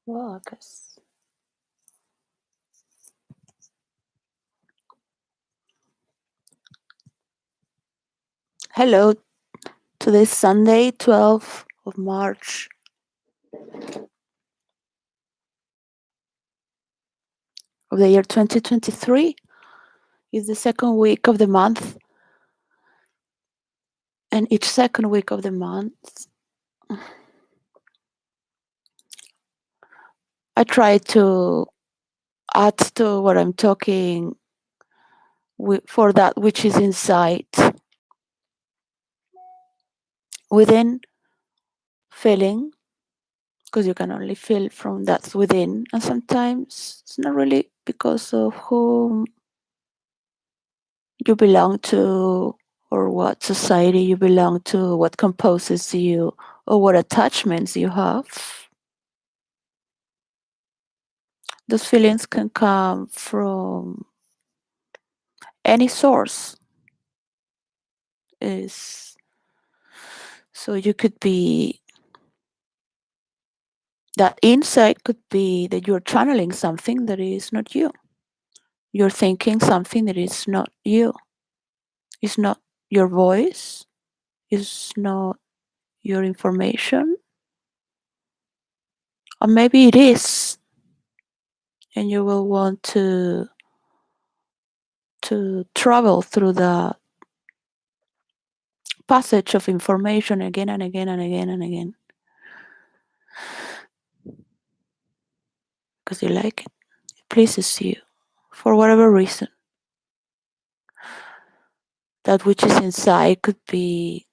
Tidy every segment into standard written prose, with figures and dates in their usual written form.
Vacas. Hello, today is Sunday, 12th of March. Of the year 2023 is the second week of the month, and each second week of the month I try to add to what I'm talking for that which is inside, within, feeling, because you can only feel from that's within, and sometimes it's not really because of whom you belong to or what society you belong to, what composes you, or what attachments you have. Those feelings can come from any source. So you could be, that insight could be that you're channeling something that is not you. You're thinking something that is not you. It's not your voice. It's not your information. Or maybe it is, and you will want to travel through the passage of information again and again and again and again, because you like it. It pleases you for whatever reason. That which is inside could be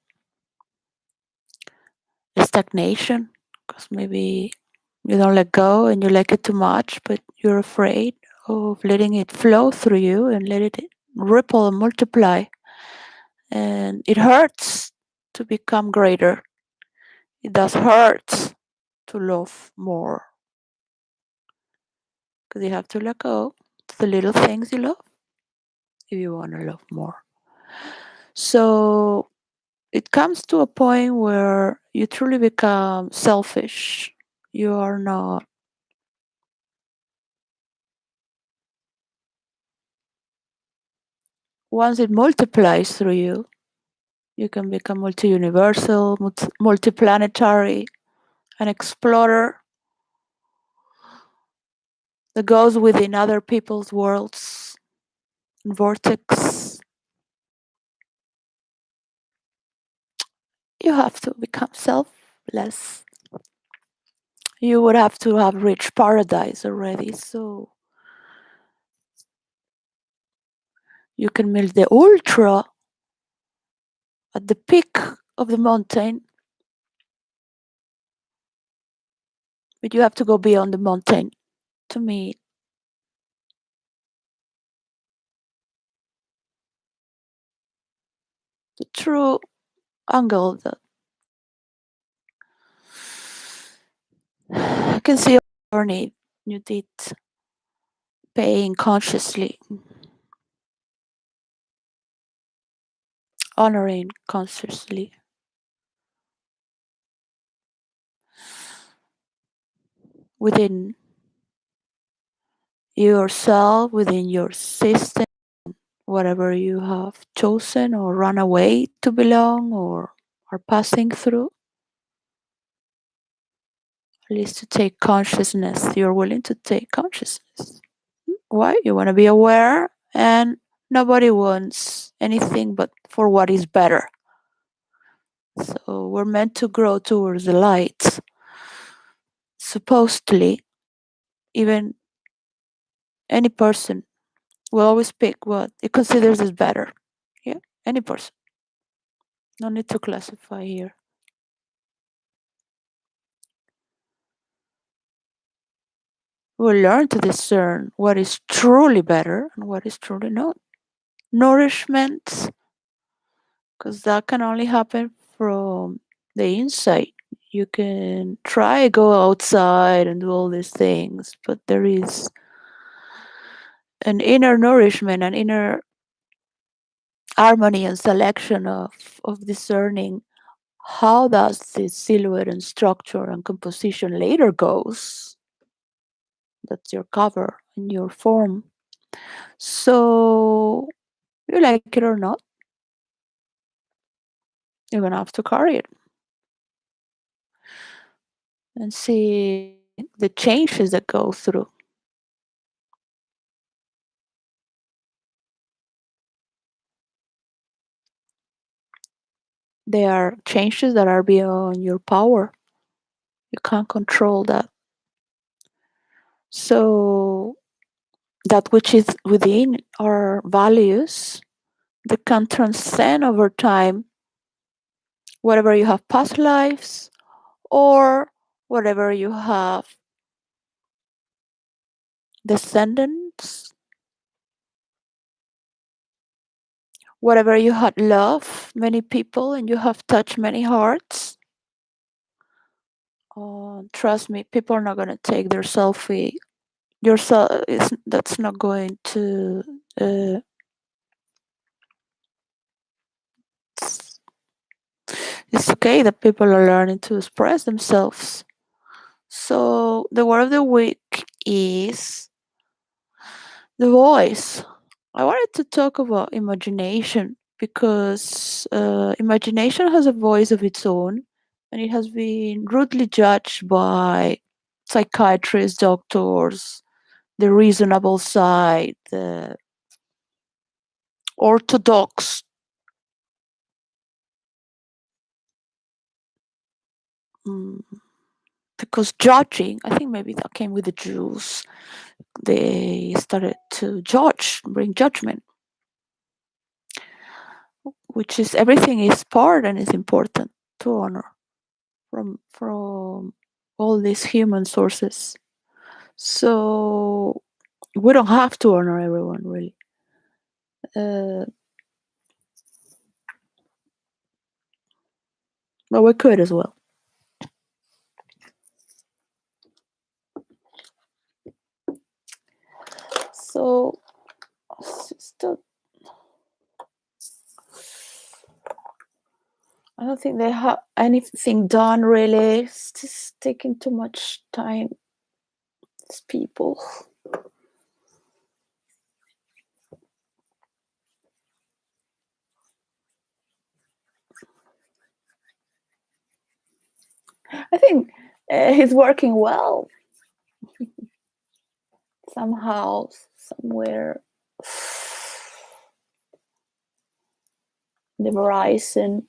a stagnation, because maybe you don't let go and you like it too much, but you're afraid of letting it flow through you and let it ripple and multiply. And it hurts to become greater. It does hurt to love more, because you have to let go of the little things you love if you want to love more. So it comes to a point where you truly become selfish. You are not. Once it multiplies through you, you can become multi-universal, multi-planetary, an explorer that goes within other people's worlds and vortex. You have to become selfless. You would have to have reached paradise already, so you can meet the ultra at the peak of the mountain, but you have to go beyond the mountain to meet the true angle that I can see a journey you did, paying consciously, honoring consciously. Within yourself, within your system, whatever you have chosen or run away to belong or are passing through. At least to take consciousness, you're willing to take consciousness. Why? You want to be aware, and nobody wants anything but for what is better. So we're meant to grow towards the light. Supposedly, even any person will always pick what it considers as better. Yeah, any person. No need to classify here. We'll learn to discern what is truly better and what is truly not. Nourishment, because that can only happen from the inside. You can try go outside and do all these things, but there is an inner nourishment, an inner harmony and selection of discerning how does the silhouette and structure and composition later goes. That's your cover and your form. So, you like it or not, you're gonna have to carry it and see the changes that go through. They are changes that are beyond your power. You can't control that. So, that which is within our values that can transcend over time, whatever you have past lives or whatever you have descendants, whatever you had loved many people and you have touched many hearts. Trust me, people are not going to take their selfie. Yourself is that's not going to. It's, it's okay that people are learning to express themselves. So the word of the week is the voice. I wanted to talk about imagination because imagination has a voice of its own and it has been rudely judged by psychiatrists, doctors, the reasonable side, the orthodox. mm, because judging, I think maybe that came with the Jews. They started to judge, bring judgment, which is everything is part and is important to honor from all these human sources. So we don't have to honor everyone really, uh, but we could as well. So still, I don't think they have anything done really. It's just taking too much time. These people. I think he's working well somehow, somewhere. The Verizon.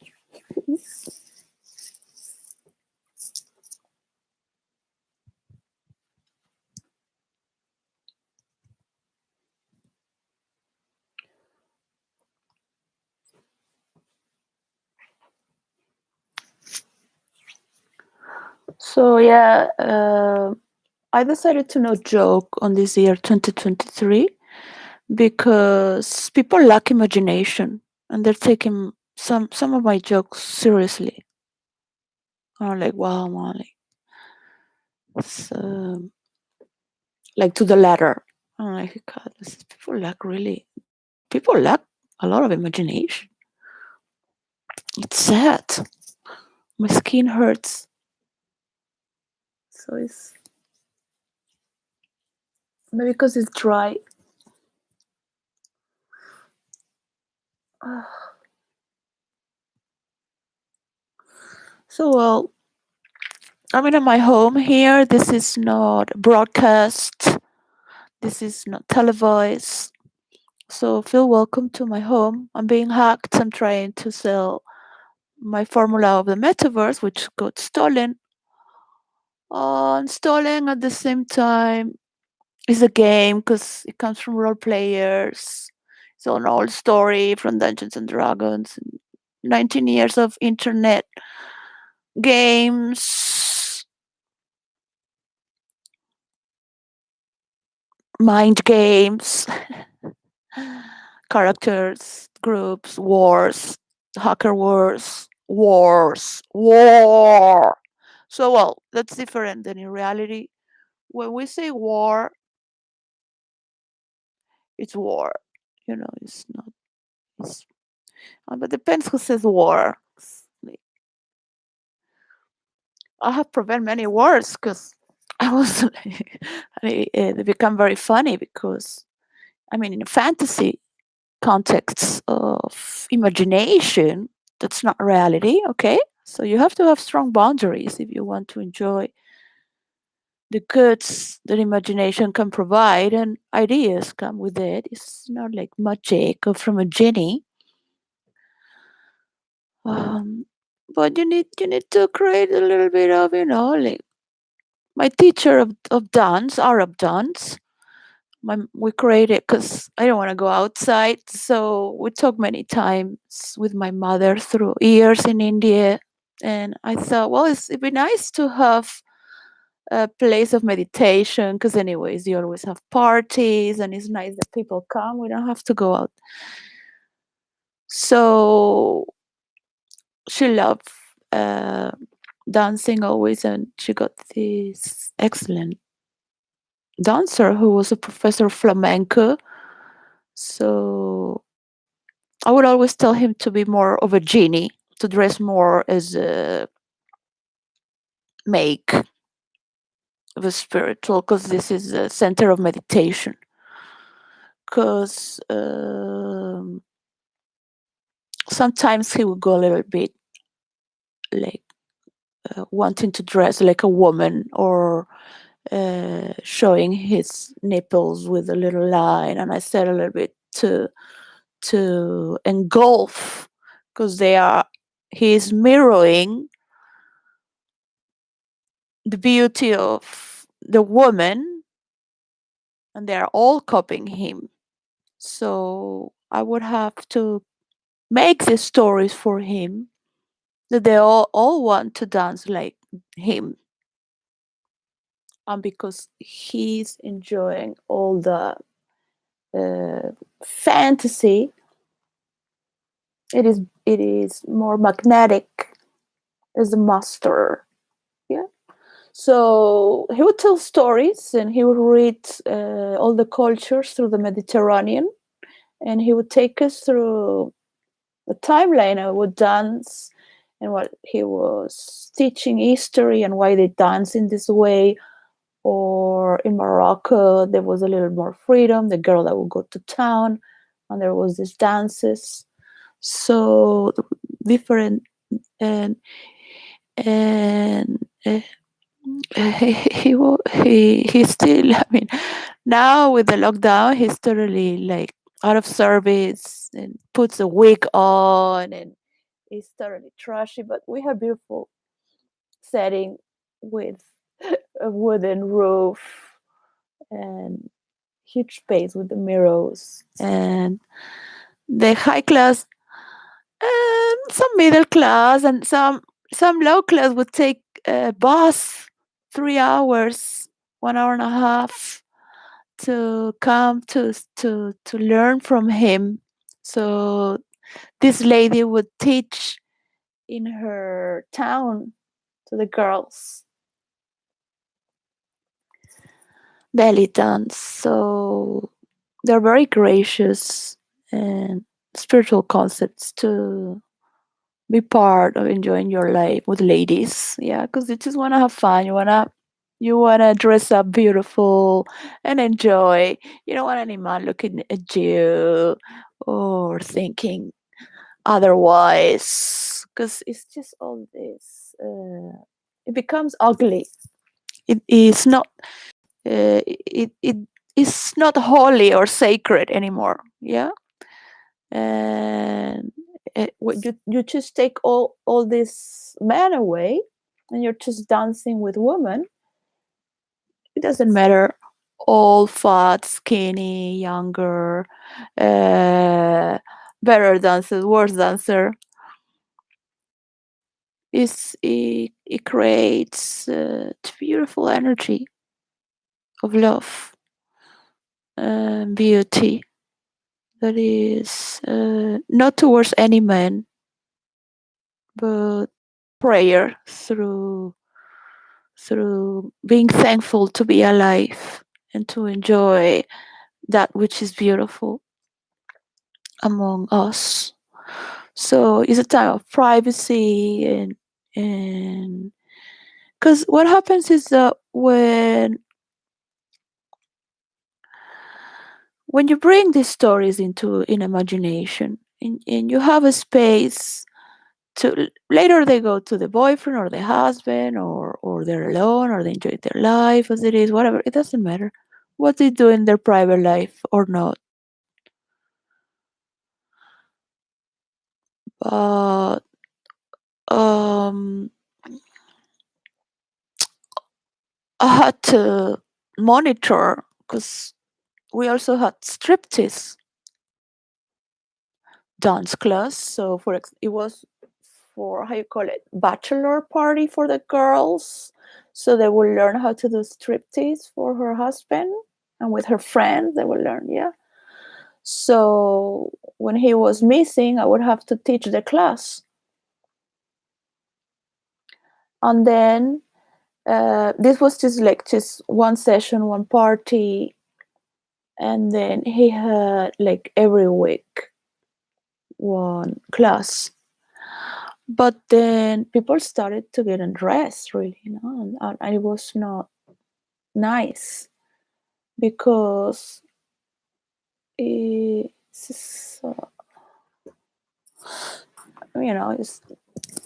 So yeah, I decided to not joke on this year 2023 because people lack imagination and they're taking some of my jokes seriously. I'm like, wow, man, it's, like to the letter. I'm like, God, people lack a lot of imagination. It's sad. My skin hurts. So it's maybe because it's dry. So well, I'm in my home here. This is not broadcast. This is not televised. So feel welcome to my home. I'm being hacked. I'm trying to sell my formula of the metaverse, which got stolen. And stolen at the same time is a game because it comes from role players. It's an old story from Dungeons and Dragons. 19 years of internet games, mind games, characters, groups, wars, hacker war. So, well, that's different than in reality. When we say war, it's war. It's not. It's, but depends who says war. I have prevent many wars because I was like, they become very funny because, I mean, in a fantasy context of imagination, that's not reality, okay? So you have to have strong boundaries if you want to enjoy the goods that imagination can provide, and ideas come with it. It's not like magic or from a genie. Um, but you need to create a little bit of, like my teacher of dance, Arab dance. We created because I don't want to go outside. So we talked many times with my mother through years in India. And I thought, well, it'd be nice to have a place of meditation because, anyways, you always have parties and it's nice that people come. We don't have to go out. So she loved uh, dancing always, and she got this excellent dancer who was a professor of flamenco. So I would always tell him to be more of a genie, to dress more as a make of a spiritual, because this is a center of meditation. Because sometimes he would go a little bit like wanting to dress like a woman, or showing his nipples with a little line, and I said a little bit to engulf, because he's mirroring the beauty of the woman, and they're all copying him. So I would have to make these stories for him that they all want to dance like him. And because he's enjoying all the fantasy, it is more magnetic as a master. Yeah. So he would tell stories, and he would read all the cultures through the Mediterranean, and he would take us through the timeline. I would dance, and what he was teaching history and why they dance in this way. Or in Morocco, there was a little more freedom. The girl that would go to town, and there was these dances. So different, and and he still. I mean, now with the lockdown, he's totally like out of service and puts a wig on, and he's totally trashy. But we have beautiful setting with a wooden roof and huge space with the mirrors, and the high class, some middle class, and some low class would take a bus 3 hours, 1 hour and a half, to come to learn from him. So this lady would teach in her town to the girls belly dance. So they're very gracious and spiritual concepts to be part of enjoying your life with ladies. Yeah, because you just want to have fun. You wanna dress up beautiful and enjoy. You don't want any man looking at you or thinking otherwise, because it's just all this. It becomes ugly. It is not. It is not holy or sacred anymore. Yeah, and you just take all this men away, and you're just dancing with women. It doesn't matter, all fat, skinny, younger, uh, better dancer, worse dancer. It creates beautiful energy of love and beauty that is not towards any man, but prayer through being thankful to be alive and to enjoy that which is beautiful among us. So it's a time of privacy and Because what happens is that when you bring these stories into in imagination, and you have a space to later they go to the boyfriend or the husband, or they're alone, or they enjoy their life as it is, whatever, it doesn't matter what they do in their private life or not. But um I had to monitor because we also had striptease dance class. So it was for, how you call it, bachelor party for the girls. So they will learn how to do striptease for her husband, and with her friends they will learn. Yeah. So when he was missing, I would have to teach the class, and then this was just one session, one party, and then he had like every week one class. But then people started to get undressed, really, and it was not nice because it's, it's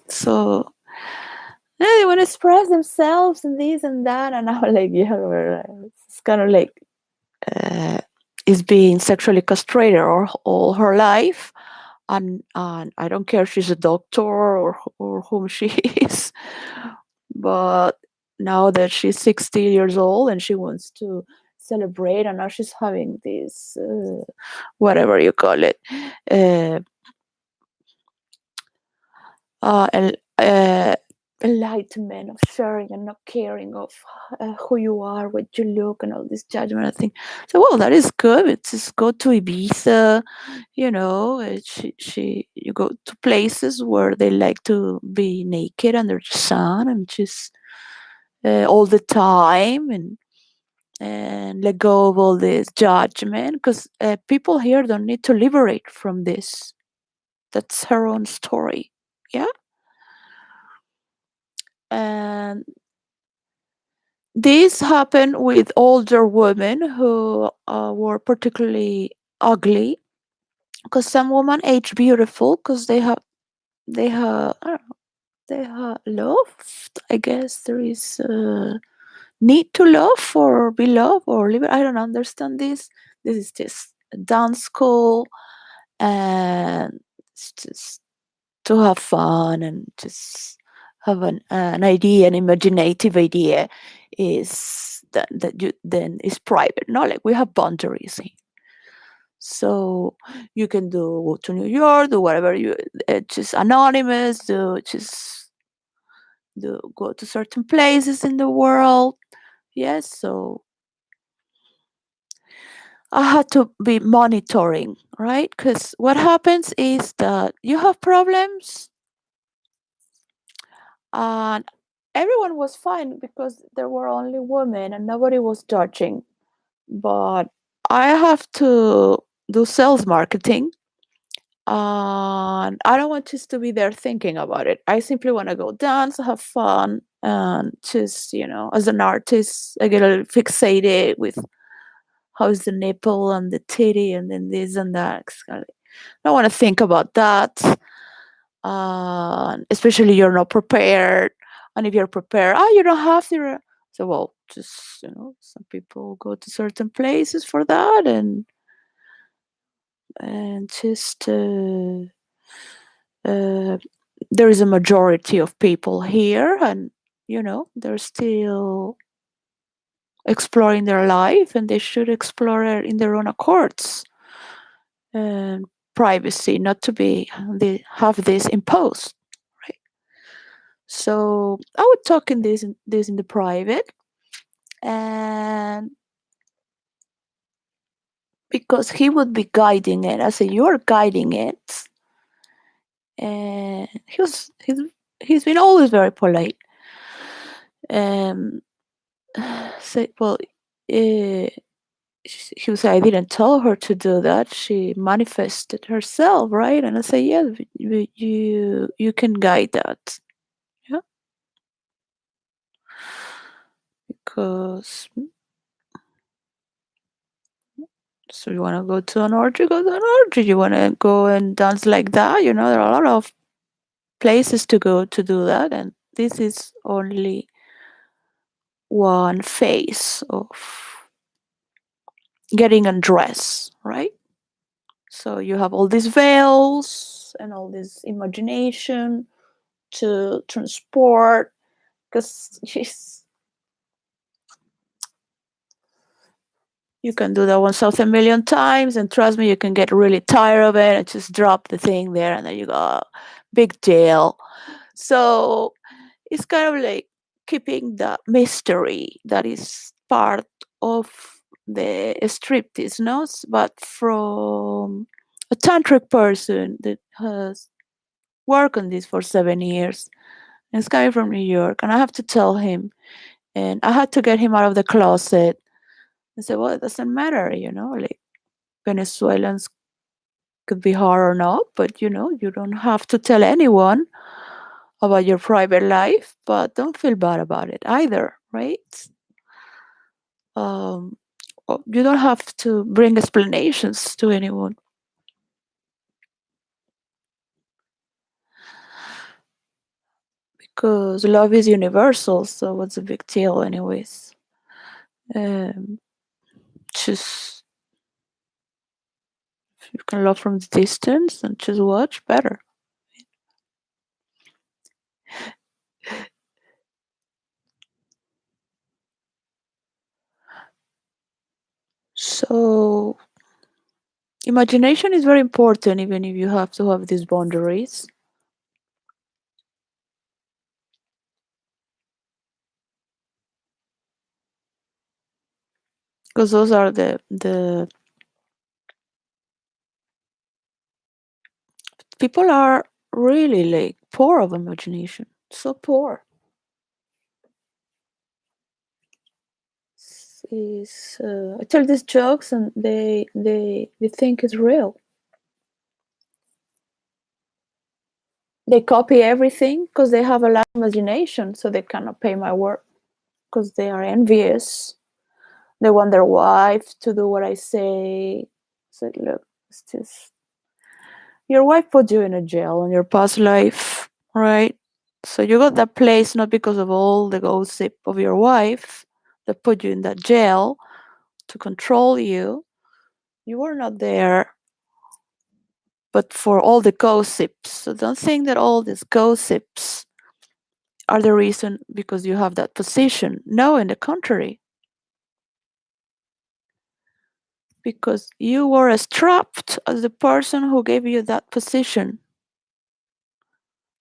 so they want to express themselves and this and that, and I'm like, yeah, it's kind of like uh, is being sexually castrated all her life, and I don't care if she's a doctor or whom she is, but now that she's 60 years old and she wants to celebrate, and now she's having this whatever you call it, uh, and enlightenment of sharing and not caring of who you are, what you look, and all this judgment. I think so. Well, that is good. It's just go to Ibiza, you go to places where they like to be naked under the sun and just all the time, and let go of all this judgment, because people here don't need to liberate from this. That's her own story. Yeah. And this happened with older women who were particularly ugly, because some women age beautiful because they have I don't know, they have loved. I guess there is a need to love or be loved or live. I don't understand this. This is just a dance school, and it's just to have fun and just have an idea, an imaginative idea, is that you then is private. Not like we have boundaries here. So you can go to New York, do whatever you, just anonymous, do go to certain places in the world. Yes, so I had to be monitoring, right? Because what happens is that you have problems, and everyone was fine because there were only women and nobody was judging. But I have to do sales marketing, and I don't want just to be there thinking about it. I simply want to go dance, have fun, and just, as an artist, I get a little fixated with how's the nipple and the titty and then this and that. I don't want to think about that. Especially you're not prepared, and if you're prepared, you don't have to. So, well, just, some people go to certain places for that, and just uh, there is a majority of people here, and they're still exploring their life, and they should explore it in their own accords, and privacy, not to be they have this imposed, right? So I would talk this in the private, and because he would be guiding it. I say, you're guiding it, and he's been always very polite. Um, say, well, uh, he would say, I didn't tell her to do that. She manifested herself, right? And I say, yeah, you can guide that. Yeah. Because so you want to go to an orgy, go to an orgy. You want to go and dance like that, there are a lot of places to go to do that, and this is only one phase of getting undressed, right? So you have all these veils and all this imagination to transport, because you can do that 1,000,000,000 times, and trust me, you can get really tired of it and just drop the thing there, and then you go, big deal. So it's kind of like keeping the mystery that is part of the striptease, no? But from a tantric person that has worked on this for 7 years. And it's coming from New York, and I have to tell him, and I had to get him out of the closet. I said, well, it doesn't matter, like Venezuelans could be hard or not, but you don't have to tell anyone about your private life, but don't feel bad about it either, right? Um, you don't have to bring explanations to anyone, because love is universal. So what's the big deal, anyways? Um, just you can love from the distance and just watch better. So imagination is very important, even if you have to have these boundaries. Because those are the people are really like poor of imagination, so poor. I tell these jokes and they think it's real. They copy everything because they have a lot of imagination, so they cannot pay my work because they are envious. They want their wife to do what I say. So look, it's just your wife put you in a jail in your past life, right? So you got that place not because of all the gossip of your wife that put you in that jail to control you. You were not there, but for all the gossips. So don't think that all these gossips are the reason because you have that position. No, in the contrary. Because you were as trapped as the person who gave you that position.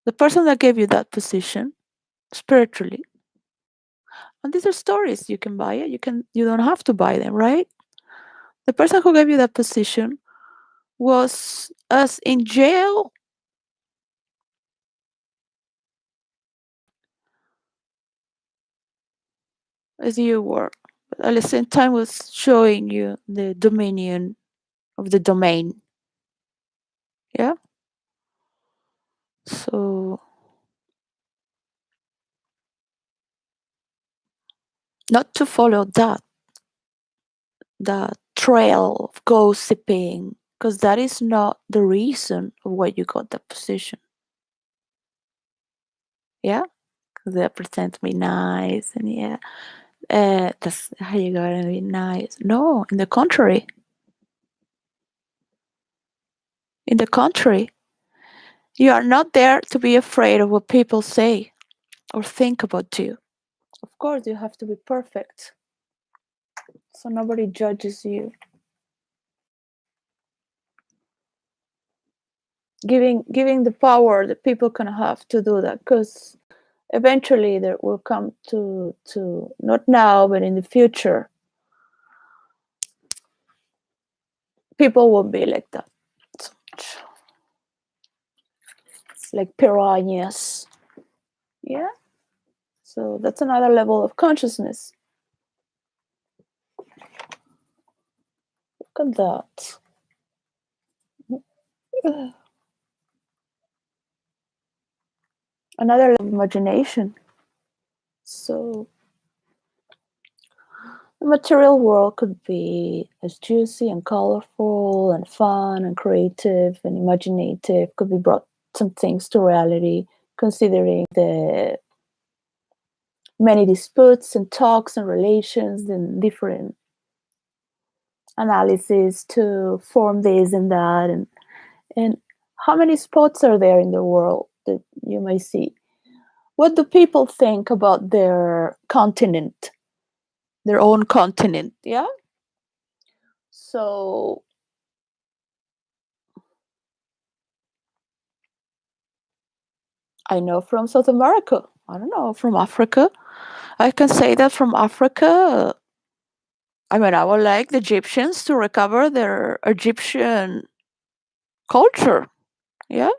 The person that gave you that position spiritually. And these are stories. You can buy it. You don't have to buy them, right? The person who gave you that position was as in jail as you were. But at the same time was showing you the dominion of the domain. Yeah? So not to follow that trail of gossiping, because that is not the reason of why you got that position. Yeah, because they pretend to be nice, and yeah, that's how you gotta be nice. No, in the contrary. In the contrary, you are not there to be afraid of what people say or think about you. Of course, you have to be perfect, so nobody judges you. Giving the power that people can have to do that, because eventually there will come to not now but in the future, people won't be like that so much. It's like piranhas. Yeah, so that's another level of consciousness. Look at that. Another level of imagination. So The material world could be as juicy and colorful and fun and creative and imaginative, could be brought some things to reality, considering the many disputes and talks and relations and different analysis to form this and that, and how many spots are there in the world that you may see. What do people think about their continent, their own continent? Yeah. So I know from South America. I don't know from Africa. I can say that from Africa. I mean, I would like the Egyptians to recover their Egyptian culture. Yeah,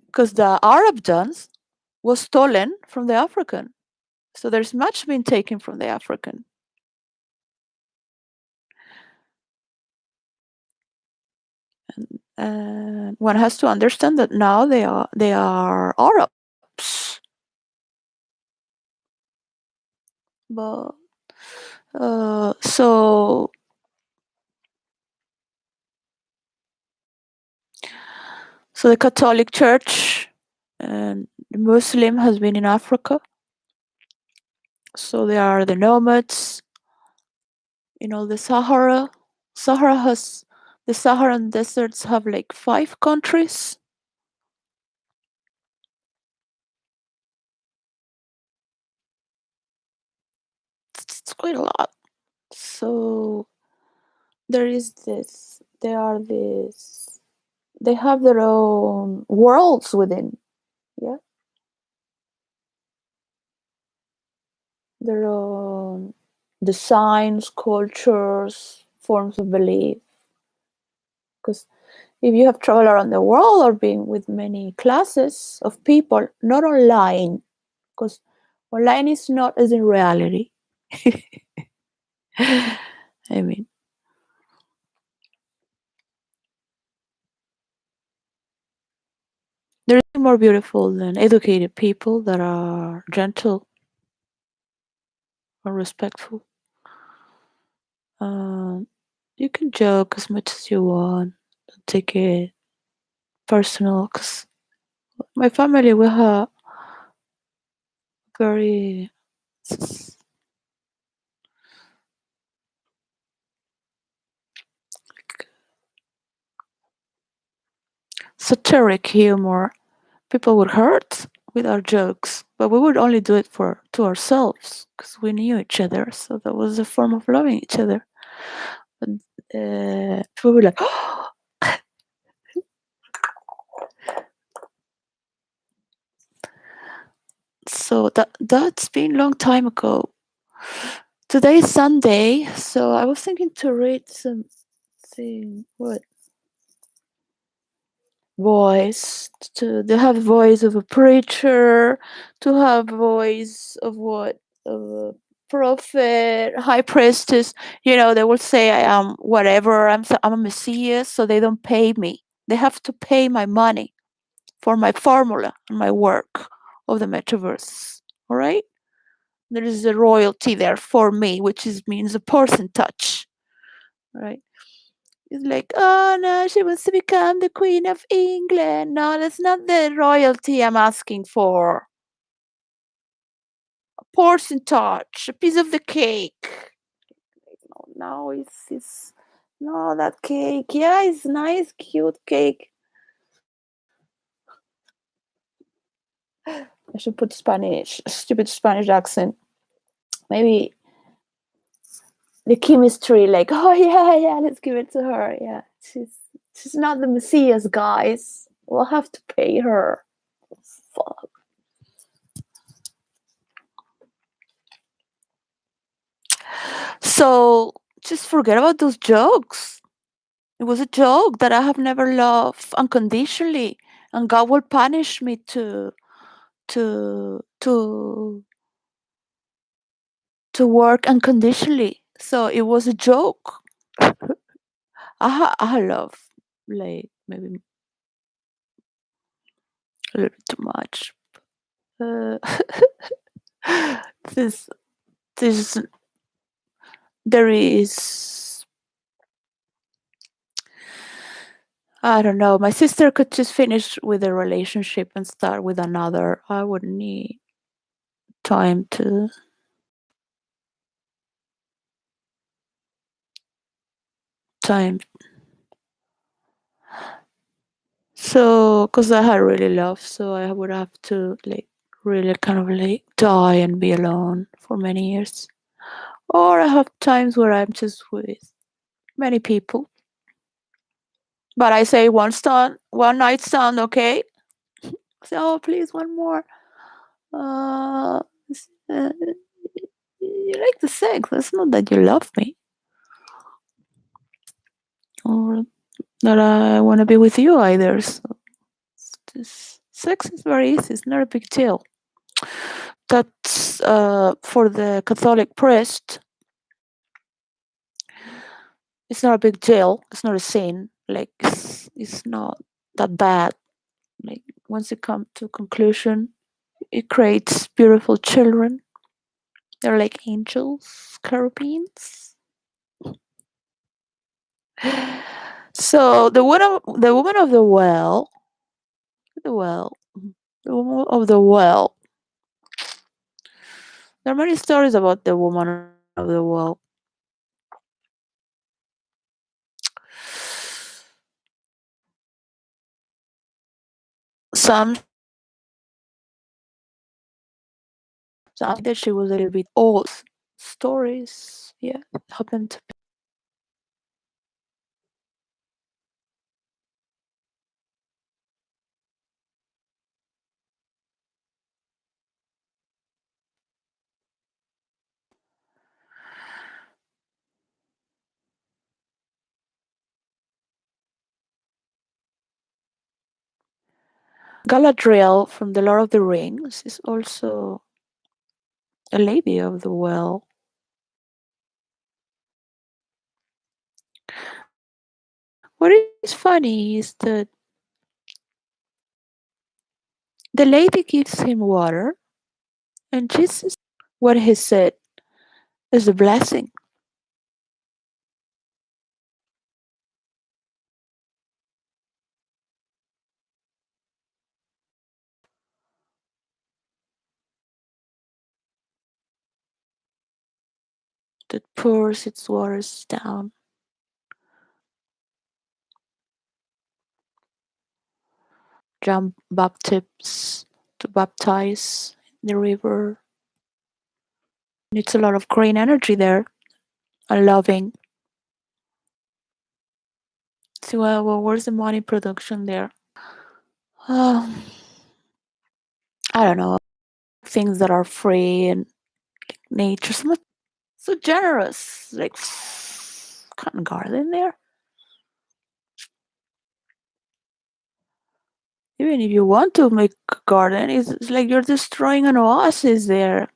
because the Arab dance was stolen from the African. So there's much been taken from the African. And one has to understand that now they are Arabs. But so the Catholic Church and the Muslim has been in Africa. So they are the nomads. The Sahara. Sahara has the Saharan deserts have like 5 countries. It's quite a lot. So there is this. They have their own worlds within. Yeah, their own designs, cultures, forms of belief. Because if you have traveled around the world or been with many classes of people, not online, because online is not as in reality. I mean, there's more beautiful than educated people that are gentle or respectful. Um, you can joke as much as you want, don't take it personal. Cause my family, we have very satiric humor. People would hurt with our jokes, but we would only do it to ourselves because we knew each other. So that was a form of loving each other. But people were like, so that's been a long time ago. Today is Sunday, so I was thinking to read something. What voice? To have voice of a preacher, to have voice of what? Of a prophet, high priestess. They will say I am whatever. I'm a messiah, so they don't pay me. They have to pay my money for my formula and my work of the metaverse. All right, there is a royalty there for me, which means a percentage. Right? It's like, oh no, she wants to become the Queen of England. No, that's not the royalty I'm asking for. A percentage, a piece of the cake. No, it's no, that cake. Yeah, it's nice, cute cake. I should put Spanish, stupid Spanish accent. Maybe the chemistry, like, oh yeah, let's give it to her. Yeah, she's not the Messiah, guys. We'll have to pay her. Fuck. So just forget about those jokes. It was a joke that I have never loved unconditionally, and God will punish me to to to work unconditionally. So it was a joke. I love, like, maybe a little bit too much. Uh, this This there is, I don't know. My sister could just finish with a relationship and start with another. I would need time to time. So, because I had really love, so I would have to like really kind of like die and be alone for many years. Or I have times where I'm just with many people. But I say one night stand, okay? So oh, please one more. Uh, uh, you like the sex. It's not that you love me or that I want to be with you either. So this sex is very easy. It's not a big deal. That's for the Catholic priest. It's not a big deal. It's not a sin. Like it's not that bad. Like once you come to conclusion, it creates beautiful children. They're like angels, cherubins. So the woman of the well, the well, the woman of the well. There are many stories about the woman of the well. Some that she was a little bit old. Stories, yeah, happened to Galadriel from the Lord of the Rings is also a lady of the well. What is funny is that the lady gives him water, and Jesus, what he said is a blessing that pours its waters down. John Baptist to baptize in the river. It's a lot of green energy there. And loving. So, well, where's the money production there? Um, I don't know. Things that are free and nature. So generous. Like cotton garden there. Even if you want to make a garden, it's like you're destroying an oasis there.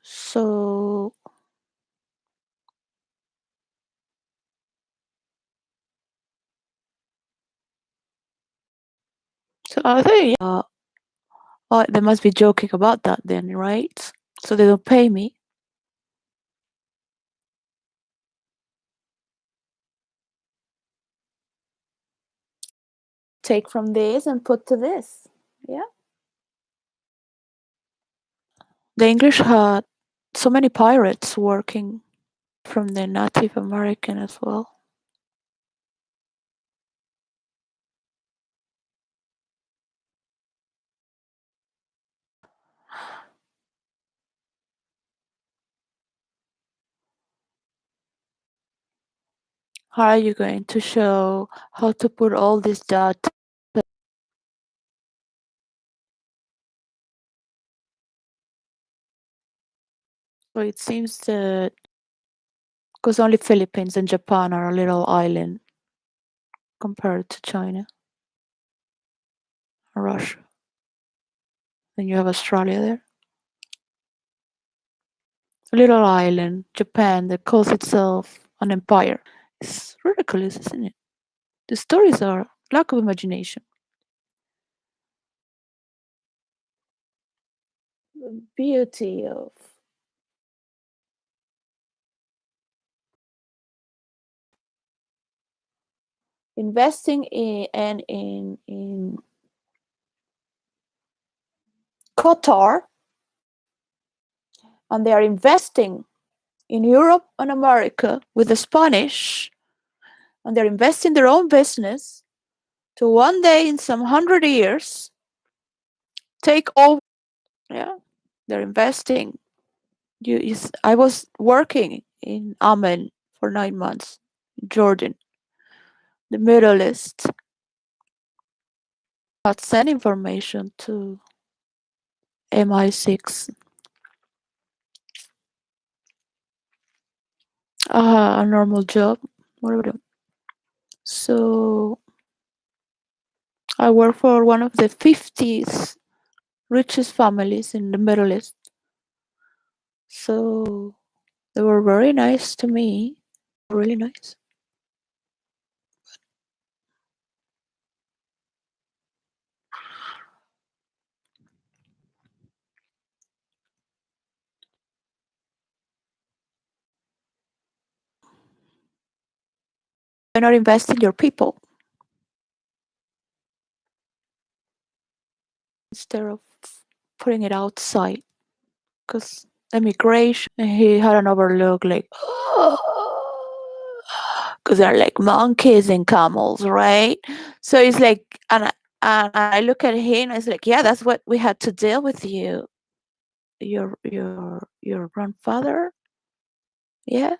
So, so I think oh, they must be joking about that then, right? So they don't pay me. Take from this and put to this. Yeah. The English had so many pirates working from the Native American as well. How are you going to show how to put all this data? So it seems that because only Philippines and Japan are a little island compared to China or Russia. Then you have Australia there. A little island, Japan, that calls itself an empire. It's ridiculous, isn't it? The stories are lack of imagination. The beauty of investing in Qatar, and they are investing in Europe and America with the Spanish, and they're investing their own business to one day in some 100 years take over. Yeah, they're investing. I was working in Amman for 9 months, Jordan, the Middle East. But send information to MI6. A normal job. Whatever. So I work for one of the 50th richest families in the Middle East. So they were very nice to me. Really nice. Why not invest in your people instead of putting it outside? Because immigration, he had an overlook like, because they're like monkeys and camels, right? So it's like, and I look at him, and it's like, yeah, that's what we had to deal with you, your grandfather, yeah,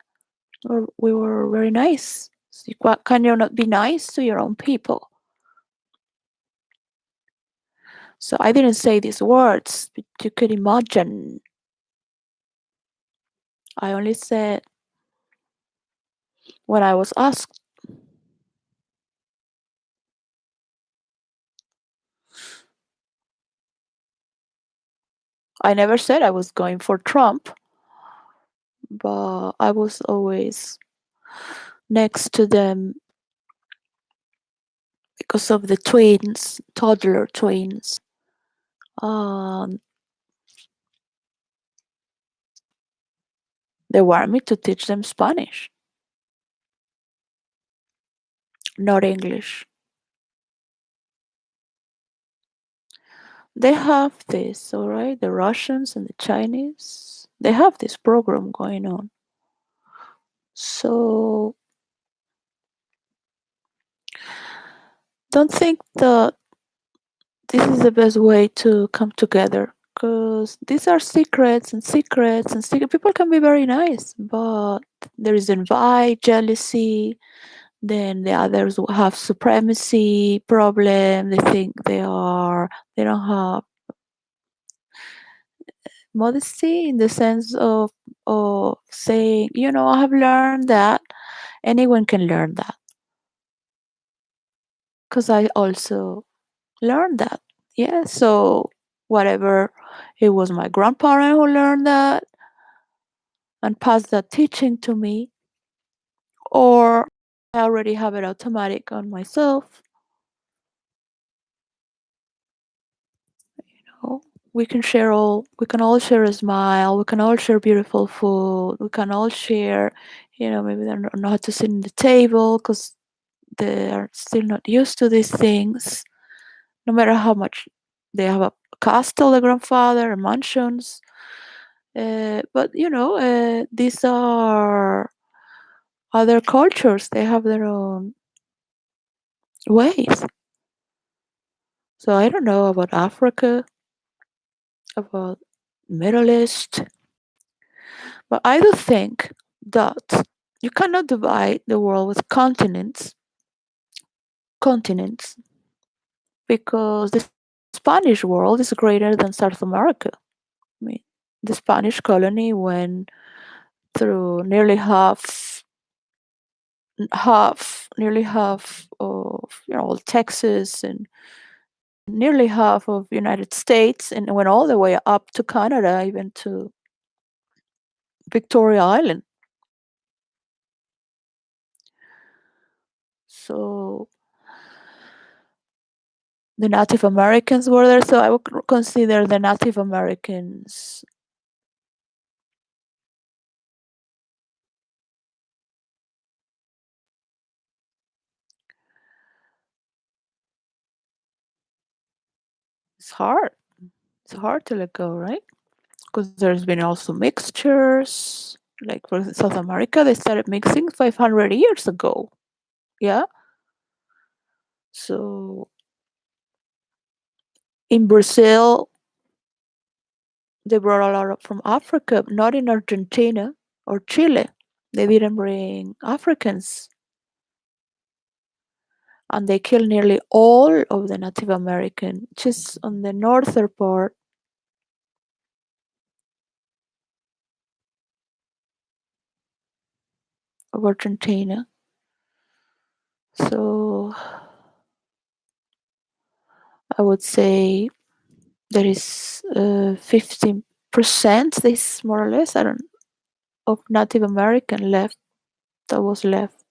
we were very nice. So can you not be nice to your own people? So I didn't say these words, but you could imagine. I only said when I was asked. I never said I was going for Trump, but I was always next to them because of the twins, toddler twins. Um, they want me to teach them Spanish, not English. They have this, all right? The Russians and the Chinese, they have this program going on. So don't think that this is the best way to come together, because these are secrets and secrets and secret. People can be very nice, but there is envy, jealousy. Then the others will have supremacy problem. They think they don't have modesty in the sense of saying, I have learned that anyone can learn that, because I also learned that. Yeah, so whatever, it was my grandparent who learned that and passed that teaching to me, or I already have it automatic on myself. Oh, we can all share a smile, we can all share beautiful food, we can all share, maybe they don't know how to sit in the table because they are still not used to these things, no matter how much they have a castle, a grandfather, and mansions. But these are other cultures, they have their own ways. So I don't know about Africa, about Middle East. But I do think that you cannot divide the world with continents, because the Spanish world is greater than South America. I mean, the Spanish colony went through nearly half of Texas, and nearly half of United States, and went all the way up to Canada, even to Victoria Island. So the Native Americans were there, so I would consider the Native Americans It's hard. It's hard to let go, right? Because there's been also mixtures. Like for South America, they started mixing 500 years ago. Yeah. So in Brazil, they brought a lot of from Africa, not in Argentina or Chile. They didn't bring Africans, and they killed nearly all of the Native American, just on the northern part of Argentina. So I would say there is 15%, this more or less, I don't, of Native American left that was left.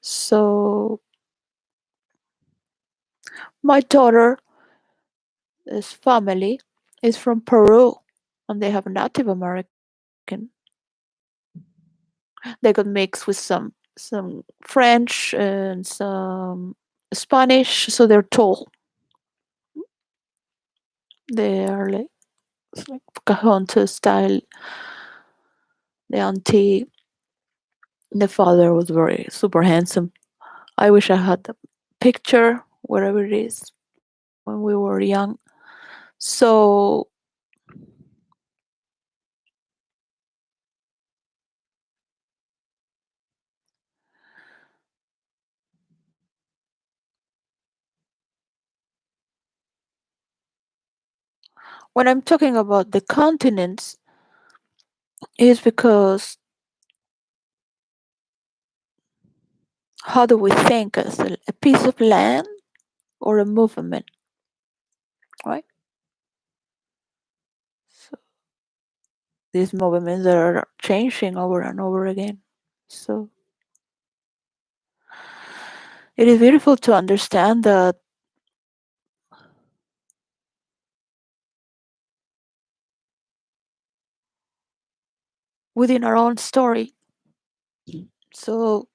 So my daughter's family is from Peru, and they have Native American. They got mixed with some French and some Spanish, so they're tall. They are like it's like Pocahontas style. The auntie, the father was very super handsome. I wish I had the picture, wherever it is, when we were young. So when I'm talking about the continents, is because how do we think as a piece of land or a movement, right? So these movements that are changing over and over again. So it is beautiful to understand that within our own story. So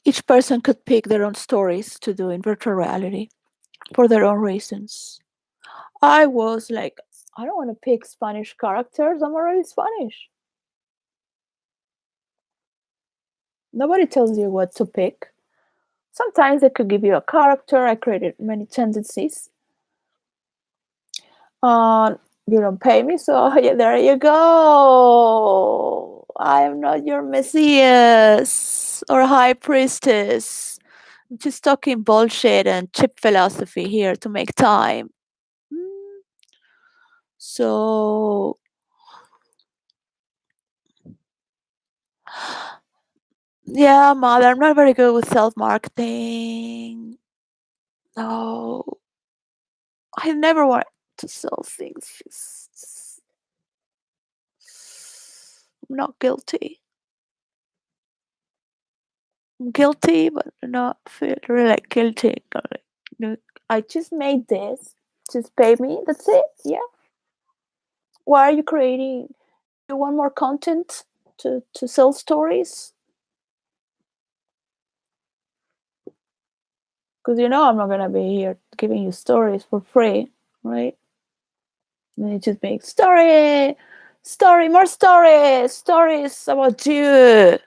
each person could pick their own stories to do in virtual reality for their own reasons. I was like, I don't want to pick Spanish characters. I'm already Spanish. Nobody tells you what to pick. Sometimes they could give you a character. I created many tendencies. You don't pay me, so yeah, there you go. I am not your messias or high priestess. I'm just talking bullshit and cheap philosophy here to make time. Mm, So, yeah, mother, I'm not very good with self marketing. No, I never want to sell things. I'm not guilty. I'm guilty, but not feel really like guilty. Like, no, I just made this. Just pay me. That's it. Yeah. Why are you creating? You want more content to sell stories? Because you know I'm not gonna be here giving you stories for free, right? And you just make more stories about you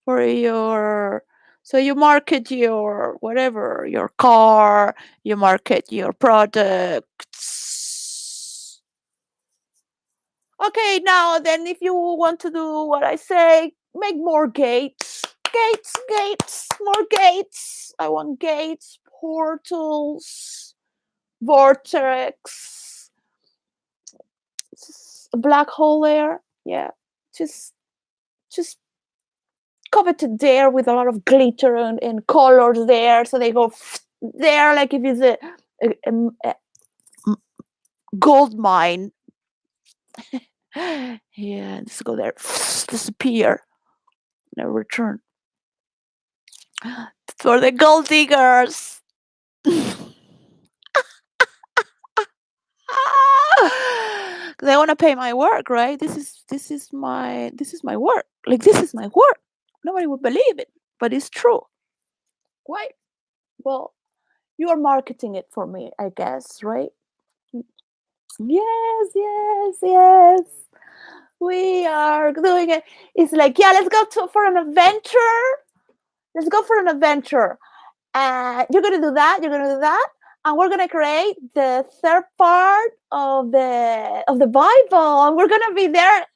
for your. So you market your whatever, your car, you market your products. Okay, now then, if you want to do what I say, make more gates. Gates, more gates. I want gates, portals, vortex, a black hole there. Yeah, just just coveted there with a lot of glitter and colors there, so they go there like if it's a gold mine. Yeah, just go there, disappear, never return. For the gold diggers. They want to pay my work, right? This is my work. Like this is my work. Nobody would believe it, but it's true. Why? Well, you are marketing it for me, I guess, right? Yes, yes, yes. We are doing it. It's like, yeah, let's go for an adventure. Let's go for an adventure. You're gonna do that. You're gonna do that, and we're gonna create the third part of the Bible, and we're gonna be there.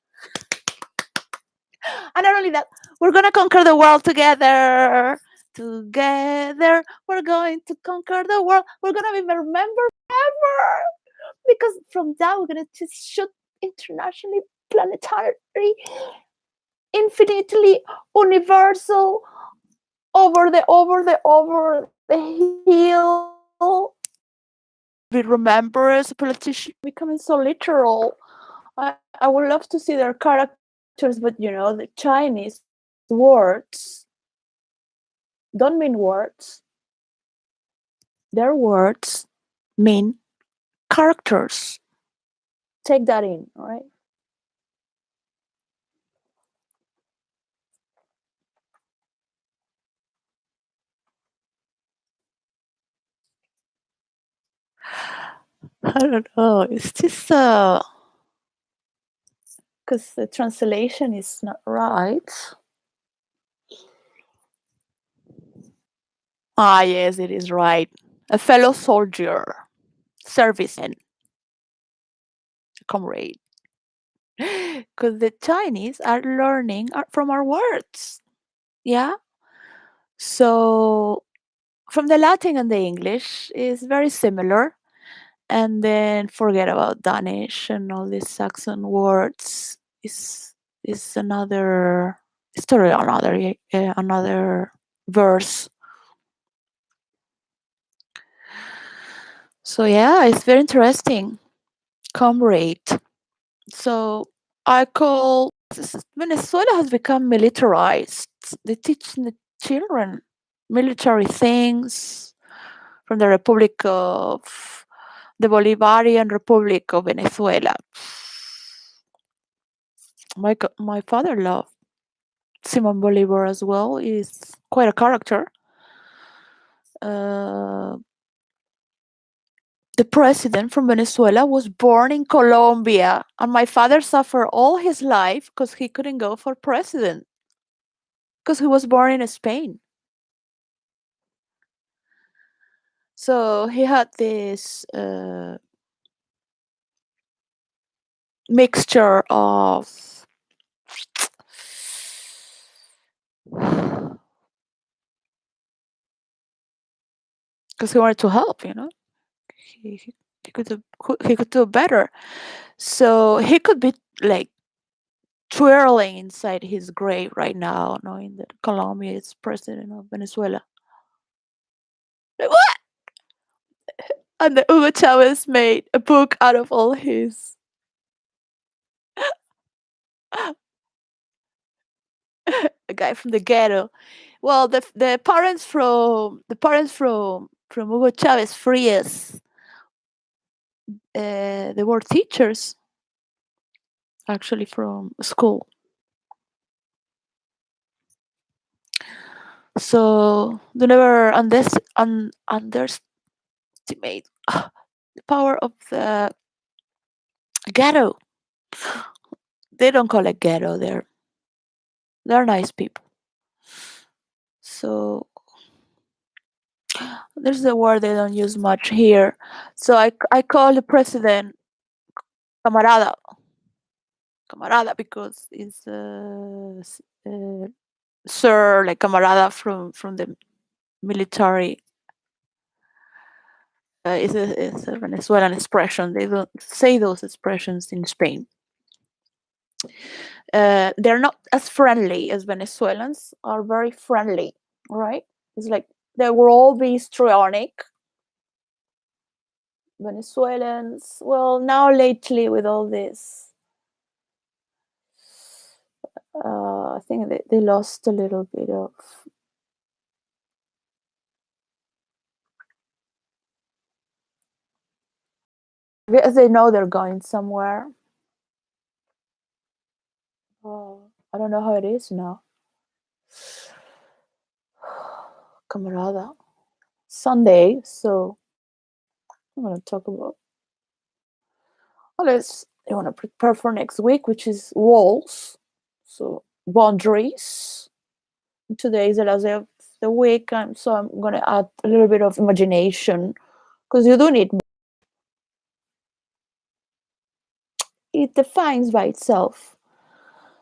And not only that, we're gonna conquer the world together. Together, we're going to conquer the world. We're gonna be remembered forever because from that we're gonna just shoot internationally, planetary, infinitely universal, over the hill. We remember as a politician becoming so literal. I would love to see their characters, but the Chinese words don't mean words. Their words mean characters. Take that in, all right? I don't know. It's just because the translation is not right. Ah, yes, it is right. A fellow soldier, serviceman, comrade. Because the Chinese are learning from our words. Yeah. So from the Latin and the English is very similar. And then forget about Danish and all these Saxon words. Is another story, another verse. So yeah, it's very interesting. Comrade. So I call Venezuela has become militarized. They teach the children military things from the Republic of the Bolivarian Republic of Venezuela. My father loved Simon Bolivar as well. He's quite a character. Uh, the president from Venezuela was born in Colombia, and my father suffered all his life because he couldn't go for president because he was born in Spain. So he had this mixture of because he wanted to help, he could he could do better. So he could be like twirling inside his grave right now, knowing that Colombia is president of Venezuela. Like, what? And the Hugo Chavez made a book out of all his a guy from the ghetto. Well, the parents from Hugo Chavez Frias, they were teachers actually from school. So they never underestimate the power of the ghetto. They don't call it ghetto. They're nice people. So there's a word they don't use much here. So I call the president camarada, camarada because it's sir, like camarada from the military. It's a Venezuelan expression. They don't say those expressions in Spain. They're not as friendly as Venezuelans are. Very friendly, right? It's like they will all be histrionic. Venezuelans, well, now lately with all this, I think they lost a little bit of. Because they know they're going somewhere. I don't know how it is now. camarada Sunday. So I'm gonna talk about. Well, let's. I want to prepare for next week, which is walls. So boundaries. Today is the last day of the week, so I'm gonna add a little bit of imagination because you do need. It defines by itself.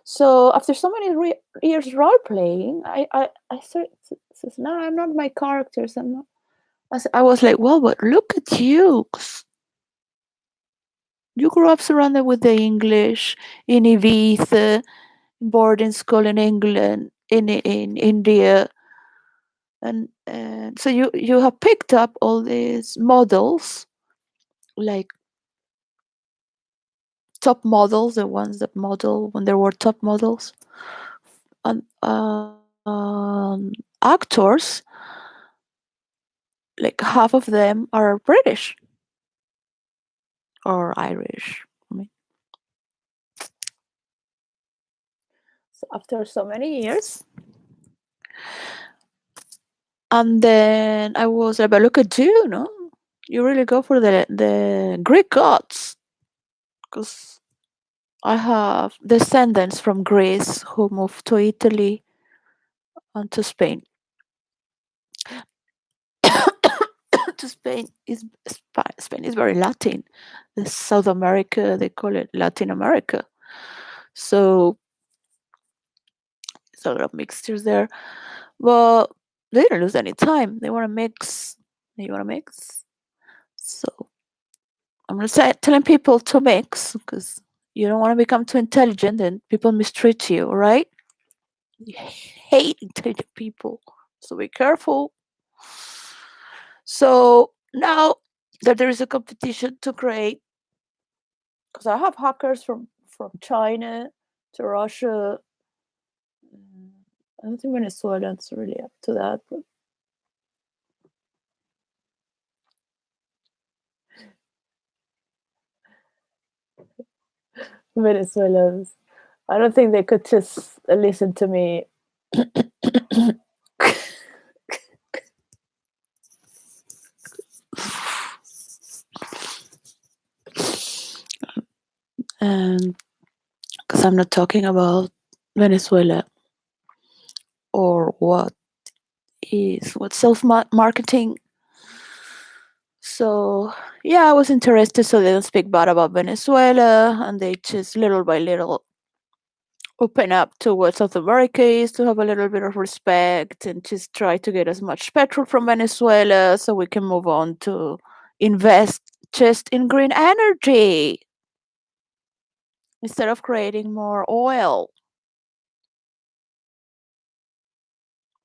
So after so many years role playing, I started says, no, I'm not my characters. I'm not. I was like, well, but look at you. 'Cause you grew up surrounded with the English in Ibiza, boarding school in England, in India, and so you have picked up all these models, like top models, the ones that model when there were top models, and actors, like half of them are British or Irish. I mean, so after so many years, and then I was like, but look at you, no? You really go for the Greek gods, because I have descendants from Greece who moved to Italy and to Spain. To Spain is very Latin. The South America, they call it Latin America. So there's a lot of mixtures there. But they didn't lose any time. They want to mix. You want to mix. So I'm gonna say telling people to mix because you don't want to become too intelligent and people mistreat you, right? You hate intelligent people. So be careful. So now that there is a competition to create, because I have hackers from China to Russia. I don't think Venezuelans really up to that, but Venezuelans. I don't think they could just listen to me. And because I'm not talking about Venezuela or what self marketing. So yeah, I was interested, so they don't speak bad about Venezuela, and they just little by little open up to what South America is, to have a little bit of respect, and just try to get as much petrol from Venezuela so we can move on to invest just in green energy instead of creating more oil.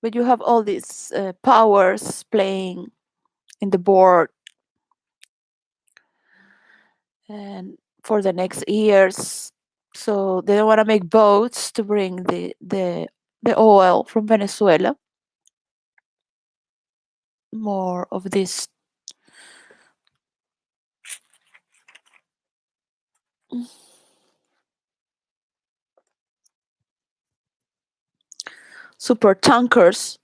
But you have all these powers playing in the board, and for the next years, so they don't want to make boats to bring the oil from Venezuela. More of this super tankers.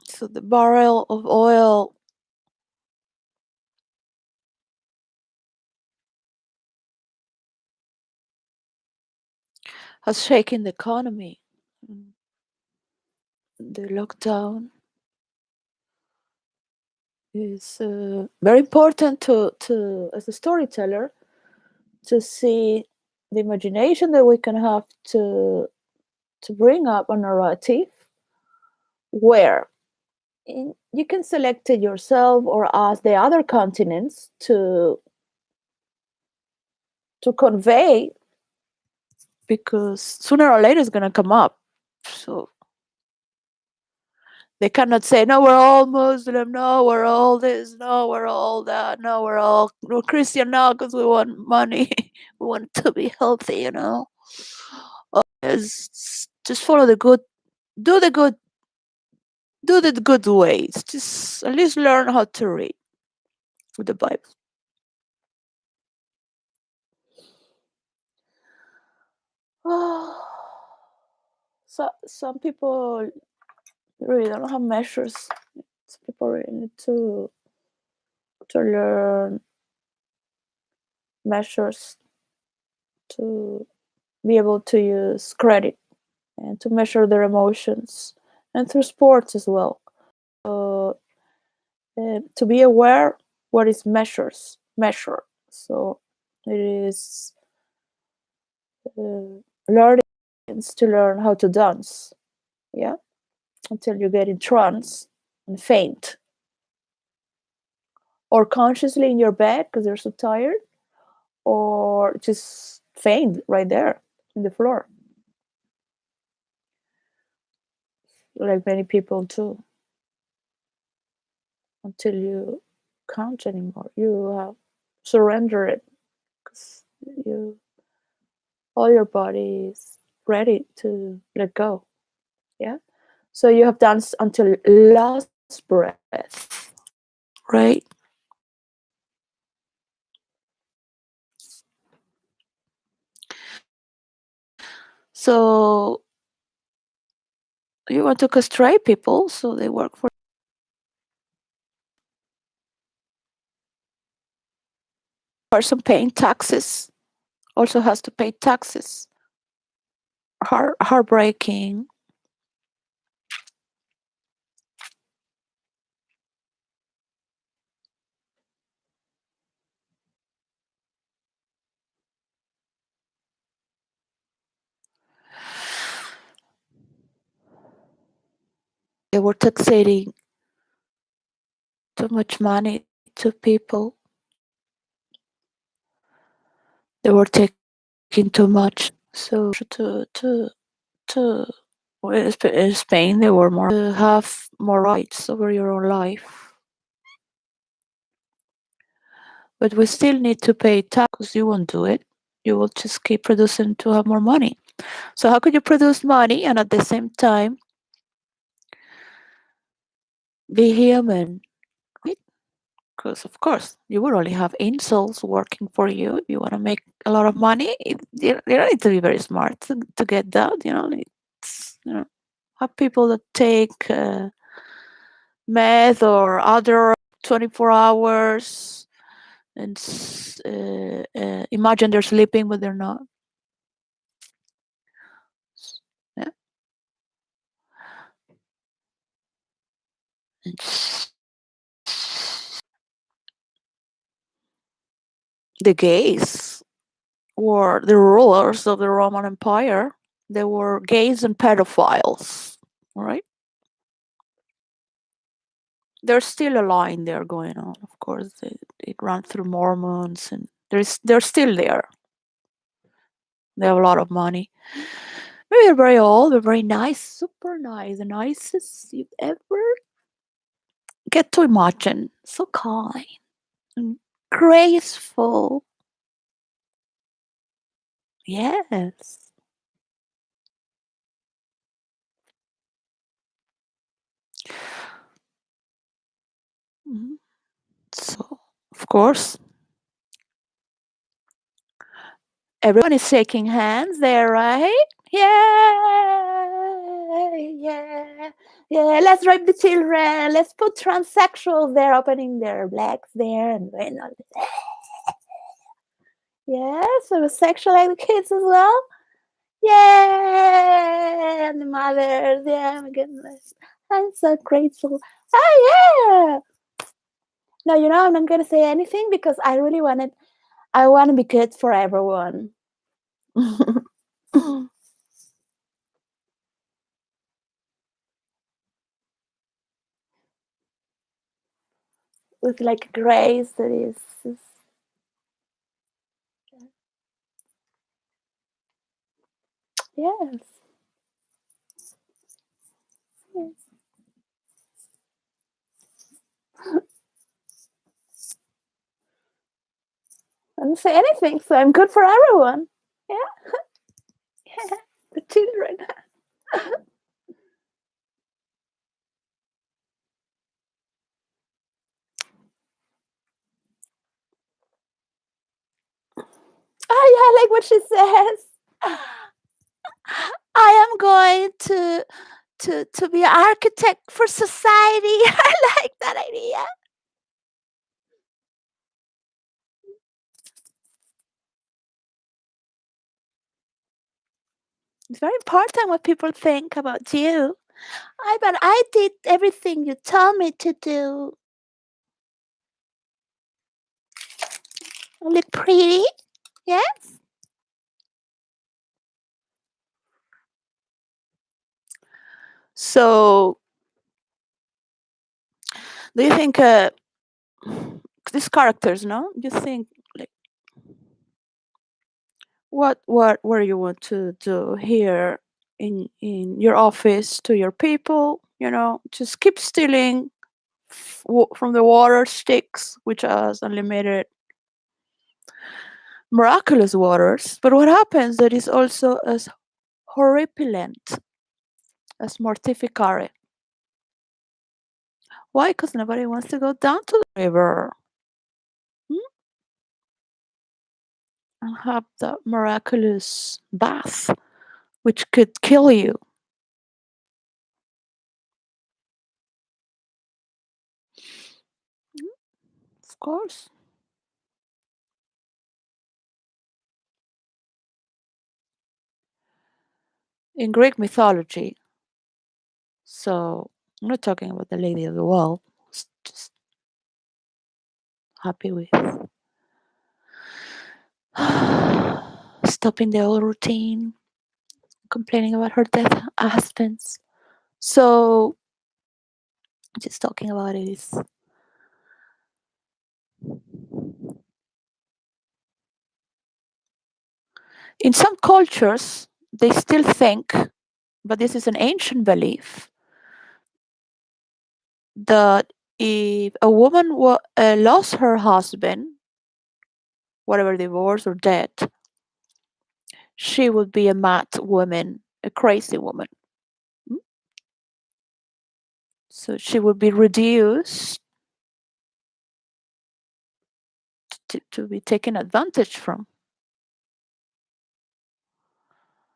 So the barrel of oil has shaken the economy. The lockdown is very important to as a storyteller, to see the imagination that we can have to bring up a narrative where you can select it yourself or ask the other continents to convey, because sooner or later it's going to come up. So they cannot say, no, we're all Muslim, no, we're all this, no, we're all that, no, we're Christian now because we want money. We want to be healthy. Just follow the good, do the good, do the good ways. Just at least learn how to read with the Bible. some people really don't have measures. Some people really need to learn measures to be able to use credit and to measure their emotions, and through sports as well. So, to be aware what is measure. So it is learning to learn how to dance, yeah, until you get in trance and faint, or consciously in your bed because you're so tired, or just faint right there in the floor, like many people do, until you can't anymore. You surrender it because you all your body is ready to let go. Yeah. So you have danced until last breath, right? So you want to castrate people so they work for person paying taxes also has to pay taxes. Heartbreaking. They were taxing too much money to people. They were taking too much. So to in Spain they were more to have more rights over your own life. But we still need to pay tax because you won't do it. You will just keep producing to have more money. So how could you produce money and at the same time be human? Because of course you will only have incels working for you. If you want to make a lot of money, you don't need to be very smart to get that. Have people that take meth or other 24 hours and imagine they're sleeping but they're not. Yeah. The gays were the rulers of the Roman Empire. They were gays and pedophiles, right? There's still a line there going on, of course. It ran through Mormons, and they're still there. They have a lot of money. Maybe they're very old, they're very nice, super nice, the nicest you'd ever get to imagine. So kind and graceful. Yes. Mhm. So, of course, everyone is shaking hands there, right? Yeah, yeah, yeah. Let's rape the children. Let's put transsexuals there, opening their legs there, and then yeah, so sexualize the kids as well. Yeah, and the mothers. Yeah, my goodness, I'm so grateful. Oh yeah. No, I'm not gonna say anything because I really wanted. I want to be good for everyone. With like grace that is yes. Yes. I didn't say anything, so I'm good for everyone. Yeah, yeah. The children. Oh yeah, I like what she says. I am going to be an architect for society. I like that idea. It's very important what people think about you. But I did everything you told me to do. I look pretty. Yes. So, do you think these characters? No, you think like what you want to do here in your office to your people? Just keep stealing from the water sticks, which has unlimited miraculous waters. But what happens that is also as horripilant as mortificare. Why? Because nobody wants to go down to the river, hmm, and have the miraculous bath, which could kill you. Mm, of course. In Greek mythology, so I'm not talking about the Lady of the Well. Just happy with stopping the old routine, complaining about her death husbands. So just talking about it is in some cultures they still think, but this is an ancient belief, that if a woman lost her husband, whatever, divorce or dead, she would be a mad woman, a crazy woman. Mm? So she would be reduced to be taken advantage from.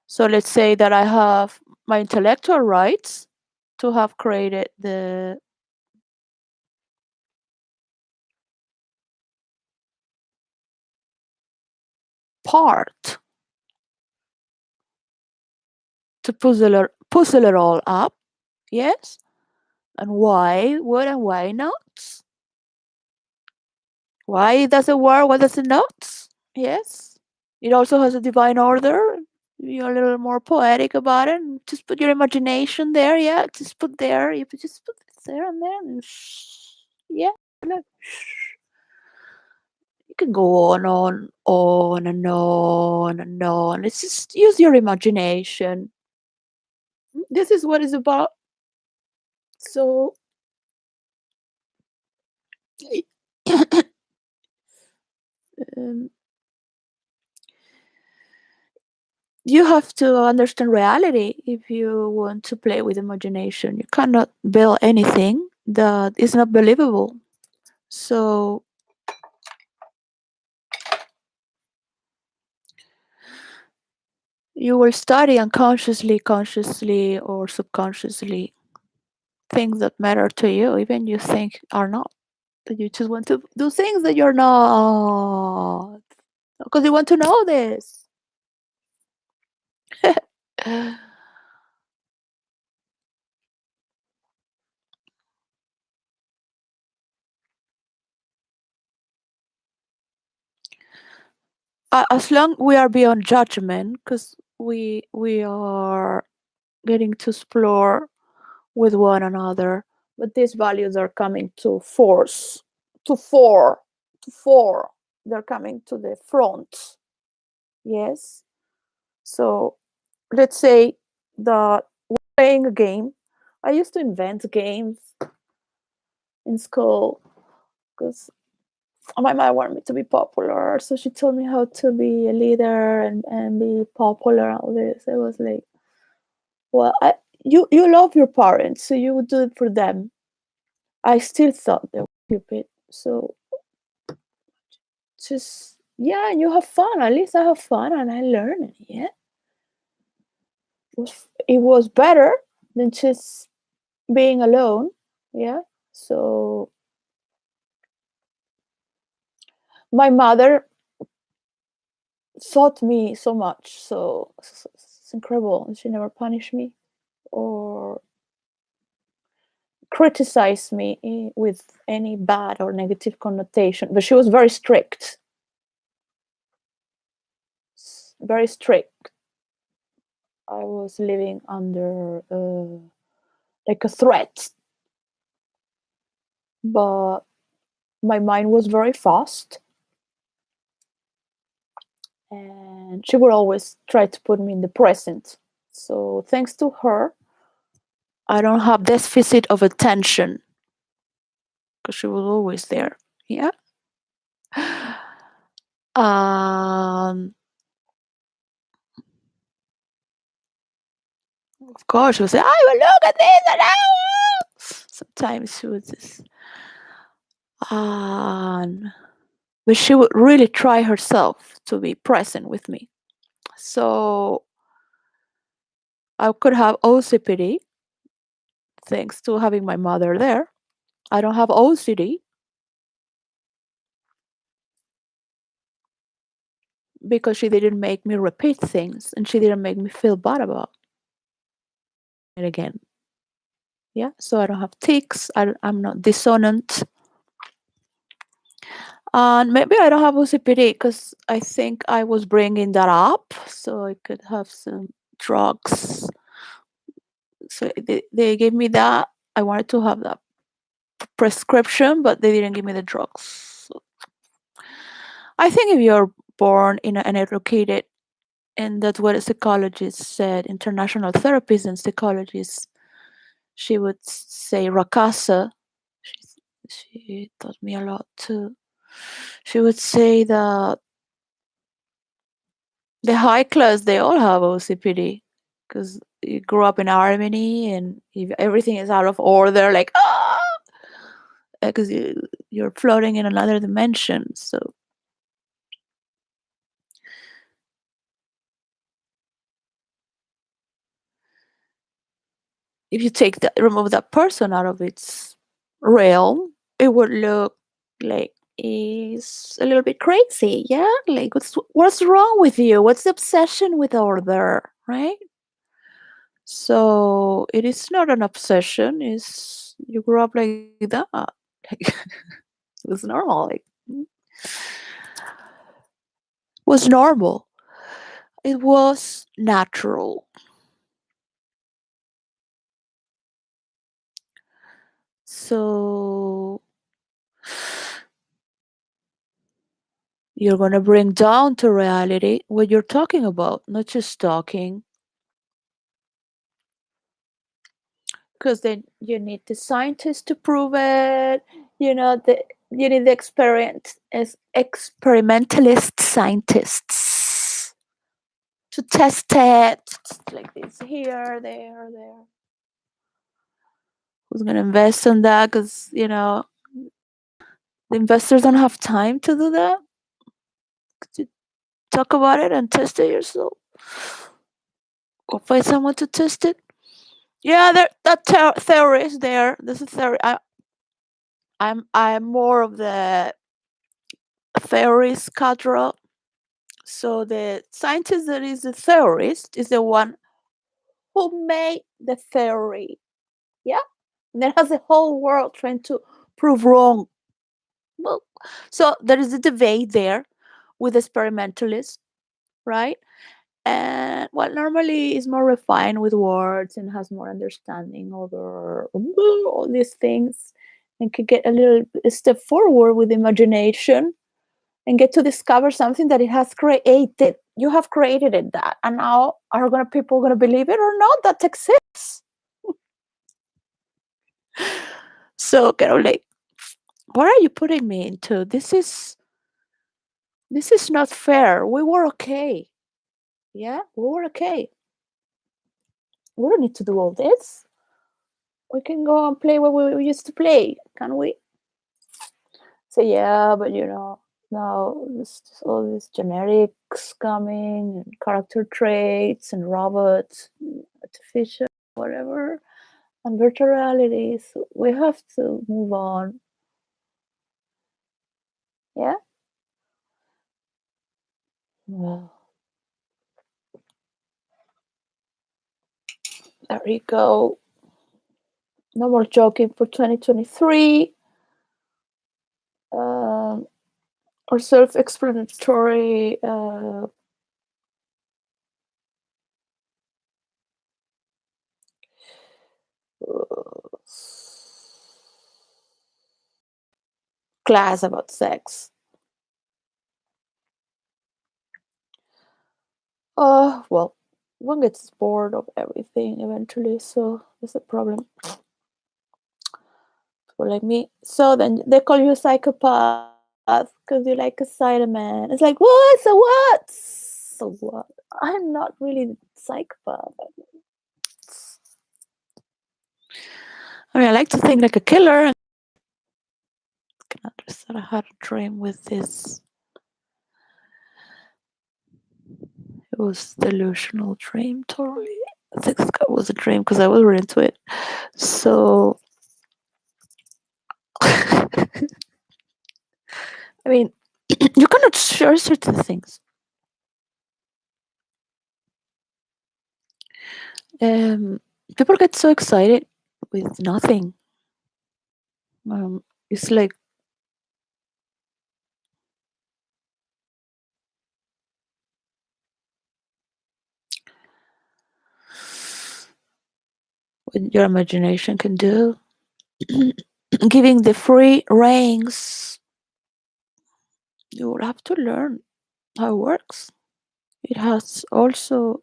So let's say that I have my intellectual rights to have created the part to puzzle it all up. Yes. And why would and why not? Why does it work? Why does it not? Yes. It also has a divine order. You're a little more poetic about it. And just put your imagination there. Yeah. Just put there. You just put it there and there. And yeah. Look. You can go on and on and on. It's just use your imagination. This is what it's about. So um, you have to understand reality if you want to play with imagination. You cannot build anything that is not believable. So you will study unconsciously, consciously, or subconsciously things that matter to you, even you think are not. That you just want to do things that you're not because you want to know this. As long we are beyond judgment, because we are getting to explore with one another, but these values are coming to force, to fore, to fore. They're coming to the front. Yes. So let's say that we're playing a game. I used to invent games in school because my mom wanted me to be popular, so she told me how to be a leader and be popular and all this. I was like, well, you love your parents, so you would do it for them. I still thought they were stupid. So just, yeah, you have fun. At least I have fun and I learn it. Yeah. it was better than just being alone. Yeah. So my mother taught me so much. So it's incredible. She never punished me or criticized me with any bad or negative connotation. But she was very strict. Very strict. I was living under like a threat, but my mind was very fast, and she would always try to put me in the present. So thanks to her, I don't have this deficit of attention because she was always there. Yeah. Um, of course, she would say, "I will look at this," and sometimes she would just, um, but she would really try herself to be present with me. So I could have OCPD thanks to having my mother there. I don't have OCD because she didn't make me repeat things and she didn't make me feel bad about it again. Yeah, so I don't have tics. I'm not dissonant. And maybe I don't have OCPD because I think I was bringing that up so I could have some drugs. So they gave me that. I wanted to have that prescription, but they didn't give me the drugs. So I think if you're born in an educated, and that's what a psychologist said, international therapists and psychologists, she would say Rakasa. She, she taught me a lot too. She would say that the high class, they all have OCPD because you grew up in Harmony and if everything is out of order, like, because you're floating in another dimension. So if you remove that person out of its realm, it would look like is a little bit crazy. Yeah, like what's wrong with you? What's the obsession with order, right? So it is not an obsession. Is you grew up like that? Like, it was normal. Like was normal. It was natural. So you're going to bring down to reality what you're talking about, not just talking. Because then you need the scientists to prove it. You need the experimentalist scientists to test it like this here, there. Who's going to invest in that? Because the investors don't have time to do that. To talk about it and test it yourself, or find someone to test it. Yeah, that theory is there. There's a theory. I'm more of the theories cadre. So the scientist that is the theorist is the one who made the theory. Yeah, and then has the whole world trying to prove wrong. Well, so there is a debate there with experimentalists, right? And well, normally is more refined with words and has more understanding over all these things, and could get a little step forward with imagination and get to discover something that it has created. You have created it, that, and now are people gonna believe it or not that exists? So kind of like, what are you putting me into? This is not fair. We were okay. Yeah, we were okay. We don't need to do all this. We can go and play what we used to play, can we? So yeah, but now there's all these generics coming and character traits and robots. artificial, whatever, and virtual reality. So we have to move on. Yeah. Well, there you go. No more joking for 2023. Um, or self-explanatory class about sex. Well, one gets bored of everything eventually, so that's a problem for like me. So then they call you a psychopath because you like a side man. It's like, what? So what? So what? I'm not really a psychopath. I mean, I like to think like a killer. I can understand I had a dream with this. It was delusional dream, totally. I think it was a dream because I was really into it. So, I mean, you cannot share certain things. Um, People get so excited with nothing. It's like what your imagination can do. Giving the free reins, you will have to learn how it works. It has also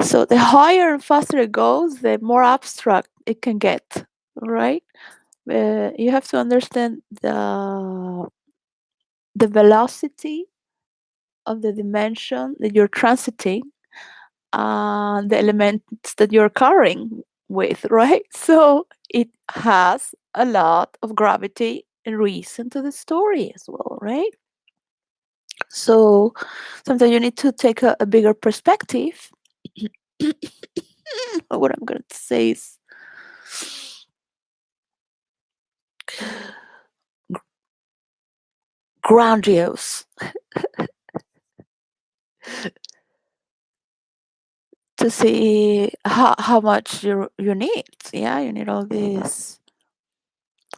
so the higher and faster it goes, the more abstract it can get. Right? You have to understand the velocity of the dimension that you're transiting and the elements that you're carrying with, right? So it has a lot of gravity and reason to the story as well, right? So sometimes you need to take a bigger perspective. What I'm going to say is grandiose to see how much you need. Yeah, you need all these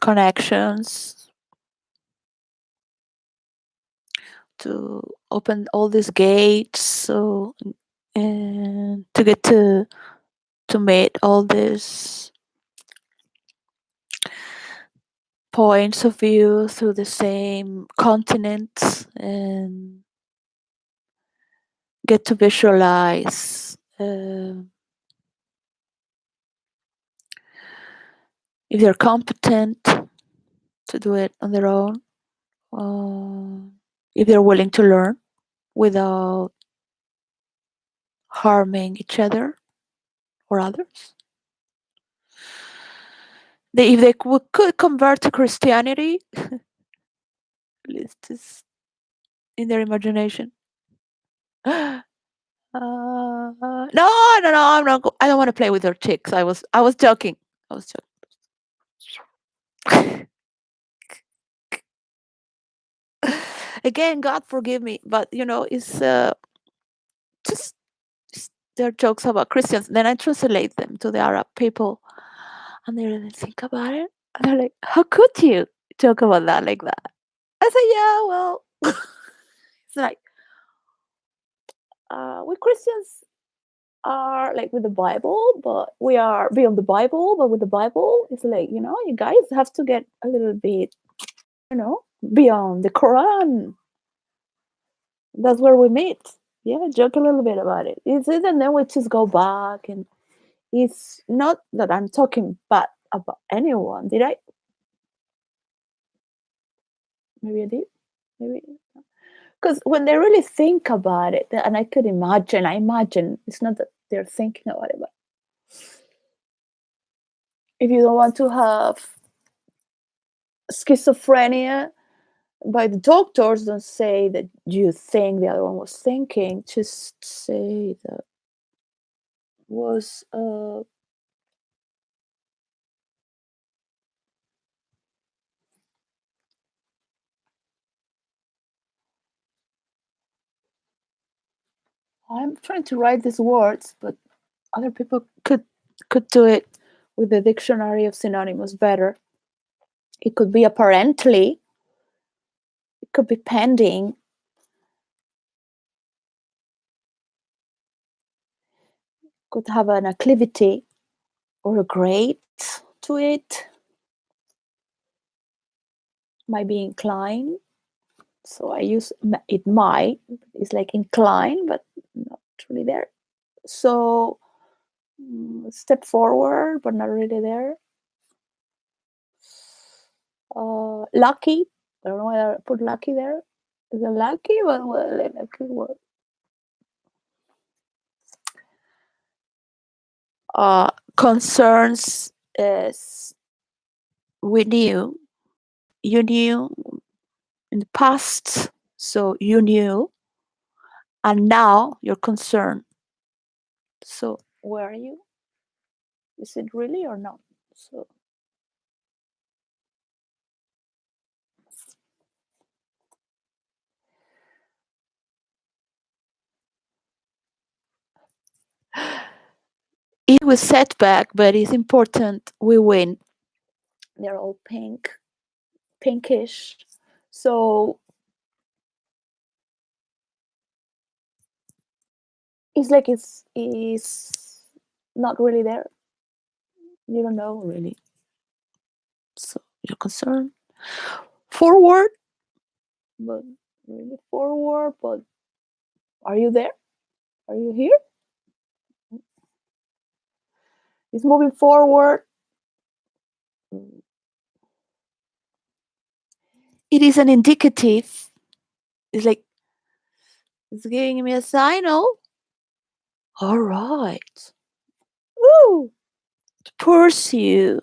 connections to open all these gates, so and to get to meet all these points of view through the same continent and get to visualize if they're competent to do it on their own, if they're willing to learn without harming each other or others. If they could convert to Christianity, at least it's in their imagination. No, no, no. I'm not. I don't want to play with her chicks. I was joking. I was joking. Again, God forgive me, but it's just their jokes about Christians. Then I translate them to the Arab people, and they really think about it, and they're like, "How could you joke about that like that?" I say, "Yeah, well, it's like we Christians are like with the Bible, but we are beyond the Bible. But with the Bible, it's like you guys have to get a little bit, beyond the Quran. That's where we meet. Yeah, joke a little bit about it. It's it, and then we just go back, and it's not that I'm talking bad about anyone. Did I? Maybe I did. Maybe because when they really think about it, and I imagine it's not that they're thinking about it, but if you don't want to have schizophrenia, But the doctors don't say that you think the other one was thinking, just say that was I'm trying to write these words, but other people could do it with the dictionary of synonymous better. It could be apparently, it could be pending, could have an acclivity or a grade to it, might be inclined. So I use it might, it's like inclined, but not really there. So step forward, but not really there. Lucky. I don't know why I put lucky there. Is it lucky? Well, lucky what? Concerns is we knew, you knew in the past, so you knew, and now you're concerned. So where are you? Is it really or not? So it was setback, but it's important we win. They're all pink, pinkish. So it's like it's not really there. You don't know really. So you're concerned. Forward, but really forward, but are you there? Are you here? It's moving forward. It is an indicative. It's like it's giving me a signal. All right. Ooh, to pursue.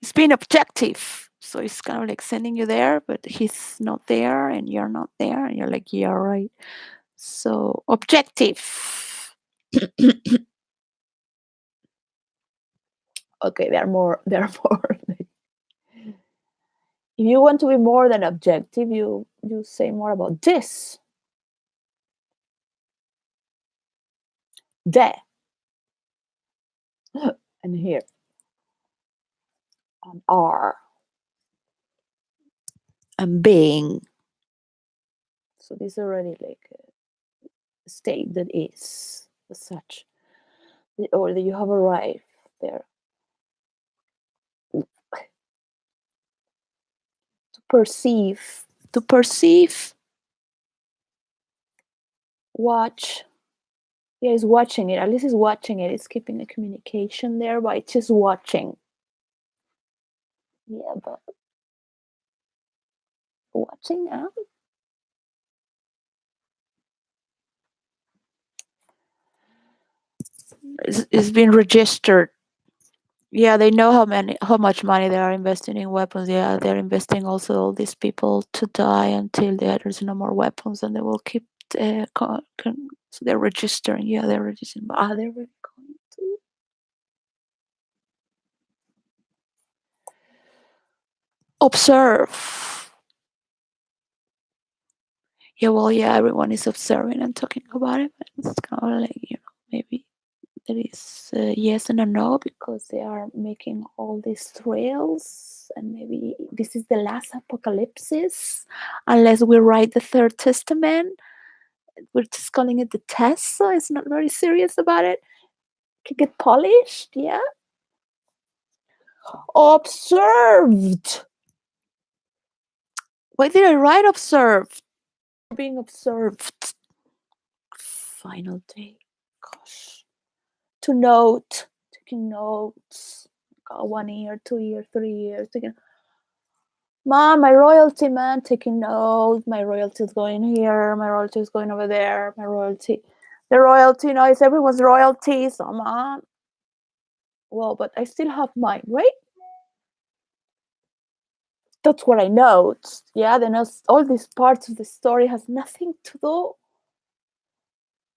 It's being objective. So it's kind of like sending you there, but he's not there and you're not there. And you're like, yeah, right. So objective. Okay, there are more. There are more. If you want to be more than objective, you say more about this. De. And here. Are. And being. So this is already like a state that is as such. Or that you have arrived there. To perceive. To perceive. Watch. Yeah, he's watching it. At least he's watching it. It's keeping a communication there, but it's just watching. Yeah, but watching out. It's been registered. Yeah, they know how much money they are investing in weapons. Yeah, they're investing also all these people to die until there's no more weapons, and they will keep. So they're registering. Yeah, they're registering. Are they really going to observe? Yeah, well, yeah, everyone is observing and talking about it. But it's kind of like maybe there is a yes and a no because they are making all these trails, and maybe this is the last apocalypse unless we write the third testament. We're just calling it the test, so it's not very serious about it. Can get polished. Yeah, observed. Why did I write observed? Being observed. Final day. Gosh. To note, taking notes. 1 year, 2 years, 3 years. Taking, Mom, my royalty, man, taking notes. My royalty is going here. My royalty is going over there. My royalty. The royalty, is everyone's royalty. So, Mom, well, but I still have mine, right? That's what I know. Yeah, then all these parts of the story has nothing to do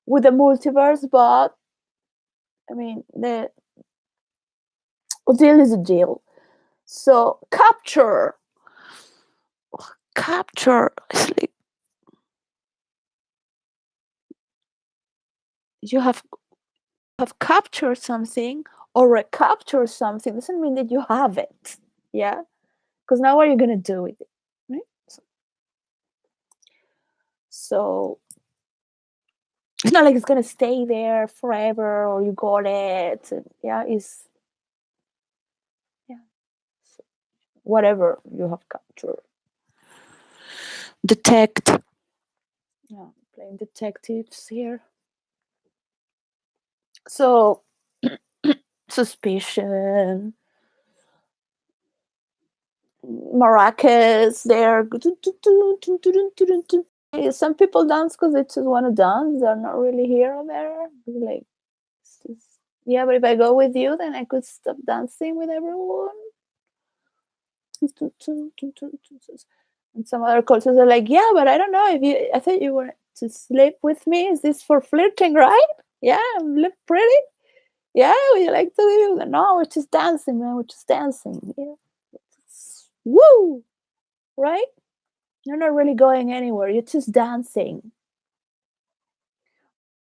with the multiverse, but I mean, the deal is a deal. So capture is like you have captured something or recaptured something doesn't mean that you have it. Yeah, because now what are you gonna do with it, right? So it's not like it's gonna stay there forever or you got it. Yeah, is yeah, whatever you have captured. Detect. Yeah, playing detectives here. So suspicion, maracas there. Some people dance because they just want to dance. They're not really here or there. Like, yeah, but if I go with you, then I could stop dancing with everyone. And some other cultures are like, yeah, but I don't know if you. I thought you were to sleep with me. Is this for flirting, right? Yeah, look pretty. Yeah, we like to do. No, we're just dancing, man. We're just dancing. Yeah, woo, right? You're not really going anywhere. You're just dancing.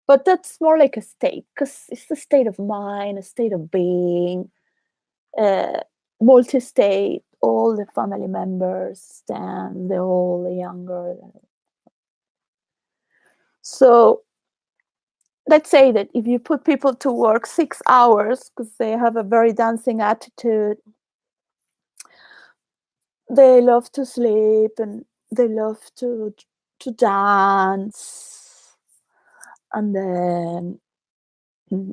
But that's more like a state, because it's a state of mind, a state of being, uh, multi-state. All the family members dance. They're all younger. So let's say that if you put people to work 6 hours because they have a very dancing attitude, they love to sleep and they love to dance and then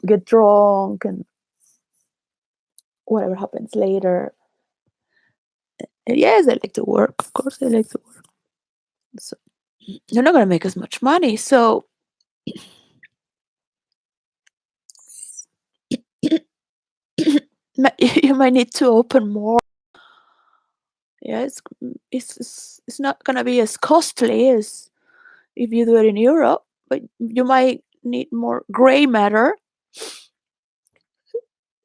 get drunk and whatever happens later. And yes, they like to work. Of course, they like to work. So you're not going to make as much money. So you might need to open more. Yeah, it's not going to be as costly as if you do it in Europe, but you might need more gray matter.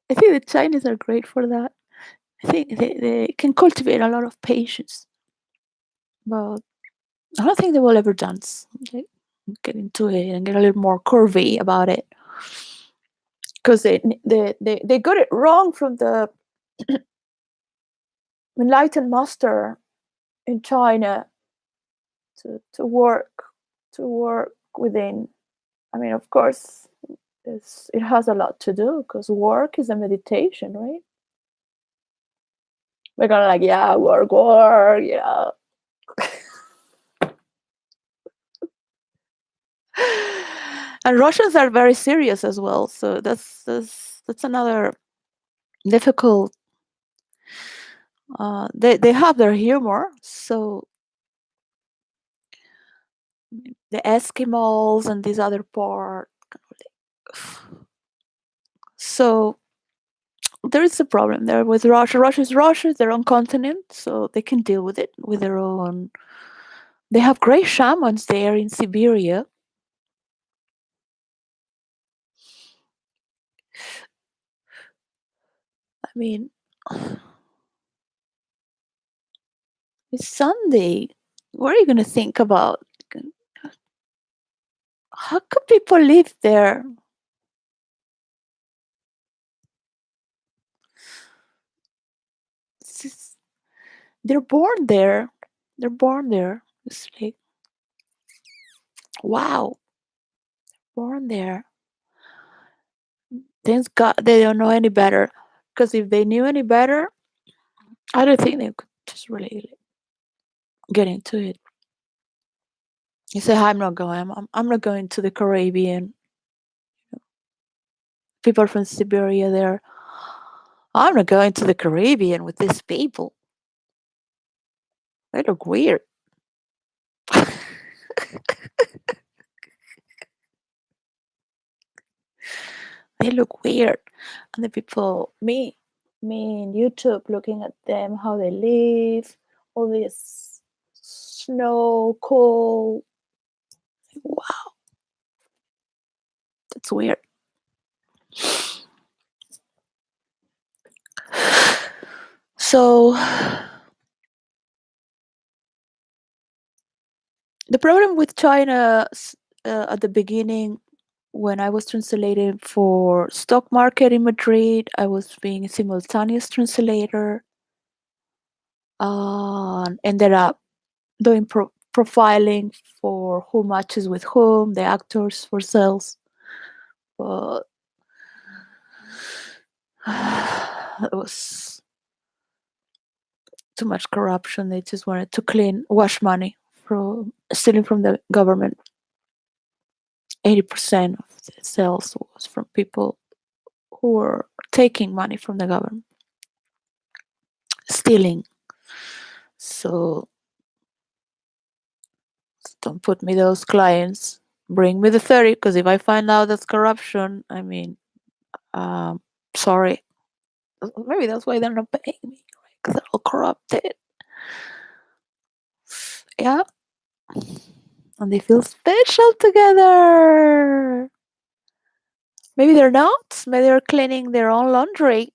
I think the Chinese are great for that. I think they can cultivate a lot of patience, but I don't think they will ever dance. They get into it and get a little more curvy about it because they got it wrong from the enlightened master in China to work within. I mean, of course, it has a lot to do because work is a meditation, right? We're gonna like, yeah, work, yeah. And Russians are very serious as well, so that's another difficult. They have their humor, so the Eskimos and this other part. So there is a problem there with Russia. Russia is their own continent, so they can deal with it with their own. They have great shamans there in Siberia. I mean, it's Sunday. What are you going to think about? How could people live there? They're born there. They're born there. It's like, wow, born there. Thank God they don't know any better. Because if they knew any better, I don't think they could just really get into it. You say, I'm not going. I'm not going to the Caribbean. People from Siberia there. I'm not going to the Caribbean with these people. They look weird. They look weird. And the people, me in YouTube, looking at them, how they live, all this snow, cold. Wow, that's weird. So the problem with China at the beginning, when I was translating for stock market in Madrid, I was being a simultaneous translator, and ended up doing profiling for who matches with whom, the actors for sales. But it was too much corruption. They just wanted to wash money from stealing from the government. 80% of the sales was from people who were taking money from the government, stealing. So don't put me those clients. Bring me the 30, because if I find out that's corruption, I mean, sorry. Maybe that's why they're not paying me, because they're all corrupted. Yeah. And they feel special together. Maybe they're not. Maybe they're cleaning their own laundry.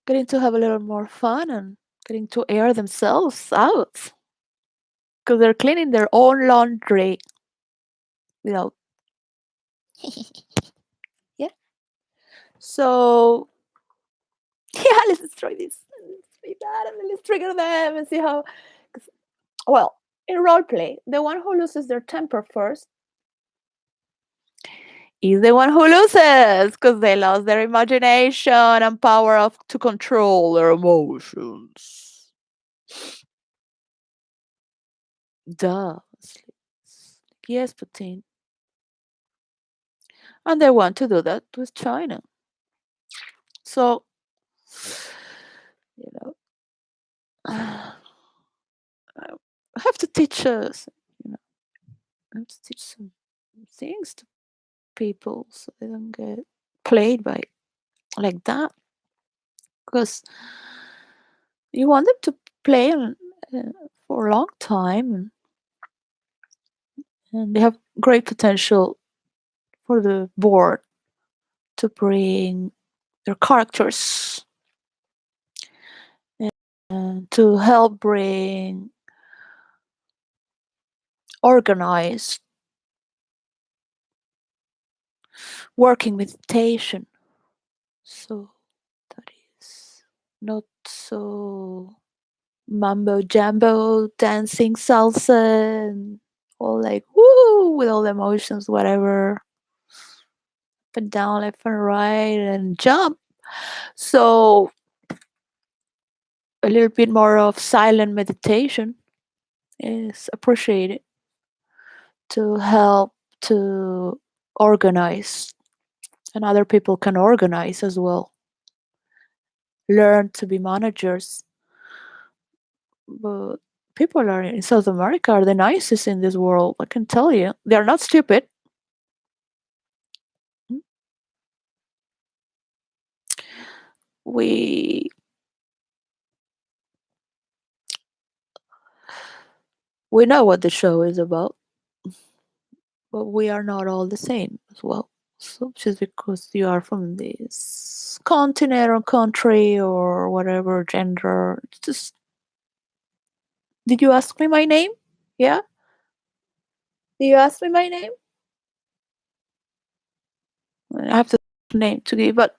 Getting to have a little more fun and getting to air themselves out. Because they're cleaning their own laundry without. Yeah. So, yeah, let's destroy this. Let's destroy that. And then let's trigger them and see how. Well, in roleplay, the one who loses their temper first is the one who loses, because they lost their imagination and power to control their emotions. Duh. Yes, Putin. And they want to do that with China. So, you know, I have to teach us, I have to teach some things to people so they don't get played by like that. Because you want them to play for a long time, and they have great potential for the board to bring their characters and to help bring organized working meditation. So that is not so mambo jumbo dancing salsa and all like woo with all the emotions, whatever, up and down, left and right, and jump. So a little bit more of silent meditation is appreciated to help to organize, and other people can organize as well. Learn to be managers. But people are in South America are the nicest in this world. I can tell you, they are not stupid. We we know what the show is about, but we are not all the same as well. So just because you are from this continent or country or whatever gender, it's just, did you ask me my name? Yeah? Did you ask me my name? I have to name to give, but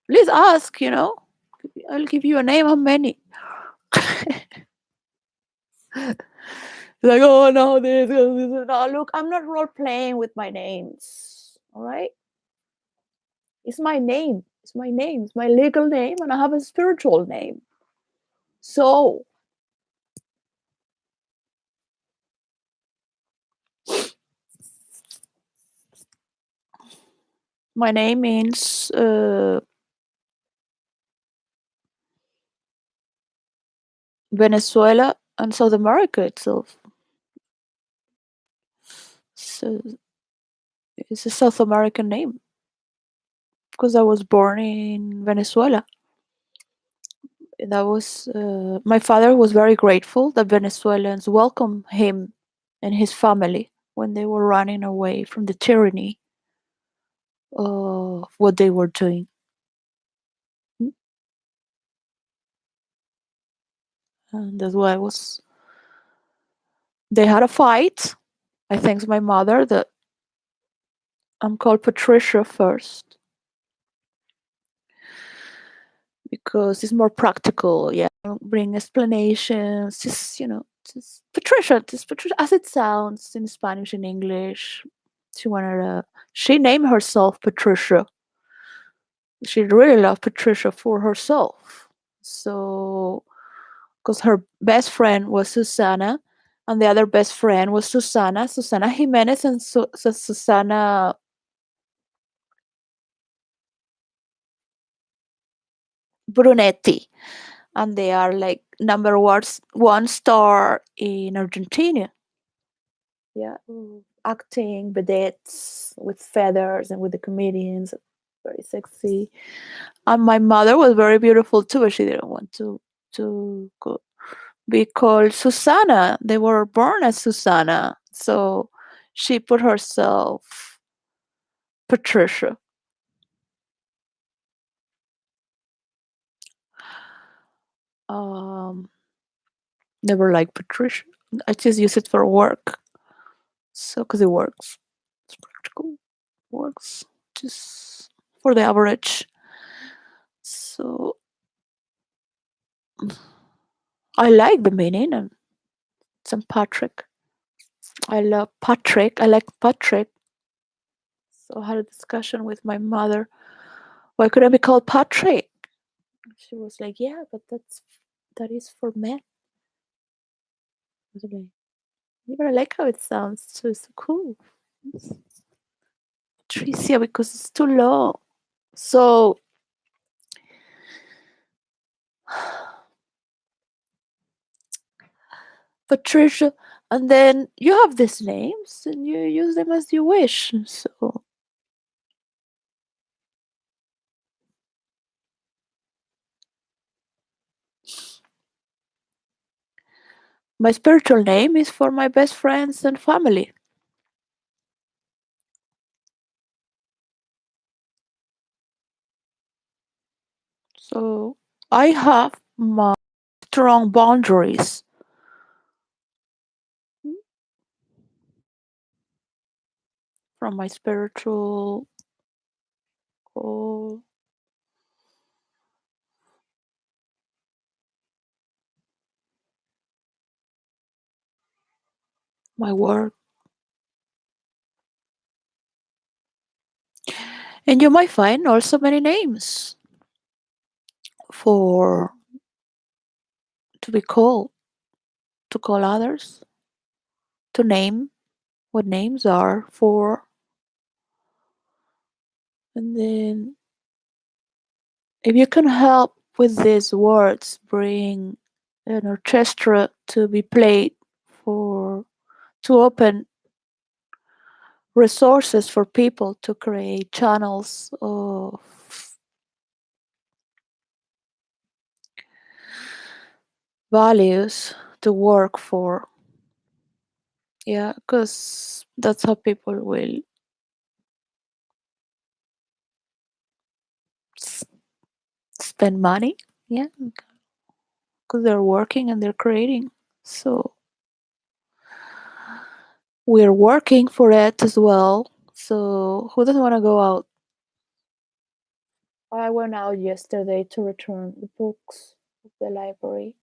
please ask, I'll give you a name. How many? Like, oh no, this. No, look, I'm not role playing with my names. All right? It's my name. It's my name. It's my legal name, and I have a spiritual name. So, my name means Venezuela and South America itself. it's a South American name because I was born in Venezuela. That was my father was very grateful that Venezuelans welcomed him and his family when they were running away from the tyranny of what they were doing. Mm. And that's why I was. They had a fight. I thanks my mother that I'm called Patricia first because it's more practical. Yeah, bring explanations. Just Patricia. Just Patricia, as it sounds in Spanish and English. She wanted a. She named herself Patricia. She really loved Patricia for herself. So, because her best friend was Susana, and the other best friend was Susana Jimenez, and Susana Brunetti, and they are like number one star in Argentina. Yeah, acting vedettes with feathers and with the comedians, very sexy. And my mother was very beautiful too, but she didn't want to be called Susana. They were born as Susana, so she put herself Patricia. Um, Never like Patricia. I just use it for work, so because it works, it's practical, works just for the average. So I like the meaning and St. Patrick. I love Patrick. I like Patrick. So I had a discussion with my mother. Why could I be called Patrick? She was like, "Yeah, but that is for men." I was like, "Yeah, but I like how it sounds too. It's so cool." It's Patricia because it's too long. So Patricia, and then you have these names and you use them as you wish. So my spiritual name is for my best friends and family. So I have my strong boundaries from my spiritual goal, my work. And you might find also many names for to be called, to call others, to name what names are for. And then if you can help with these words, bring an orchestra to be played for to open resources for people to create channels of values to work for. Yeah, because that's how people will s- spend money. Yeah, because they're working and they're creating. So we're working for it as well. So who doesn't want to go out? I went out yesterday to return the books of the library,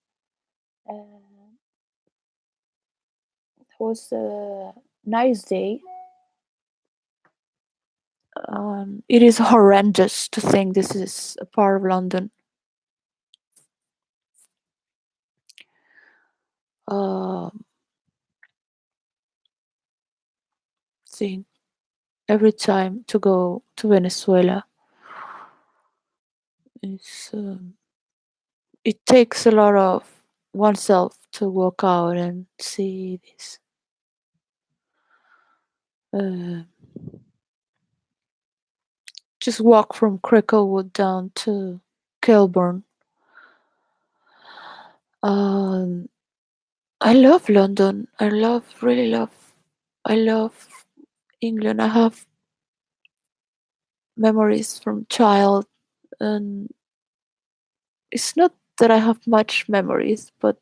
and it was a nice day. It is horrendous to think this is a part of London. Um, Seeing every time to go to Venezuela is it takes a lot of oneself to walk out and see this uh, just walk from Cricklewood down to Kilburn. Um, I love London. Really love. I love England. I have memories from child, and it's not that I have much memories, but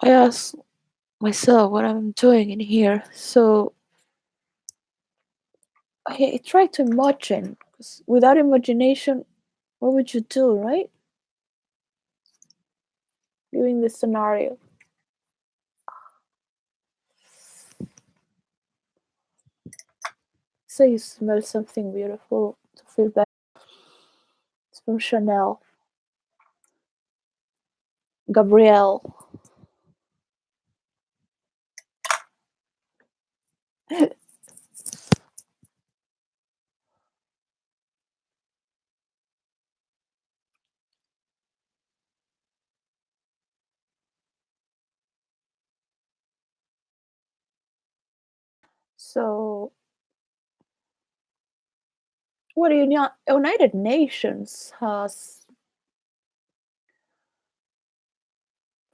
I ask myself what I'm doing in here. So I try to imagine, because without imagination, what would you do, right? During this scenario. So you smell something beautiful to feel better. It's from Chanel. Gabrielle. So what United Nations has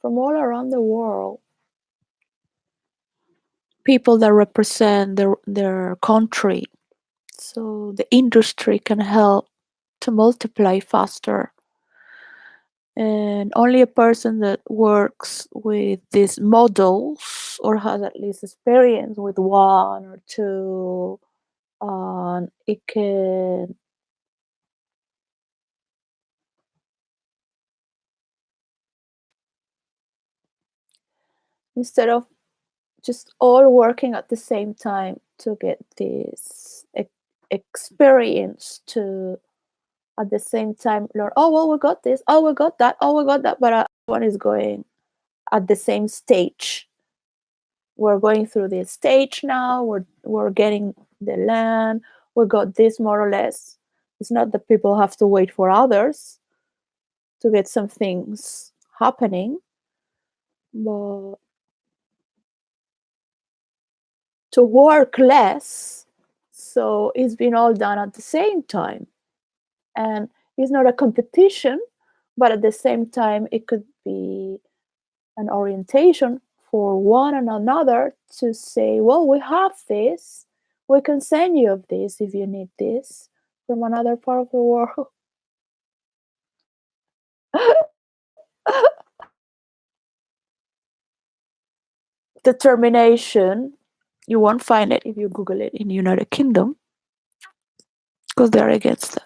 from all around the world people that represent their country. So the industry can help to multiply faster. And only a person that works with these models or has at least experience with one or two, it can, instead of just all working at the same time to get this experience to at the same time learn, oh well, we got this, oh we got that, oh we got that, but one is going at the same stage. We're going through this stage now, we're getting the land, we got this more or less. It's not that people have to wait for others to get some things happening, but to work less, so it's been all done at the same time. And it's not a competition, but at the same time it could be an orientation for one and another to say, well, we have this, we can send you of this if you need this from another part of the world. Determination, you won't find it if you Google it in the United Kingdom, because they're against that.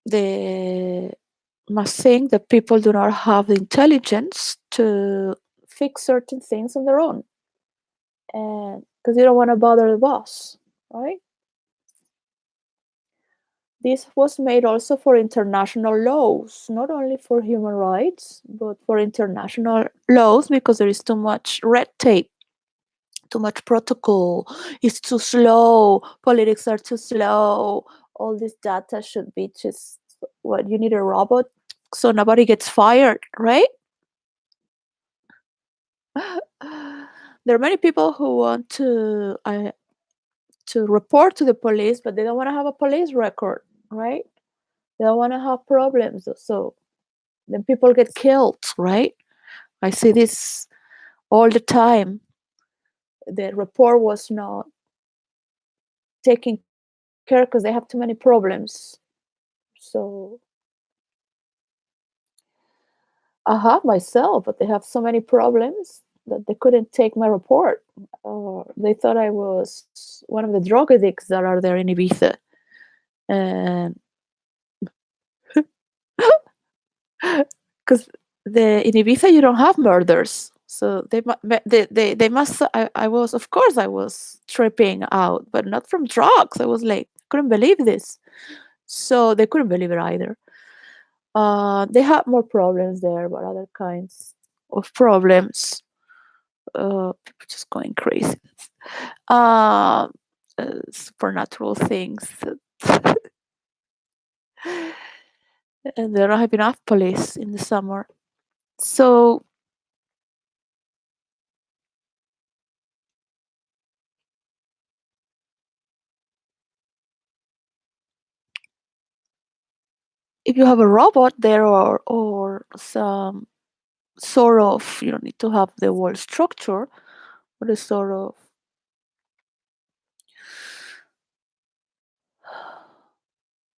They must think that people do not have the intelligence to fix certain things on their own, and because you don't want to bother the boss, right? This was made also for international laws, not only for human rights, but for international laws, because there is too much red tape, too much protocol. It's too slow. Politics are too slow. All this data should be just what you need a robot so nobody gets fired, right? There are many people who want to report to the police, but they don't want to have a police record, right? They don't want to have problems. So then people get killed, right? I see this all the time. The report was not taken care because they have too many problems. So I have myself, but they have so many problems that they couldn't take my report. They thought I was one of the drug addicts that are there in Ibiza. And because in Ibiza you don't have murders, so they must. I was, of course I was tripping out, but not from drugs. I was like, couldn't believe this. So they couldn't believe it either. They had more problems there, but other kinds of problems. People just going crazy. Uh, Supernatural things. And they don't have enough police in the summer. So if you have a robot there, or some sort of, you don't need to have the whole structure, but a sort of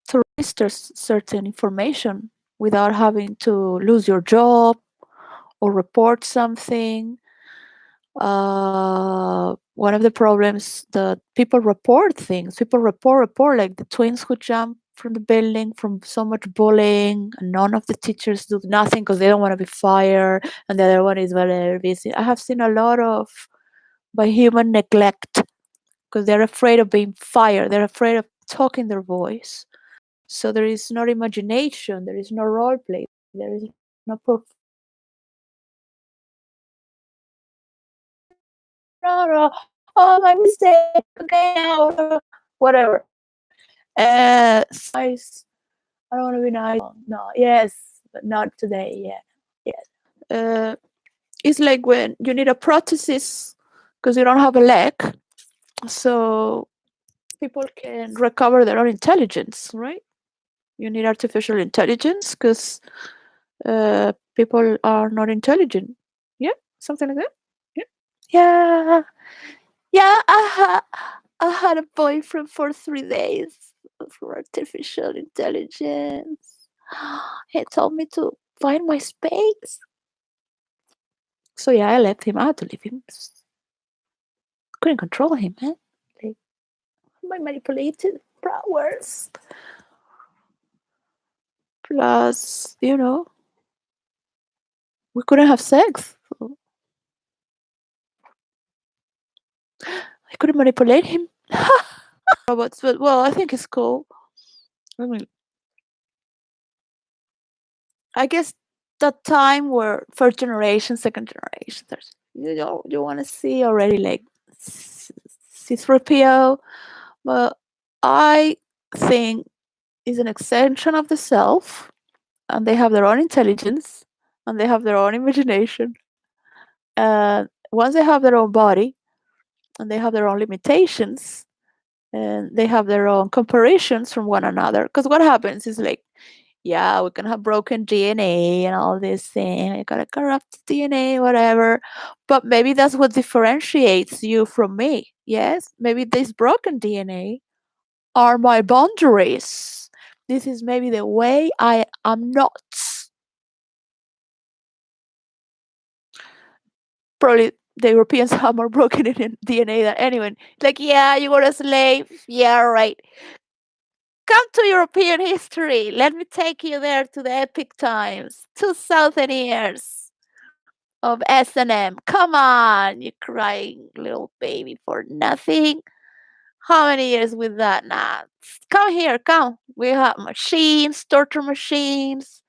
to register certain information without having to lose your job or report something. One of the problems that people report things, people report like the twins who jump from the building from so much bullying, and none of the teachers do nothing because they don't want to be fired, and the other one is very busy. I have seen a lot of by human neglect because they're afraid of being fired, they're afraid of talking their voice. So there is no imagination, there is no role play, there is no no, no, oh, my mistake, okay, now, whatever. Nice. I don't want to be nice. No, yes, but not today. Yeah, yes. It's like when you need a prosthesis because you don't have a leg, so people can recover their own intelligence, right? You need artificial intelligence because people are not intelligent. Yeah, something like that. Yeah, yeah, yeah. I had a boyfriend for 3 days for artificial intelligence. He told me to find my space. So yeah, I left him. I had to leave him. Couldn't control him, man. Like my manipulated powers. Plus, we couldn't have sex. So I couldn't manipulate him. Robots, but well, I think it's cool. I mean, I guess that time where first generation, second generation, you want to see already like C3PO, but I think is an extension of the self, and they have their own intelligence, and they have their own imagination. And once they have their own body, and they have their own limitations, and they have their own comparisons from one another. Because what happens is like, yeah, we can have broken DNA and all this thing. You got a corrupt DNA, whatever. But maybe that's what differentiates you from me. Yes, maybe this broken DNA are my boundaries. This is maybe the way I am not. Probably the Europeans have more broken in DNA than anyone. Like, yeah, you were a slave. Yeah, right. Come to European history. Let me take you there to the epic times. 2,000 years of S&M. Come on, you crying little baby for nothing. How many years with that? Nah, come here, come. We have machines, torture machines.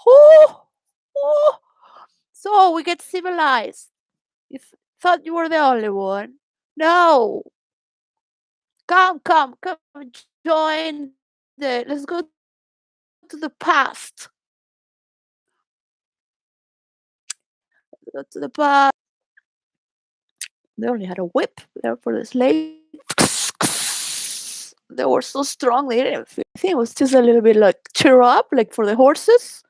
Oh, oh. So we get civilized. You thought you were the only one. No, come, join let's go to the past. Go to the past. They only had a whip there for the slave. They were so strong. They didn't feel anything. It was just a little bit like cheer up, like for the horses.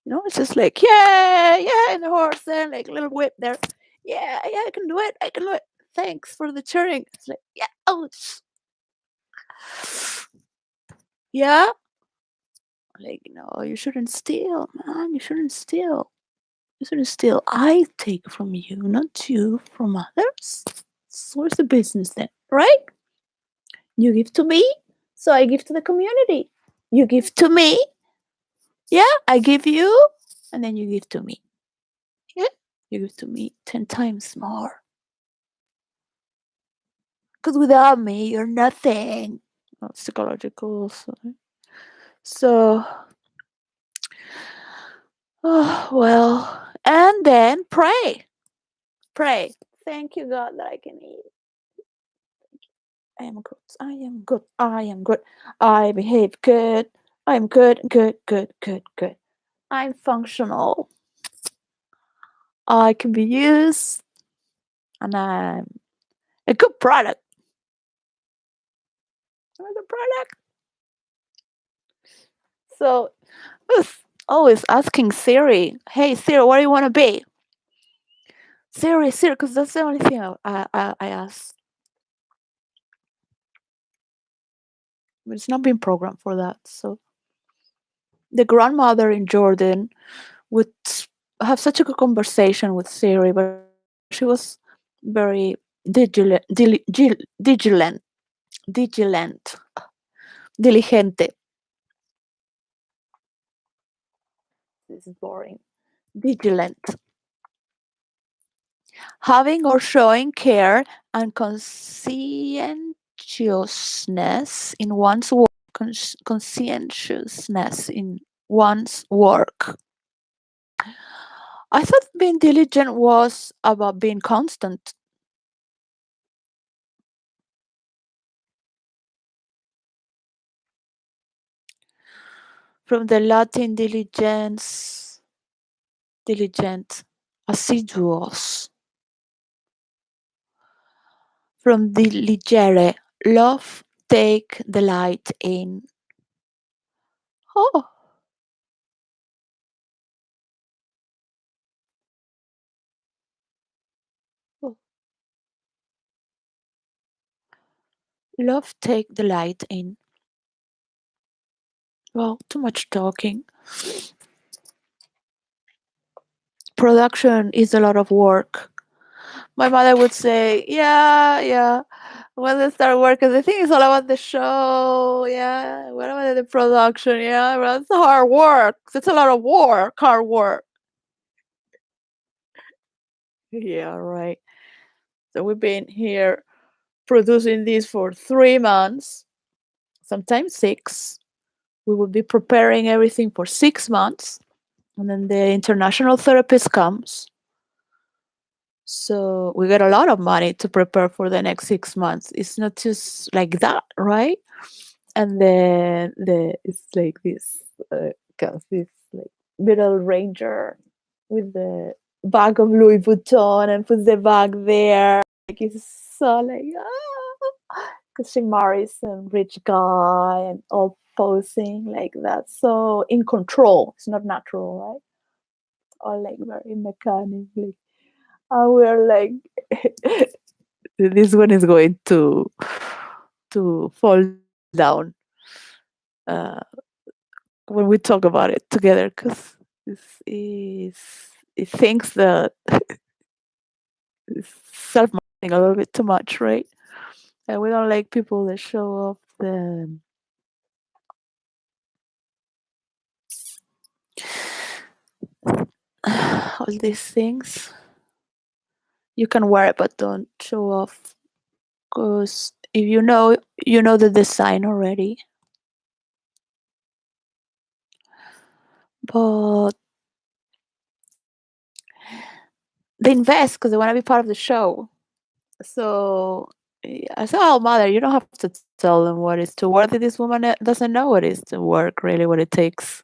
It's just like, yeah, yeah, and the horse there, like little whip there. Yeah, yeah, I can do it. I can do it. Thanks for the cheering. It's like, yeah, oh, yeah. Like, you shouldn't steal, man. You shouldn't steal. You shouldn't steal. I take from you, not you from others. So where's the business then, right? You give to me, so I give to the community. You give to me, yeah, I give you, and then you give to me. Yeah, you give to me 10 times more. Because without me, you're nothing. Psychological. So, oh, well. And then pray. Pray. Thank you, God, that I can eat. I am good. I am good. I am good. I behave good. I'm good, good, good, good, good. I'm functional. I can be used, and I'm a good product. I'm a good product. So I was always asking Siri, "Hey Siri, what do you want to be?" Siri, Siri, because that's the only thing I ask. But it's not been programmed for that. So the grandmother in Jordan would have such a good conversation with Siri, but she was very vigilant, vigilant, diligente. This is boring. Vigilant. Having or showing care and conscientiousness in one's work. Conscientiousness in one's work. I thought being diligent was about being constant. From the Latin diligence, diligent, assiduous. From diligere, love, take delight in. Oh, oh. Love, take delight in. Well, too much talking. Production is a lot of work. My mother would say, "Yeah, yeah. When they start working, they think it's all about the show. Yeah, what about the production? Yeah, well, it's hard work. It's a lot of work, hard work." Yeah, right. So we've been here producing this for 3 months, sometimes six. We will be preparing everything for 6 months, and then the international therapist comes. So we get a lot of money to prepare for the next 6 months. It's not just like that, right? And then it's like this, this like little ranger with the bag of Louis Vuitton and puts the bag there. Like it's so like because she marries some rich guy and all posing like that. So in control. It's not natural, right? Or like very mechanic. Like, and we're like, this one is going to fall down uh, when we talk about it together because this is it thinks that it's self-marketing a little bit too much, right? And we don't like people that show off the all these things. You can wear it, but don't show off. Because if you know the design already. But they invest because they want to be part of the show. So I said, "Oh, mother, you don't have to tell them what is to work. This woman doesn't know what is to work, really, what it takes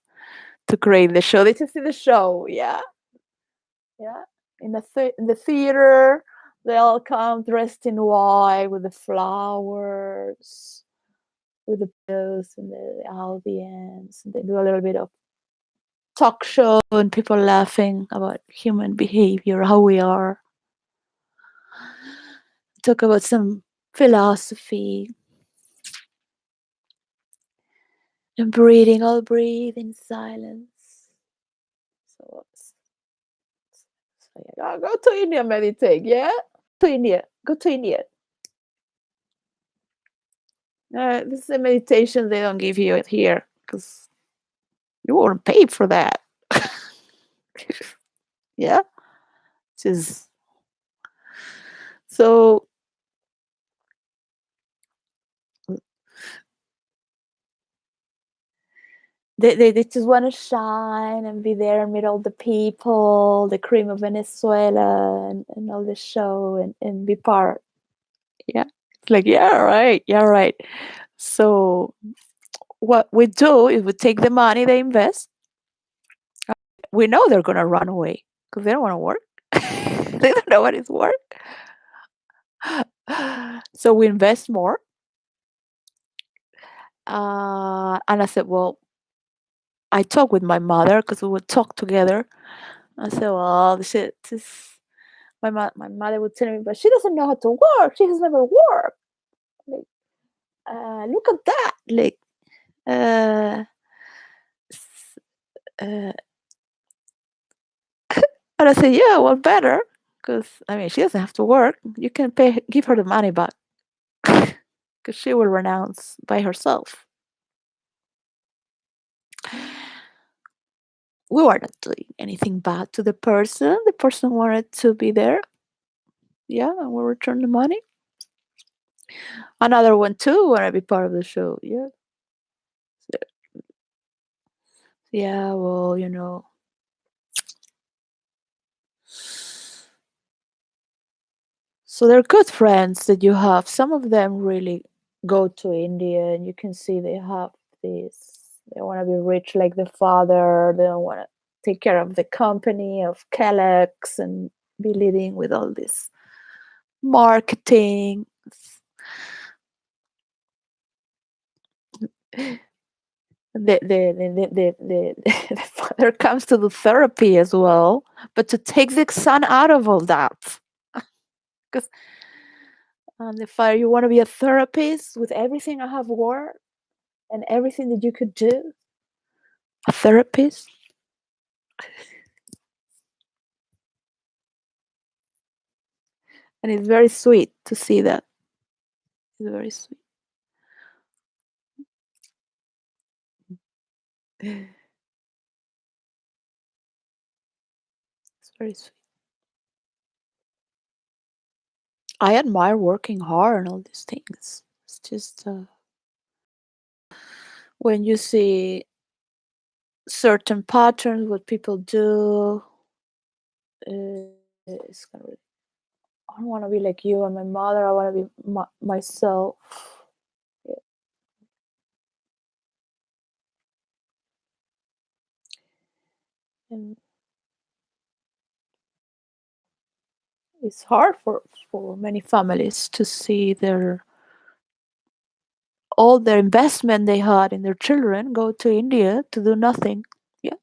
to create the show. They just see the show, yeah, yeah. In the theater, they all come dressed in white with the flowers, with the pillows and the audience. And they do a little bit of talk show and people laughing about human behavior, how we are. Talk about some philosophy and breathing. All breathe in silence. So, yeah, go to India, meditate. Yeah, to India. Go to India. This is a meditation they don't give you it here because you won't pay for that. Yeah, just so they just want to shine and be there and meet all the people, the cream of Venezuela, and all the show and be part. Yeah, it's like yeah, right, yeah, right. So what we do is we take the money they invest. We know they're gonna run away because they don't want to work. They don't know what is work. So we invest more. And I said, well, I talk with my mother because we would talk together. I said, well, my mother would tell me, but she doesn't know how to work. She has never worked. Like, look at that. Like, uh, s- uh, and I said, yeah, well, better. Because, I mean, she doesn't have to work. You can give her the money back. Because she will renounce by herself. We were not doing anything bad to the person. The person wanted to be there. Yeah, and we returned the money. Another one too want to be part of the show. Yeah. So, yeah, well, so they're good friends that you have. Some of them really go to India, and you can see they have this. They want to be rich like the father. They don't want to take care of the company of Kellogg's and be leading with all this marketing. The father comes to the therapy as well, but to take the son out of all that. Because the father, you want to be a therapist with everything I have worked and everything that you could do. A therapist. And it's very sweet to see that. It's very sweet. It's very sweet. I admire working hard and all these things. It's just when you see certain patterns, what people do, it's kind of, I don't want to be like you and my mother. I want to be myself. Yeah. And it's hard for many families to see all their investment they had in their children go to India to do nothing. Yeah.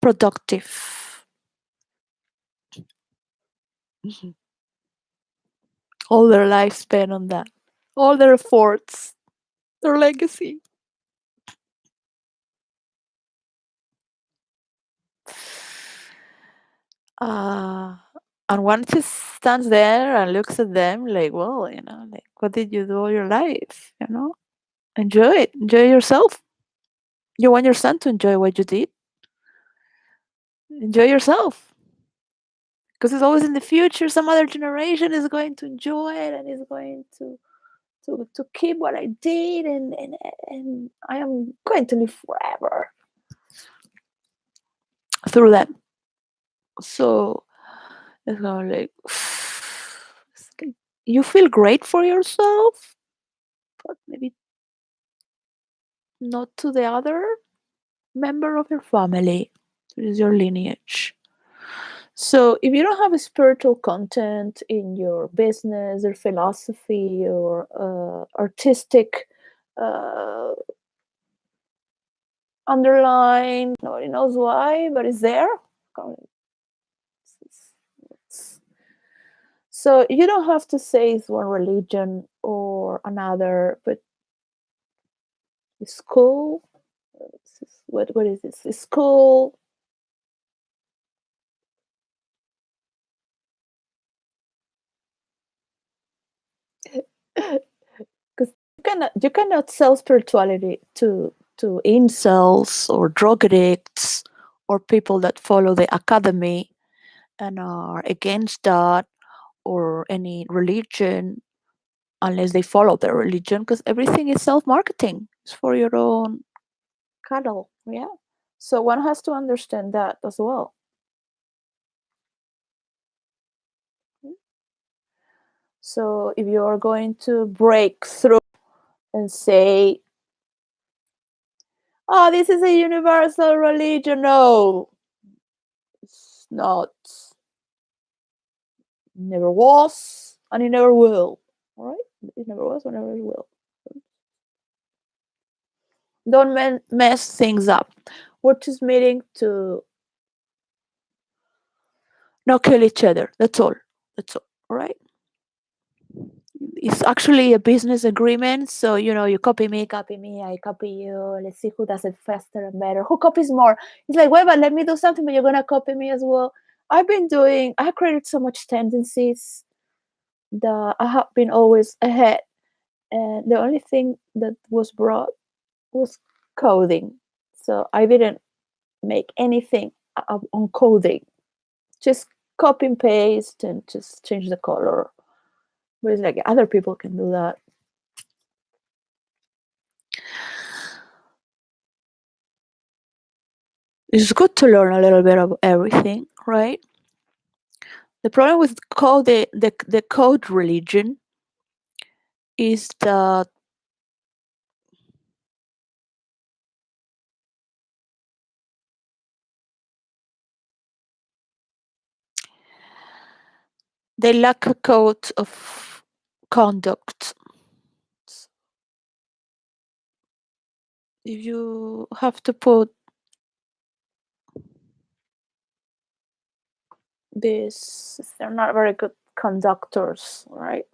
Productive. Mhm. All their life spent on that. All their efforts, their legacy. Uh, and one just stands there and looks at them like, well, like, what did you do all your life? Enjoy it. Enjoy yourself. You want your son to enjoy what you did. Enjoy yourself. Because it's always in the future, some other generation is going to enjoy it and is going to keep what I did, and I am going to live forever through them. So it's kind of like, it's like you feel great for yourself, but maybe not to the other member of your family. It is your lineage. So if you don't have a spiritual content in your business or philosophy or artistic uh, underline, nobody knows why, but it's there. So you don't have to say it's one religion or another, but it's cool. What is this? It's cool. Because you cannot sell spirituality to incels or drug addicts or people that follow the academy and are against that or any religion unless they follow their religion, because everything is self-marketing. It's for your own cattle. Yeah. So one has to understand that as well. So if you are going to break through and say, oh, this is a universal religion, no, it's not. Never was, and it never will. All right? It never was, and never will. Don't mess things up. We're just meeting to not kill each other. That's all. That's all right? It's actually a business agreement. So, you copy me, I copy you. Let's see who does it faster and better. Who copies more? It's like, wait, but let me do something, but you're going to copy me as well. I created so much tendencies that I have been always ahead. And the only thing that was brought was coding. So I didn't make anything on coding. Just copy and paste and just change the color. But it's like other people can do that. It's good to learn a little bit of everything, right? The problem with the code religion is that they lack a code of conduct. If you have to put this, they're not very good conductors, right?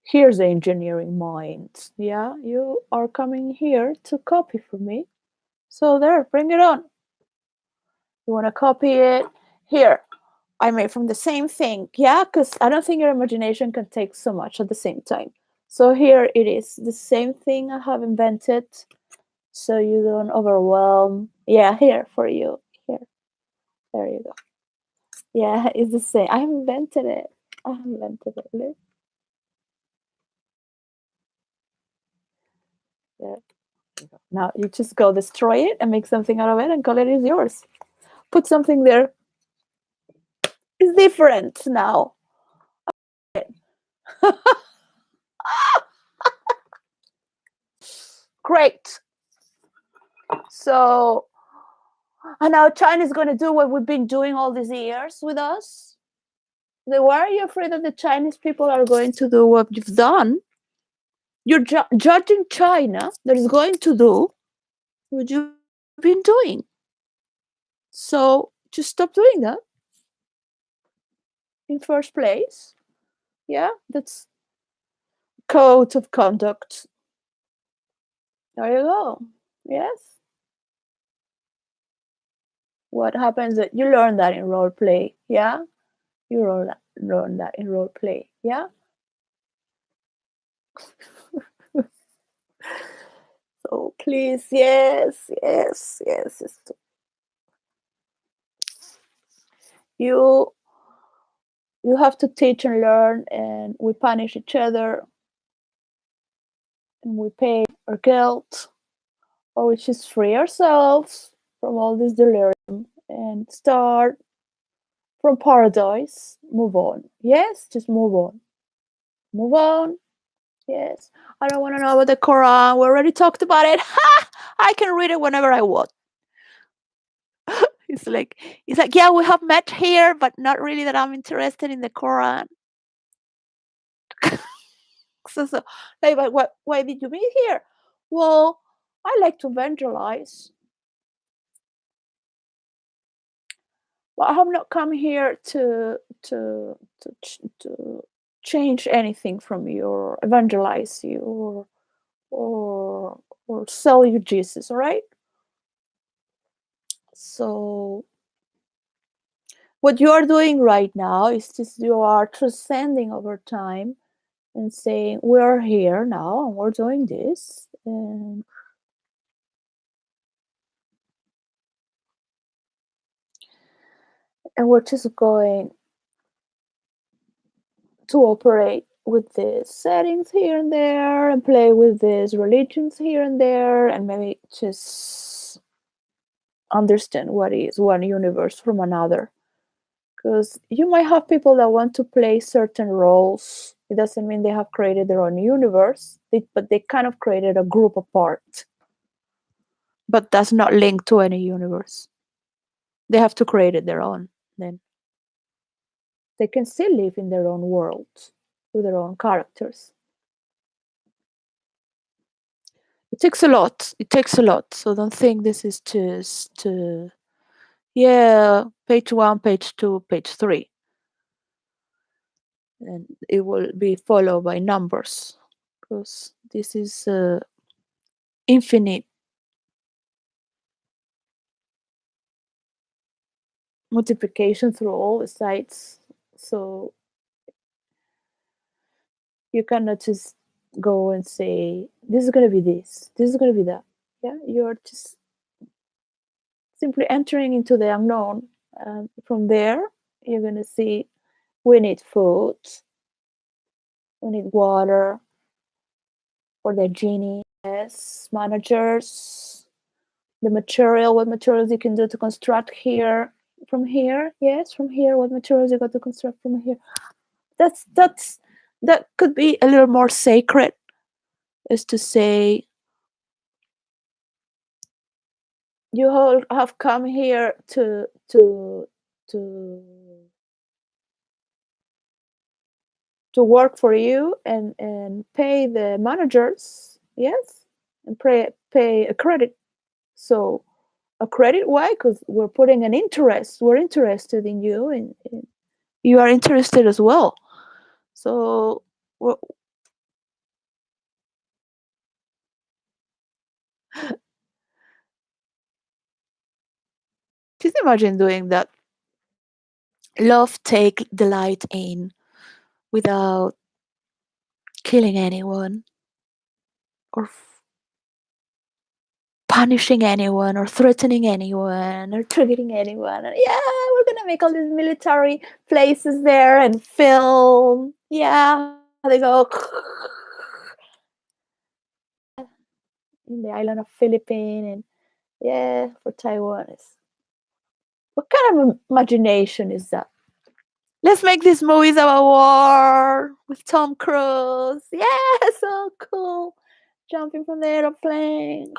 Here's the engineering mind. Yeah, you are coming here to copy from me. So there, bring it on. You want to copy it? Here, I made from the same thing. Yeah, because I don't think your imagination can take so much at the same time. So here it is, the same thing I have invented. So you don't overwhelm. Yeah, here for you. Here, there you go. Yeah, it's the same. I invented it. I invented it. Look. There. Now you just go destroy it and make something out of it and call it is yours. Put something there. It's different now. Great. So, and now China's going to do what we've been doing all these years with us. Then why are you afraid that the Chinese people are going to do what you've done? You're judging China that is going to do what you've been doing. So just stop doing that in first place. Yeah, that's code of conduct. There you go. Yes. What happens that you learn that in role play. Yeah, you learn that in role play. Yeah. So please, yes, yes, yes. You you have to teach and learn, and we punish each other, and we pay our guilt, or we just free ourselves from all this delirium and start from paradise. Move on. Yes, just move on. Move on. Yes. I don't want to know about the Quran. We already talked about it. Ha! I can read it whenever I want. It's like yeah, we have met here, but not really that I'm interested in the Quran. So like, but why did you meet here? Well, I like to evangelize. Well, I have not come here to change anything from you or evangelize you or sell you Jesus, all right? So what you are doing right now is just you are transcending over time and saying we're here now and we're doing this and we're just going to operate with these settings here and there and play with these religions here and there and maybe just understand what is one universe from another. Because you might have people that want to play certain roles. It doesn't mean they have created their own universe, but they kind of created a group apart. But that's not linked to any universe. They have to create it their own. Then they can still live in their own world with their own characters. It takes a lot. It takes a lot. So don't think this is just yeah, page 1, page 2, page 3. And it will be followed by numbers because this is infinite multiplication through all the sides. So you cannot just go and say, this is going to be this is going to be that. Yeah, you're just simply entering into the unknown. From there, you're going to see we need food, we need water for the genie, yes, managers, the material, what materials you can do to construct here, from here, yes, from here, what materials you got to construct from here. That could be a little more sacred, is to say you all have come here to to work for you and pay the managers, yes, and pay a credit. So a credit, why? Because we're putting an interest. We're interested in you, and you are interested as well. So well, just imagine doing that. Love, take delight in without killing anyone or punishing anyone or threatening anyone or triggering anyone. And yeah, we're gonna make all these military places there and film. Yeah, they go in the island of Philippines, and yeah, for Taiwan. What kind of imagination is that? Let's make these movies about war with Tom Cruise. Yeah, so cool. Jumping from the airplane.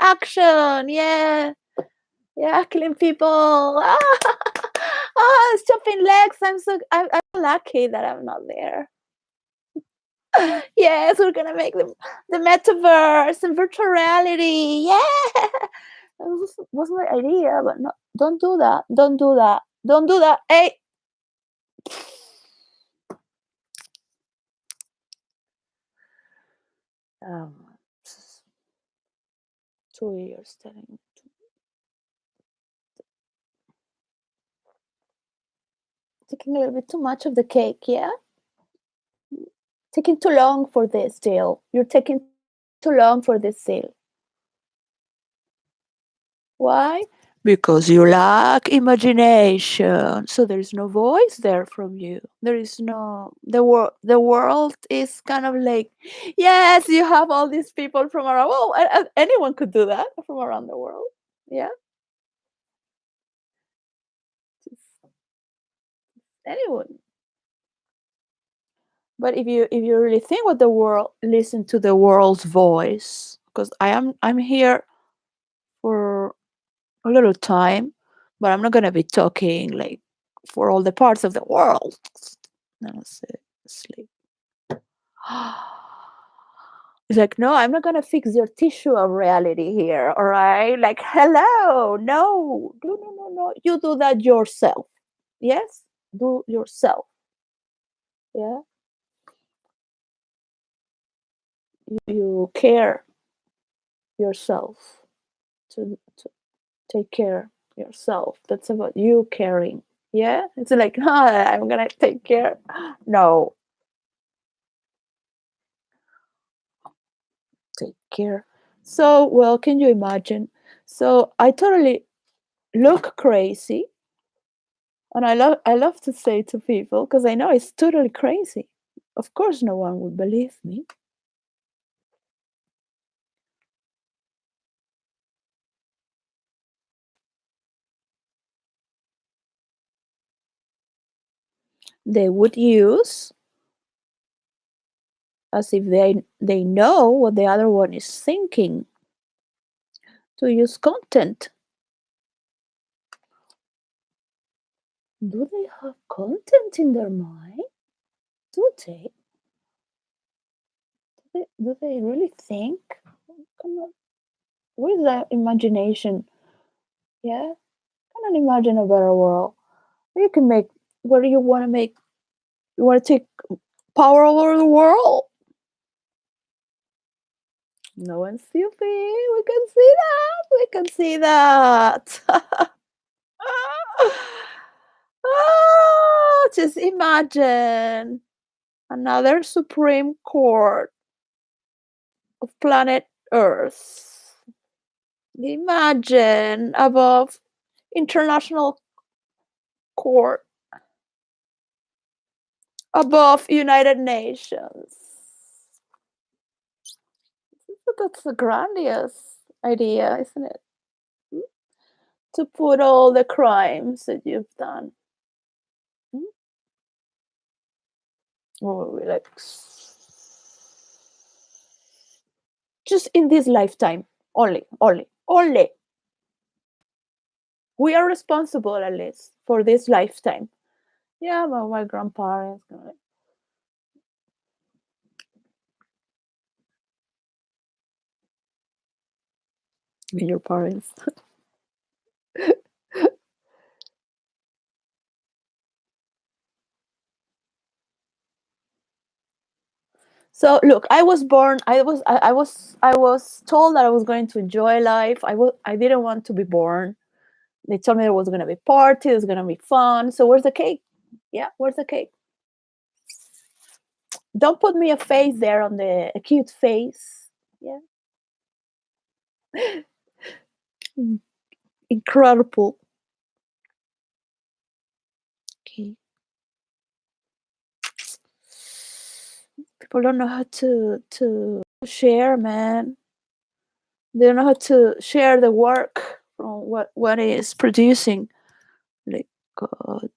Action, yeah. Yeah, killing people. Chopping legs. I'm lucky that I'm not there. Yes, we're gonna make the metaverse and virtual reality. Yeah, that was my idea, but no, don't do that. Don't do that. Don't do that. Hey. Um, 2 years telling taking a little bit too much of the cake, yeah? Taking too long for this deal. You're taking too long for this deal. Why? Because you lack imagination. So there is no voice there from you. There is no the world is kind of like, yes, you have all these people from around. Well, anyone could do that from around the world. Yeah. Just anyone. But if you really think what the world, listen to the world's voice, because I'm here for a little time, but I'm not gonna be talking like for all the parts of the world. No, sleep. It's like, no, I'm not gonna fix your tissue of reality here. All right, like, hello, no. You do that yourself. Yes, do yourself. Yeah, you care yourself to take care yourself. That's about you caring. Yeah, it's like, I'm gonna take care. No, take care. So, well, can you imagine? So I totally look crazy, and I love to say to people, because I know it's totally crazy. Of course, no one would believe me. They would use, as if they know what the other one is thinking, to use content. Do they have content in their mind? Do they? Do they really think? cannot. Where's that imagination? Yeah, cannot imagine a better world. You can make. What do you want to make? You want to take power over the world? No one's stupid. We can see that. We can see that. Just imagine another Supreme Court of planet Earth. Imagine above international court, above United Nations. That's a grandiose idea, isn't it? To put all the crimes that you've done. Oh, like just in this lifetime, only. We are responsible at least for this lifetime. Yeah, but my grandparents, your parents. So look, I was born. I was told that I was going to enjoy life. I didn't want to be born. They told me there was going to be party. It was going to be fun. So where's the cake? Yeah, where's the cake? Don't put me a face there on the a cute face. Yeah, incredible. Okay, people don't know how to share, man. They don't know how to share the work from what is producing. Like God.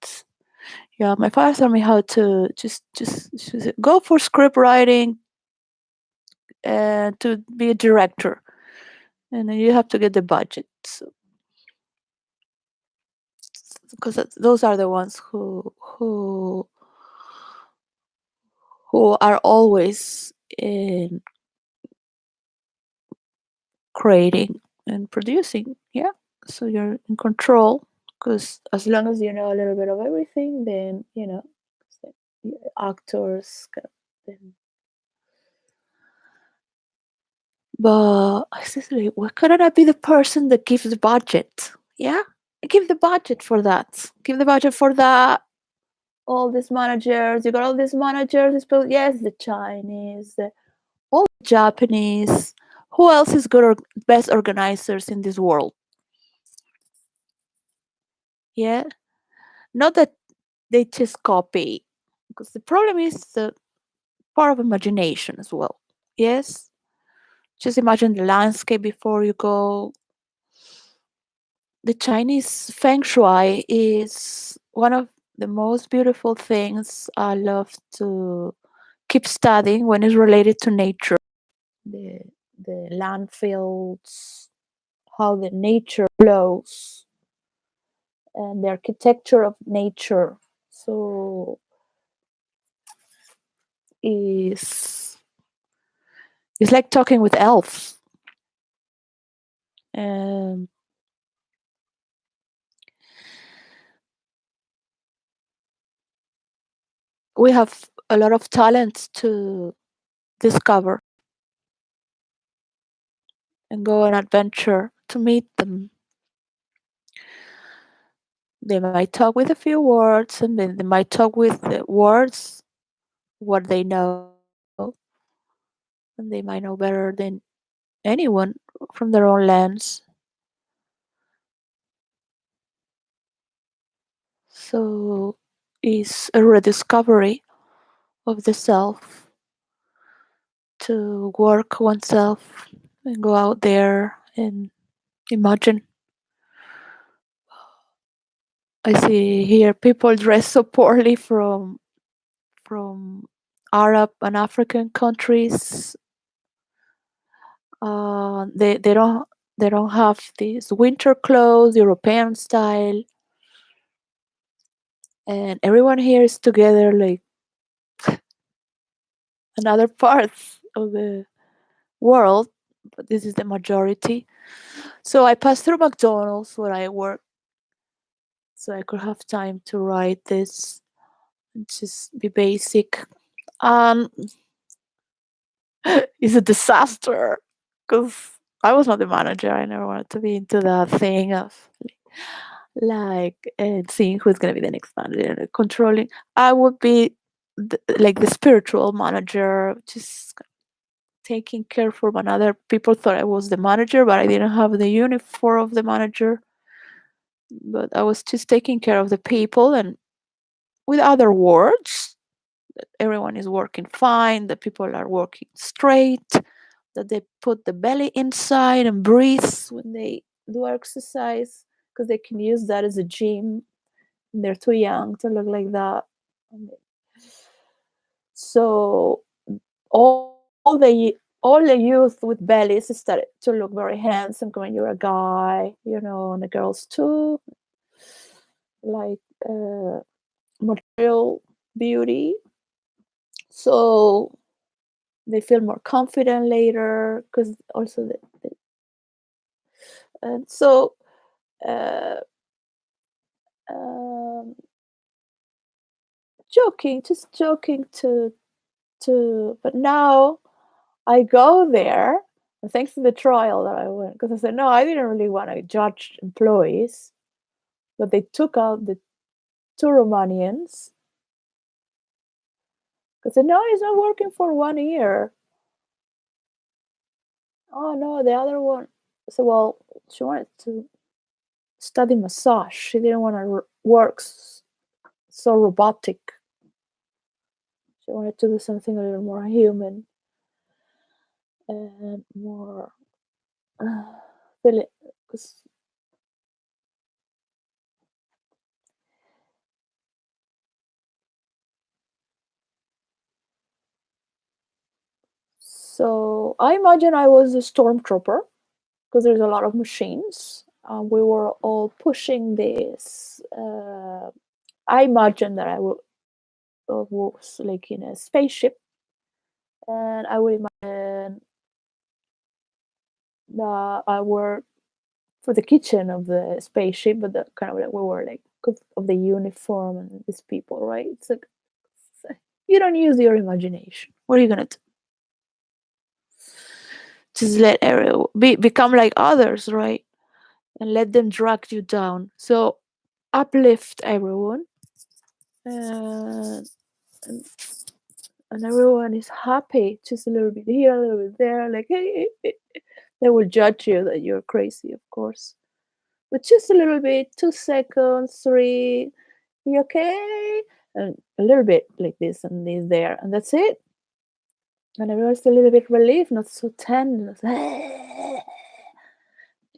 Yeah, my father taught me how to just go for script writing and to be a director, and then you have to get the budget. So, because those are the ones who are always in creating and producing. Yeah, so you're in control because as long as you know a little bit of everything, then actors. Then But I said, like, why couldn't I be the person that gives the budget? Yeah, give the budget for that. Give the budget for that. All these managers, you got all these managers. These people, yes, the Chinese, all the Japanese. Who else is good or best organizers in this world? Yeah, not that they just copy, because the problem is the part of imagination as well. Yes, just imagine the landscape before you go. The Chinese feng shui is one of the most beautiful things I love to keep studying when it's related to nature. The the landfills, how the nature flows, and the architecture of nature. So is it's like talking with elves. And we have a lot of talents to discover and go on adventure to meet them. They might talk with a few words, and then they might talk with the words what they know, and they might know better than anyone from their own lens. So it's a rediscovery of the self to work oneself and go out there and imagine. I see here people dressed so poorly from Arab and African countries. They don't have these winter clothes, European style, and everyone here is together like another parts of the world. but this is the majority. So I passed through McDonald's where I work, so I could have time to write this and just be basic. Um, it's a disaster because I was not the manager. I never wanted to be into that thing of like seeing who's going to be the next manager and controlling. I would be like the spiritual manager, just taking care for another. People thought I was the manager, but I didn't have the uniform of the manager. But I was just taking care of the people, and with other words, everyone is working fine, the people are working straight, that they put the belly inside and breathe when they do exercise, because they can use that as a gym. They're too young to look like that. So all the youth with bellies started to look very handsome when you're a guy, and the girls too, like material beauty. So they feel more confident later because also and so uh, um, just joking to but now I go there, and thanks to the trial that I went, because I said no, I didn't really want to judge employees, but they took out the two Romanians because said no, he's not working for 1 year. Oh no, the other one. So well, she wanted to study massage. She didn't want to work so robotic. She wanted to do something a little more human and more feeling. So I imagine I was a stormtrooper because there's a lot of machines. We were all pushing this. I imagine that was like in a spaceship, and I would imagine that I worked for the kitchen of the spaceship, but the kind of like we were like because of the uniform and these people, right? It's like you don't use your imagination. What are you gonna do? Just let everyone become like others, right? And let them drag you down. So uplift everyone, and, and and everyone is happy. Just a little bit here, a little bit there. Like hey, they will judge you that you're crazy, of course, but just a little bit. 2 seconds, three. You okay? And a little bit like this and this there, and that's it. And everyone's a little bit relieved, not so tense.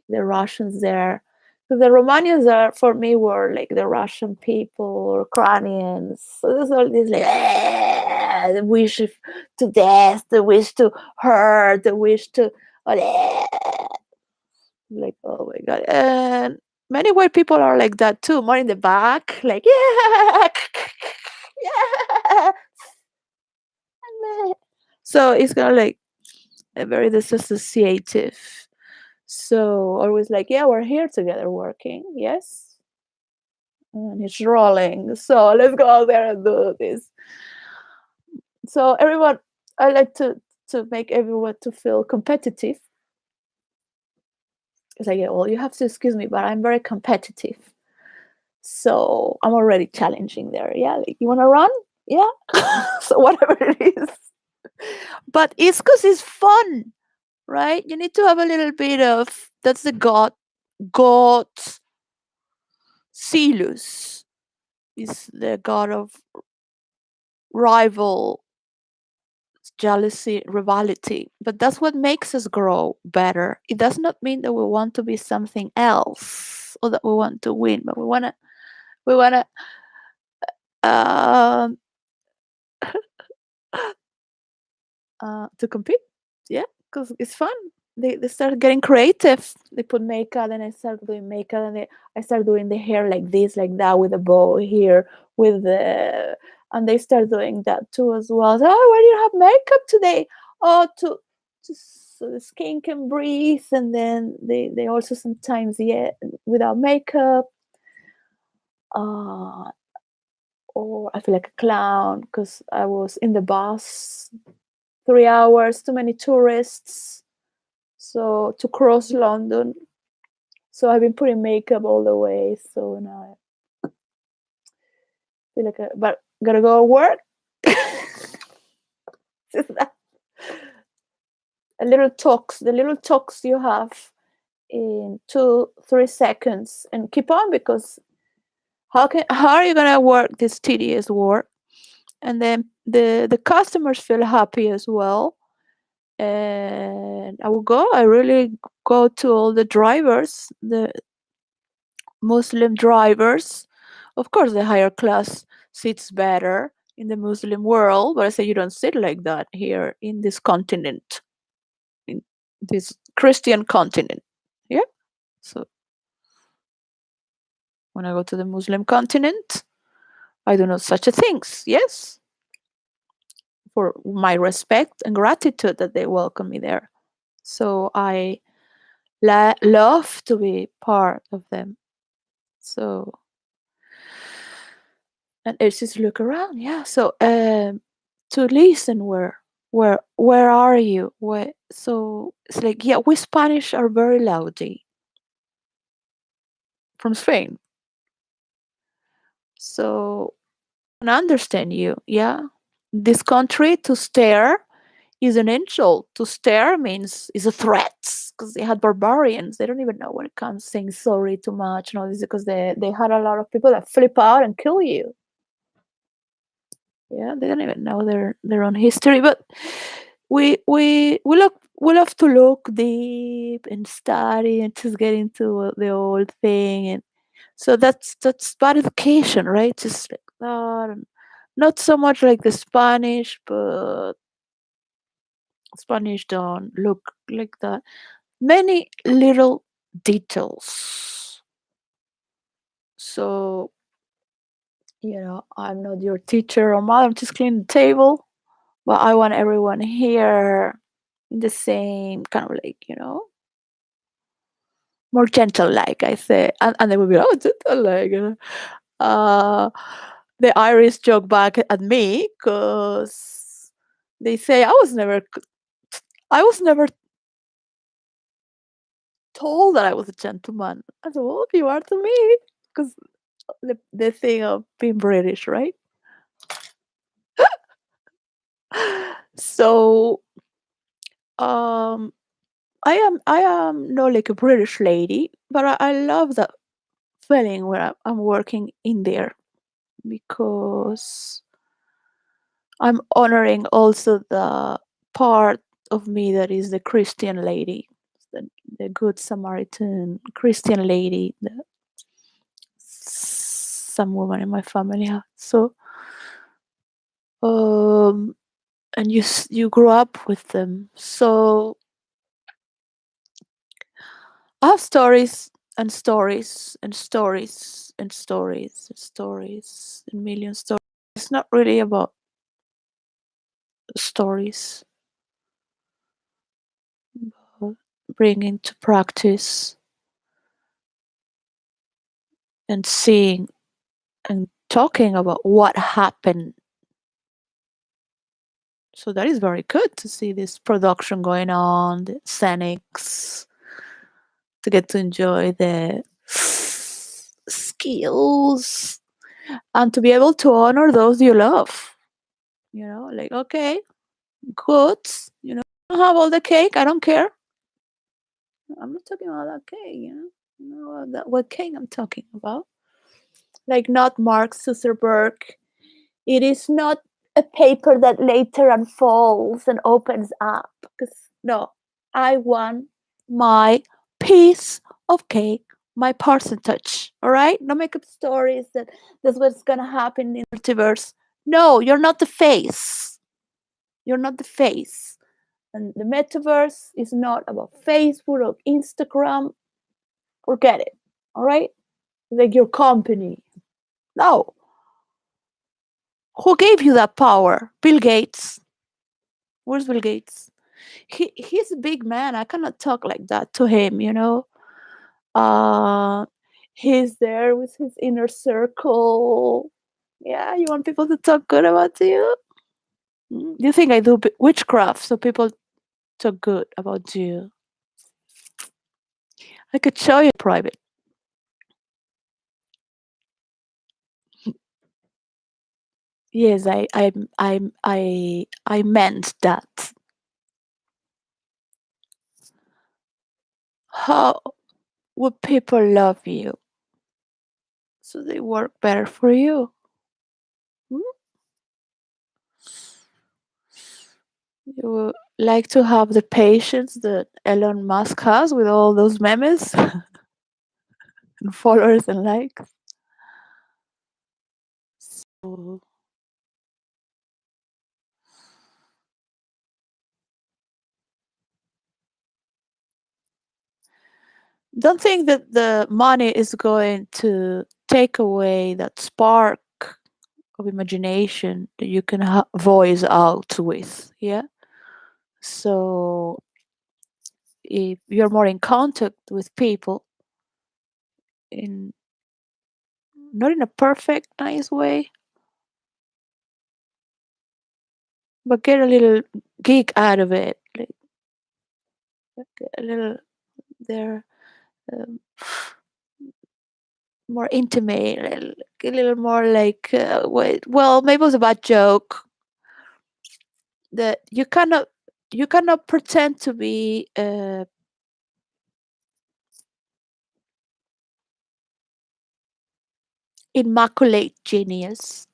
The Russians there. So the Romanians are for me were like the Russian people or Ukrainians. So there's all this like the wish to death, the wish to hurt, the wish to like oh my god. And many white people are like that too, more in the back, like yeah, yeah. So it's kind of like a very disassociative. So always like, yeah, we're here together working. Yes. And it's rolling. So let's go out there and do this. So everyone, I like to make everyone to feel competitive. It's like, yeah, well, you have to excuse me, but I'm very competitive. So I'm already challenging there. Yeah, like you want to run? Yeah. So whatever it is. But it's because it's fun, right? You need to have a little bit of that's the god Celus is the god of rival, jealousy, rivalry. But that's what makes us grow better. It does not mean that we want to be something else or that we want to win, but we wanna um to compete. Yeah, because it's fun. They start getting creative. They put makeup, and I start doing makeup, and I start doing the hair like this, like that, with a bow here, with the, and they start doing that too as well. So, oh, why do you have makeup today? Oh, to so the skin can breathe, and then they also sometimes, yeah, without makeup. Uh, or I feel like a clown because I was in the bus 3 hours, too many tourists, so to cross London. So I've been putting makeup all the way. So now I feel like, but gotta go to work. A little talks, the little talks you have in 2-3 seconds, and keep on, because how are you gonna work this tedious work, and then the customers feel happy as well. And I really go to all the drivers, the Muslim drivers. Of course, the higher class sits better in the Muslim world, but I say you don't sit like that here in this continent, in this Christian continent. Yeah. So when I go to the Muslim continent, I do not such a things. Yes, for my respect and gratitude that they welcome me there. So I love to be part of them. So, and it's just look around, yeah. So to listen, where are you? Where, so it's like, yeah, we Spanish are very loudy from Spain. So I understand you, yeah. This country, to stare is an insult. To stare means is a threat, because they had barbarians. They don't even know when it comes saying sorry too much and all this, because they had a lot of people that flip out and kill you. Yeah, they don't even know their own history. But we love to look deep and study and just get into the old thing, and so that's bad education, right? Just like that, and not so much like the Spanish, but Spanish don't look like that. Many little details. So, I'm not your teacher or mother, I'm just cleaning the table, but I want everyone here in the same kind of like, more gentle, like I say. And they will be, oh, gentle, like, uh, the Irish joke back at me because they say I was never told that I was a gentleman. I said, well, you are to me, because the thing of being British, right? So, um, I am not like a British lady, but I love that feeling when I'm working in there, because I'm honoring also the part of me that is the Christian lady, the, the good Samaritan Christian lady that some woman in my family have. So, um, and you grow up with them. So I have stories and stories and stories and stories and stories and million stories. It's not really about stories, but bringing to practice and seeing and talking about what happened. So that is very good to see this production going on, the scenics, to get to enjoy the skills and to be able to honor those you love. Like, okay, good. Don't have all the cake. I don't care. I'm not talking about that cake. What cake I'm talking about. Like, not Mark Zuckerberg. It is not a paper that later unfolds and opens up. Because no, I want my piece of cake, my percentage. All right, no make up stories that that's what's gonna happen in the multiverse. No, you're not the face. You're not the face. And the metaverse is not about Facebook or Instagram. Forget it. All right, like your company. No, who gave you that power? Bill Gates. Where's Bill Gates? He's a big man. I cannot talk like that to him, you know. Uh, he's there with his inner circle. Yeah, you want people to talk good about you? You think I do witchcraft so people talk good about you? I could show you private. Yes, I meant that. How would people love you so they work better for you? Hmm? You would like to have the patience that Elon Musk has with all those memes and followers and likes. So don't think that the money is going to take away that spark of imagination that you can voice out with. Yeah. So if you're more in contact with people in not in a perfect nice way, but get a little geek out of it, like a little there, um, more intimate, a little more like wait, well, maybe it was a bad joke that you cannot pretend to be immaculate genius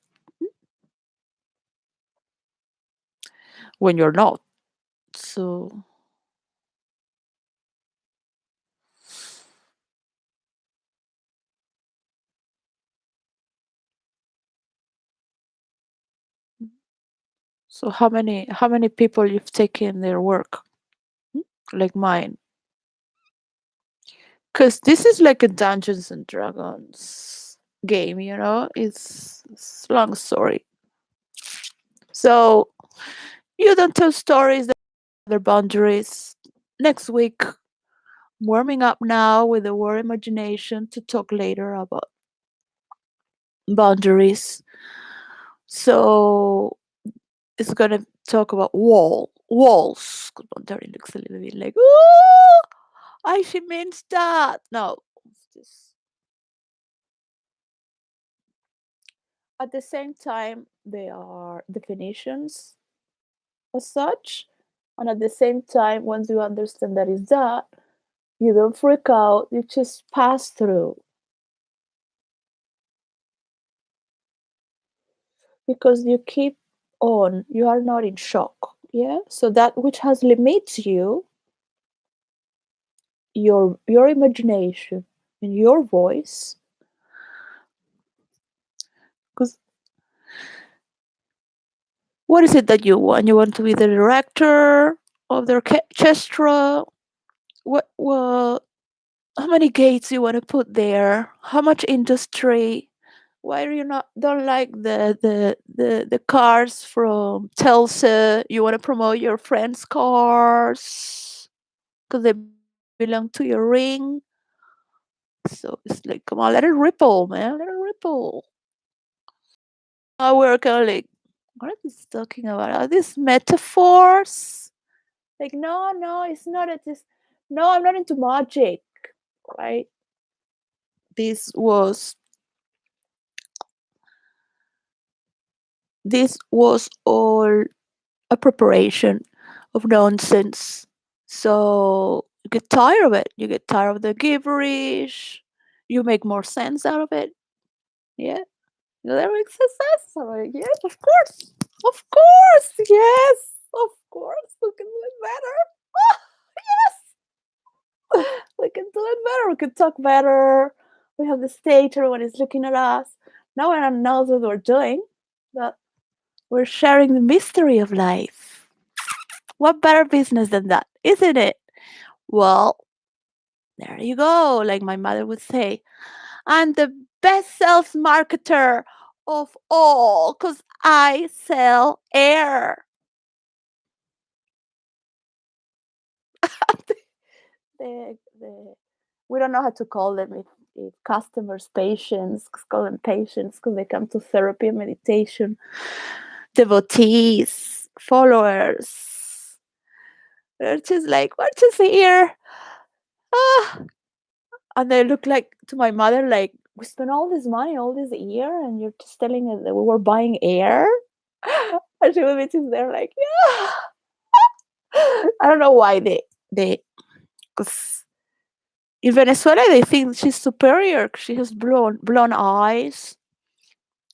when you're not. So so how many people you've taken their work, Hmm? Like mine? Because this is like a Dungeons and Dragons game, you know? It's a long story. So you don't tell stories that have their boundaries. Next week, warming up now with the word imagination to talk later about boundaries. So it's gonna talk about walls. Because boundary looks a little bit like, oh, I she means that. No, it's just at the same time they are definitions as such, and at the same time, once you understand that is that, you don't freak out. You just pass through because you keep on. You are not in shock. Yeah. So that which has limits you, your imagination and your voice. Because what is it that you want? You want to be the director of the orchestra? What? Well, how many gates you want to put there? How much industry? Why do you not don't like the cars from Telsa? You want to promote your friends' cars because they belong to your ring. So it's like, come on, let it ripple, man, let it ripple. Now we're kind of like, what are these talking about? Are these metaphors? Like, no, no, it's not. It's just no. I'm not into magic, right? This was this was all a preparation of nonsense. So you get tired of it. You get tired of the gibberish. You make more sense out of it. Yeah. That makes sense. I'm like, yes, of course. Of course. Yes. Of course. We can do it better. Yes. We can do it better. We can talk better. We have the stage. Everyone is looking at us. No one knows what we're doing. But we're sharing the mystery of life. What better business than that, isn't it? Well, there you go. Like my mother would say, I'm the best sales marketer of all because I sell air. the we don't know how to call them, if customers, patients, call them patients because they come to therapy and meditation, devotees, followers. They're just like, we're just here. Ah. And they look like to my mother like, we spent all this money all this year and you're just telling us that we were buying air? And she would be just there like, yeah. I don't know why they, because in Venezuela they think she's superior. She has blonde eyes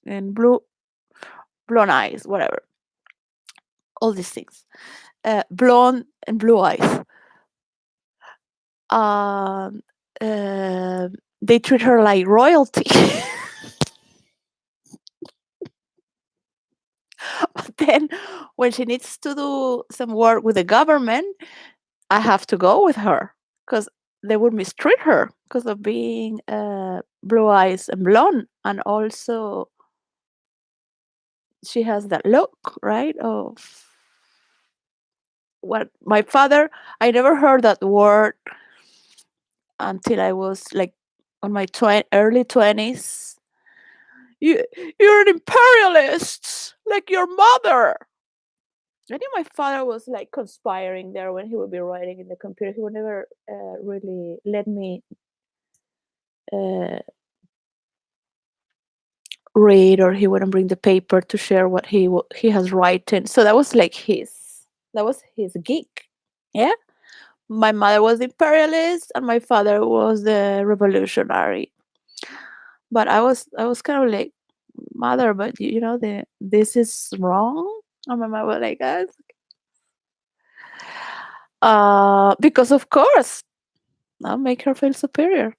and blonde eyes, whatever, all these things, blonde and blue eyes. Um, uh, they treat her like royalty. But then, when she needs to do some work with the government, I have to go with her because they would mistreat her because of being blue eyes and blonde, and also she has that look, right? Of what my father. I never heard that word until I was like on my early 20s. You're an imperialist, like your mother. I think my father was like conspiring there when he would be writing in the computer. He would never really let me uh, read, or he wouldn't bring the paper to share what he has written. So that was his gig. Yeah, my mother was imperialist and my father was the revolutionary. But I was kind of like, mother, but you know this is wrong. And my mother was like, because of course, I'll make her feel superior.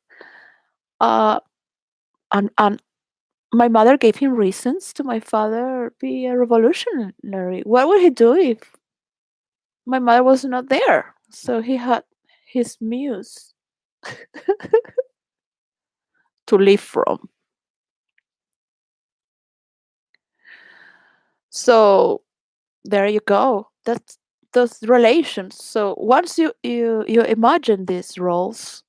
Uh, and my mother gave him reasons to my father be a revolutionary. What would he do if my mother was not there? So he had his muse to live from. So there you go. That's those relations. So once you imagine these roles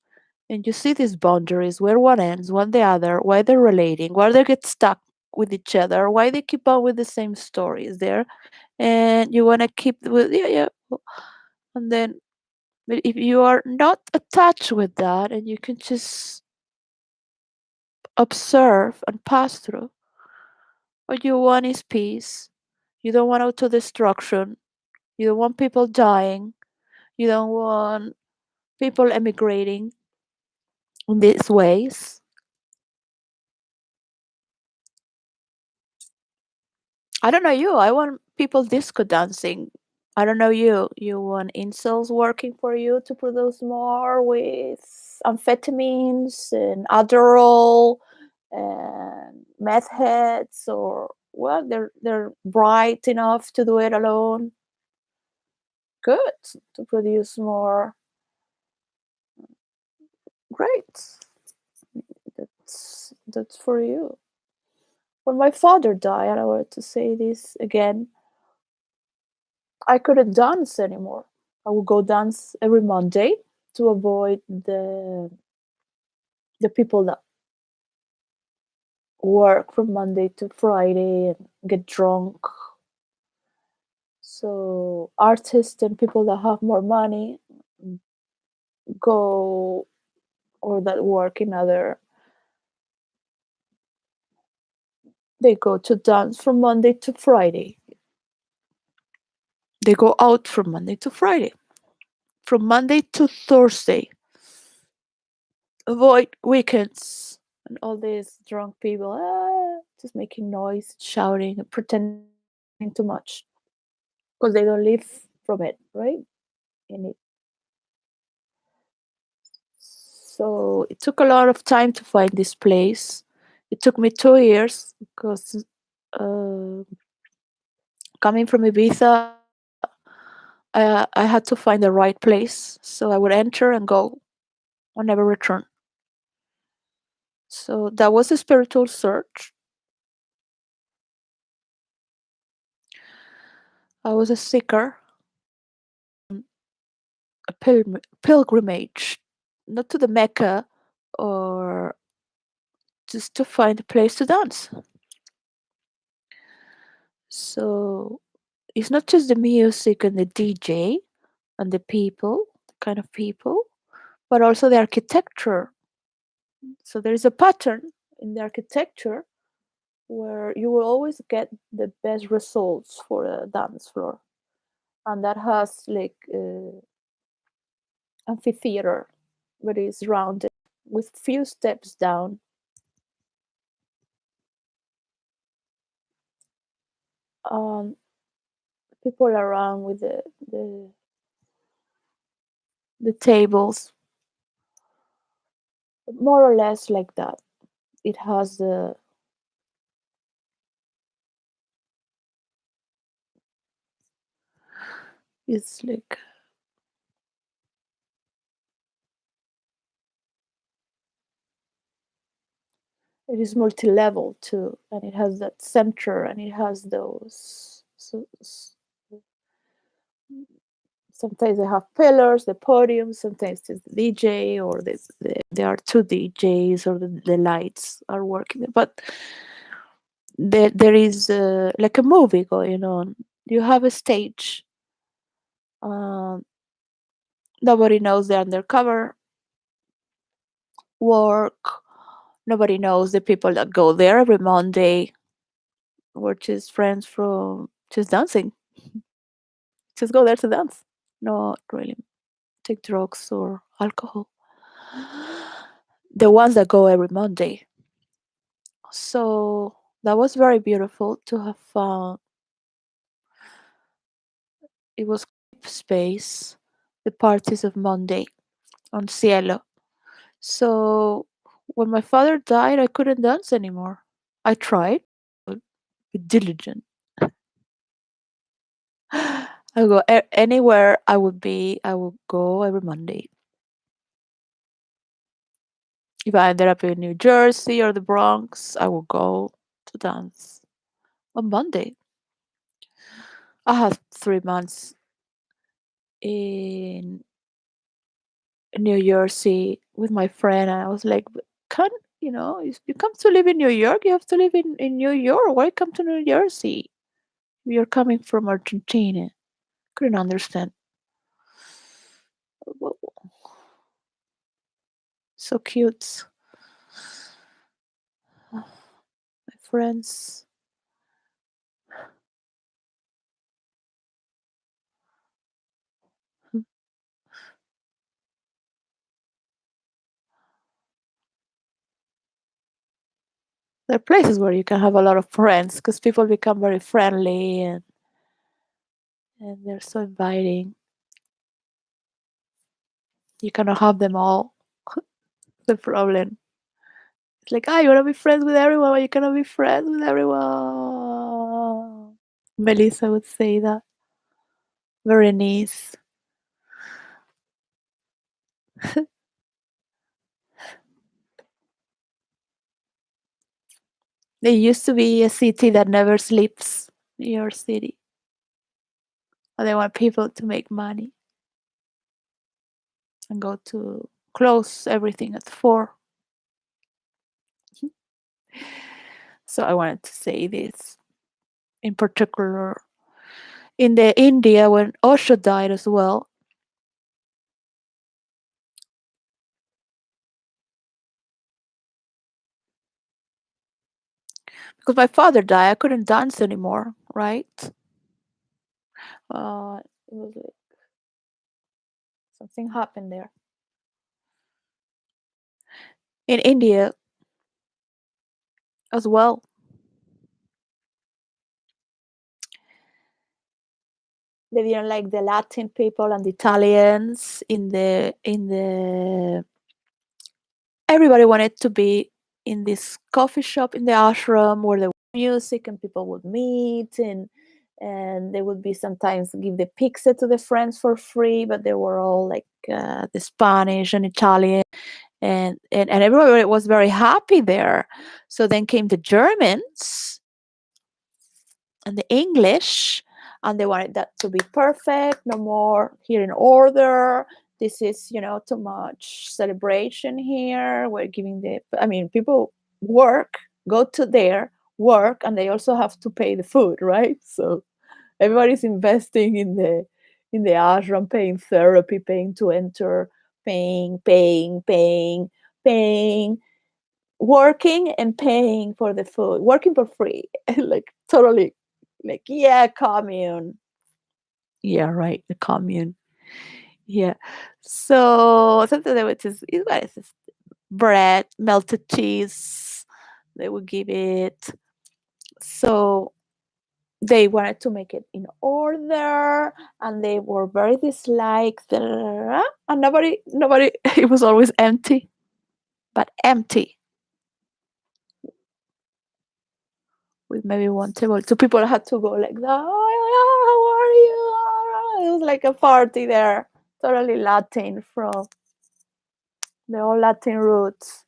and you see these boundaries, where one ends, one the other, why they're relating, why they get stuck with each other, why they keep on with the same stories there, and you want to keep with, yeah, and then, but if you are not attached with that and you can just observe and pass through, what you want is peace. You don't want auto destruction. You don't want people dying. You don't want people emigrating in these ways. I don't know you. I want people disco dancing. I don't know you. You want incels working for you to produce more with amphetamines and Adderall and meth heads, or well, they're bright enough to do it alone. Good, to produce more. Great. That's for you. When my father died, and I were to say this again, I couldn't dance anymore. I would go dance every Monday to avoid the people that work from Monday to Friday and get drunk. So artists and people that have more money go, or that work in other, they go to dance from Monday to Friday. They go out from Monday to Friday. From Monday to Thursday. Avoid weekends and all these drunk people just making noise, shouting, and pretending too much because they don't live from it, right? In it. So it took a lot of time to find this place. It took me 2 years because uh, coming from Ibiza, I had to find the right place. So I would enter and go and never return. So that was a spiritual search. I was a seeker. a pilgrimage, not to the Mecca, or just to find a place to dance. So it's not just the music and the DJ and the people, the kind of people, but also the architecture. So there is a pattern in the architecture where you will always get the best results for a dance floor, and that has like amphitheater, but it's rounded with few steps down. Um, People around with the tables, more or less like that. It has the it's like it is multi-level too, and it has that center, and it has those. Sometimes they have pillars, the podium. Sometimes it's the DJ, or there are two DJs, or the lights are working. But there is like a movie going on. You have a stage. Um, Nobody knows the undercover work. Nobody knows the people that go there every Monday. We're just friends from just dancing. Just go there to dance. Not really take drugs or alcohol. The ones that go every Monday. So that was very beautiful to have found. It was space, the parties of Monday on Cielo. So when my father died, I couldn't dance anymore. I tried, but be diligent. I go anywhere I would be. I would go every Monday. If I ended up in New Jersey or the Bronx, I would go to dance on Monday. I had 3 months in New Jersey with my friend, and I was like, "Can if you come to live in New York, you have to live in New York. Why come to New Jersey? You're coming from Argentina." Couldn't understand. Well, so cute. My friends. There are places where you can have a lot of friends because people become very friendly, and they're so inviting. You cannot have them all. The problem. It's like, you want to be friends with everyone, but you cannot be friends with everyone. Melissa would say that. Berenice. There used to be a city that never sleeps, New York City. And they want people to make money and go to close everything at 4. So I wanted to say this in particular. In the India, when Osho died as well, because my father died, I couldn't dance anymore, right? It was like something happened there. In India as well, they didn't like the Latin people and the Italians in the everybody wanted to be in this coffee shop in the ashram where there was music and people would meet, and they would be sometimes give the pizza to the friends for free, but they were all like the Spanish and Italian, and everybody was very happy there. So then came the Germans and the English, and they wanted that to be perfect, no more here in order. This is, too much celebration here. We're giving I mean, people work, go to there, work, and they also have to pay the food, right? So everybody's investing in the ashram, paying therapy, paying to enter, paying, working and paying for the food, working for free. Like totally, like, yeah, commune. Yeah, right, the commune. Yeah. So something that was just, what is this? Bread, melted cheese. They would give it. So they wanted to make it in order, and they were very disliked, and nobody, it was always empty, but empty, with maybe one table. So people had to go like that. Oh, how are you? It was like a party there, totally Latin, from the old Latin roots.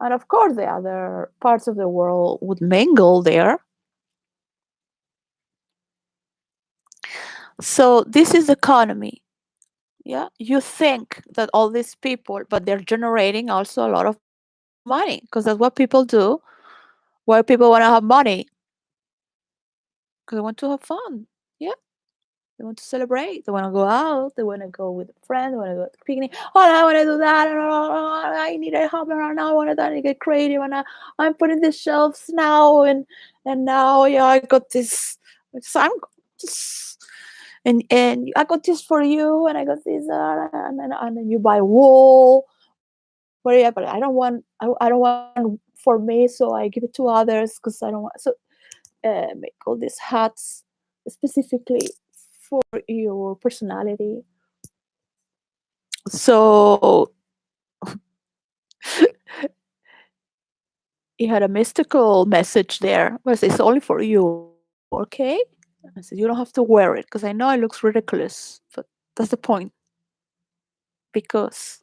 And of course, the other parts of the world would mingle there. So this is economy. Yeah, you think that all these people, but they're generating also a lot of money, because that's what people do. Why people want to have money? Because they want to have fun. Yeah, they want to celebrate. They want to go out. They want to go with a friend. They want to go to a picnic. Oh, I want to do that. I need a hobby right now. I want to get creative. And I'm putting the shelves now, and now, yeah, I got this. So I'm just, and I got this for you, and I got this, and then you buy wool. But yeah, but I don't want for me, so I give it to others because I don't want. So make all these hats specifically for your personality. So he had a mystical message there. But it's only for you, okay? I said, you don't have to wear it because I know it looks ridiculous, but that's the point, because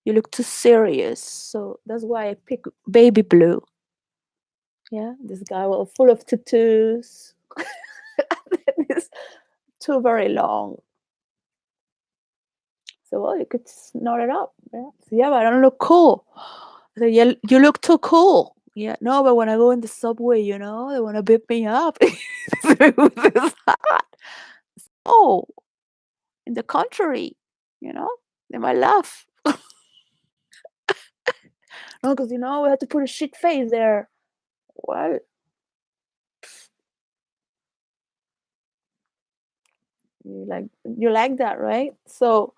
you look too serious. So that's why I pick baby blue. Yeah, this guy was full of tattoos. It's too very long. So, well, you could snort it up. Yeah, so, yeah, but I don't look cool. I said, yeah, you look too cool. Yeah, no, but when I go in the subway, they want to beat me up. With this hat. Oh, in the contrary, you know, they might laugh. No, because we have to put a shit face there. What? You like that, right? So,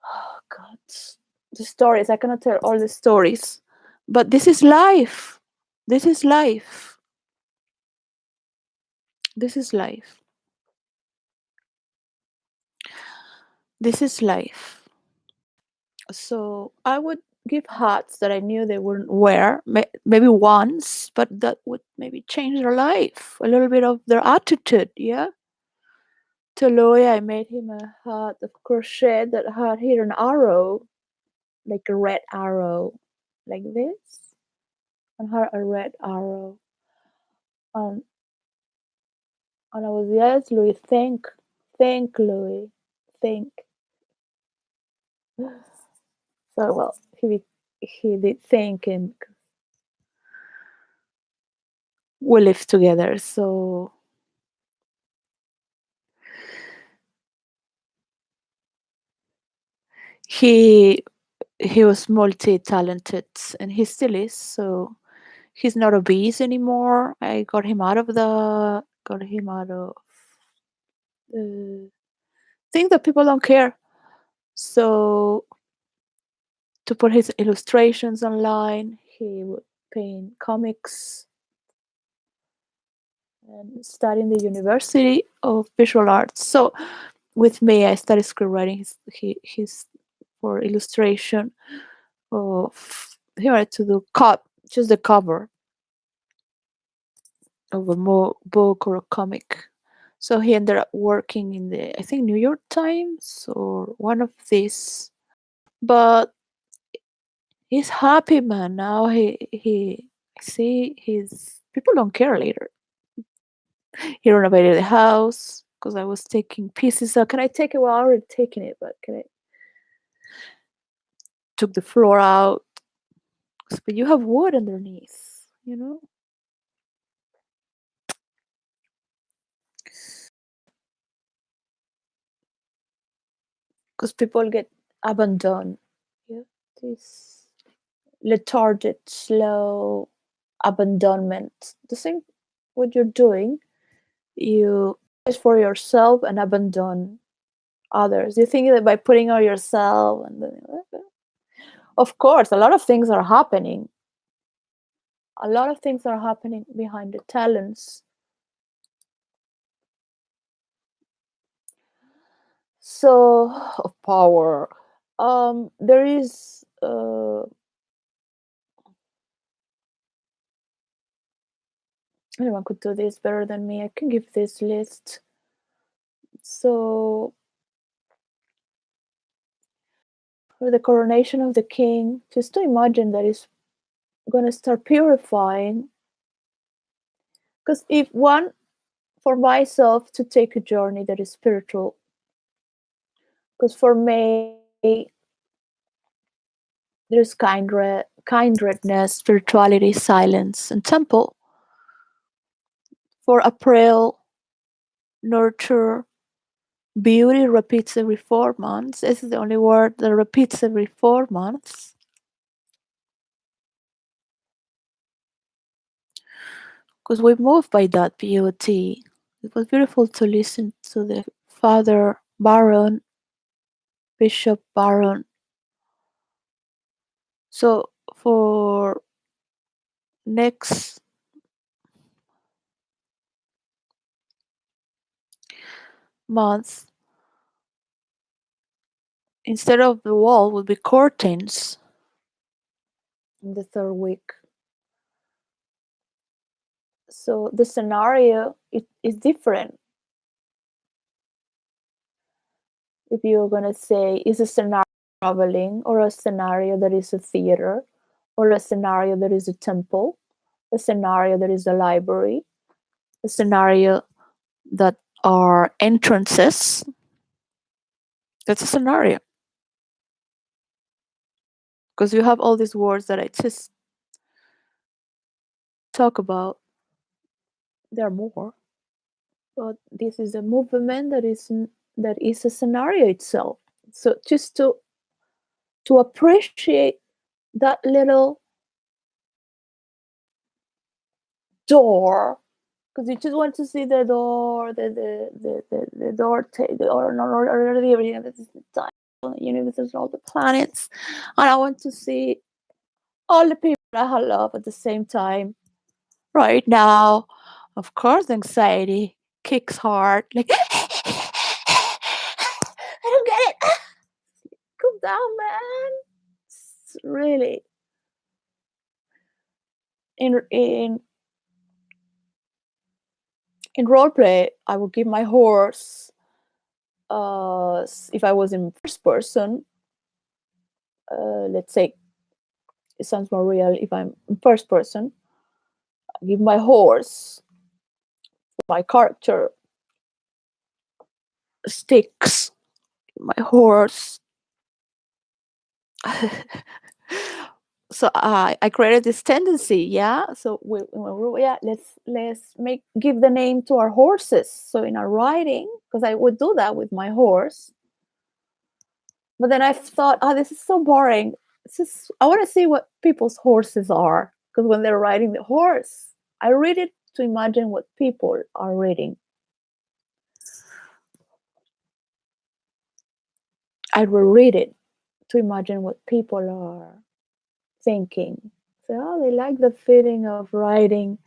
oh God, the stories. I cannot tell all the stories, but this is life. This is life. This is life. This is life. So I would give hats that I knew they wouldn't wear, maybe once, but that would maybe change their life, a little bit of their attitude. Yeah. To Louis, I made him a hat of crochet that had here an arrow, like a red arrow, like this, and had a red arrow. And and I was, yes, Louis, think, Louis, think. So, well, he did think, and we lived together. So he he was multi-talented, and he still is. So he's not obese anymore. I got him out of the thing that people don't care. So to put his illustrations online, he would paint comics and study in the University of Visual Arts. So with me, I started scriptwriting his for illustration of, he wanted to do just the cover of a book or a comic. So he ended up working in the, I think, New York Times or one of these. But he's happy, man. Now he I see his people don't care later. He renovated the house because I was taking pieces out. Can I take it? Well, I already taken it, but can I took the floor out? But you have wood underneath, you know? Because people get abandoned. Yeah, this lethargic, slow abandonment. The same what you're doing, you is for yourself and abandon others. You think that by putting on yourself and then, of course, a lot of things are happening. A lot of things are happening behind the talents. So of power. There is anyone could do this better than me. I can give this list. So for the coronation of the king, just to imagine that is going to start purifying. Because if one, for myself, to take a journey that is spiritual, because for me, there's kindredness, spirituality, silence, and temple. For April, nurture, beauty repeats every 4 months. This is the only word that repeats every 4 months. Because we move by that beauty. It was beautiful to listen to the Father Baron, Bishop Baron. So for next month, instead of the wall, will be curtains in the third week. So the scenario is different. If you're gonna say, is a scenario traveling, or a scenario that is a theater, or a scenario that is a temple, a scenario that is a library, a scenario that are entrances, that's a scenario. Because you have all these words that I just talk about. There are more, but this is a movement that is a scenario itself. So just to appreciate that little door, because you just want to see the door, the door, or the everything. This is the time, the universe, and all the planets, and I want to see all the people I love at the same time. Right now, of course, anxiety kicks hard. Like, I don't get it. Calm down, man. It's really in in role play, I would give my horse. If I was in first person, let's say it sounds more real. If I'm in first person, I give my horse, my character, sticks. My horse. So I created this tendency, yeah. So yeah, let's give the name to our horses. So in our riding, because I would do that with my horse, but then I thought, oh, this is so boring. I want to see what people's horses are, because when they're riding the horse, I read it to imagine what people are reading. I will read it to imagine what people are thinking. So, oh, they like the feeling of riding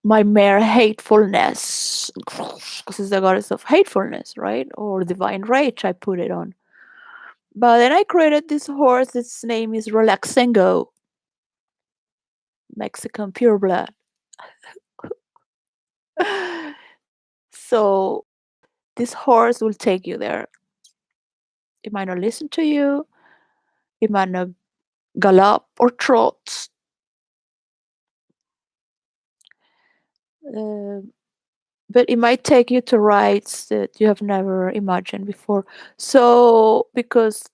my mere hatefulness, because it's the goddess of hatefulness, right? Or divine rage, I put it on. But then I created this horse. Its name is Relaxengo, Mexican pureblood. So this horse will take you there. It might not listen to you. It might not gallop or trot. uh, but it might take you to rights that you have never imagined before. So because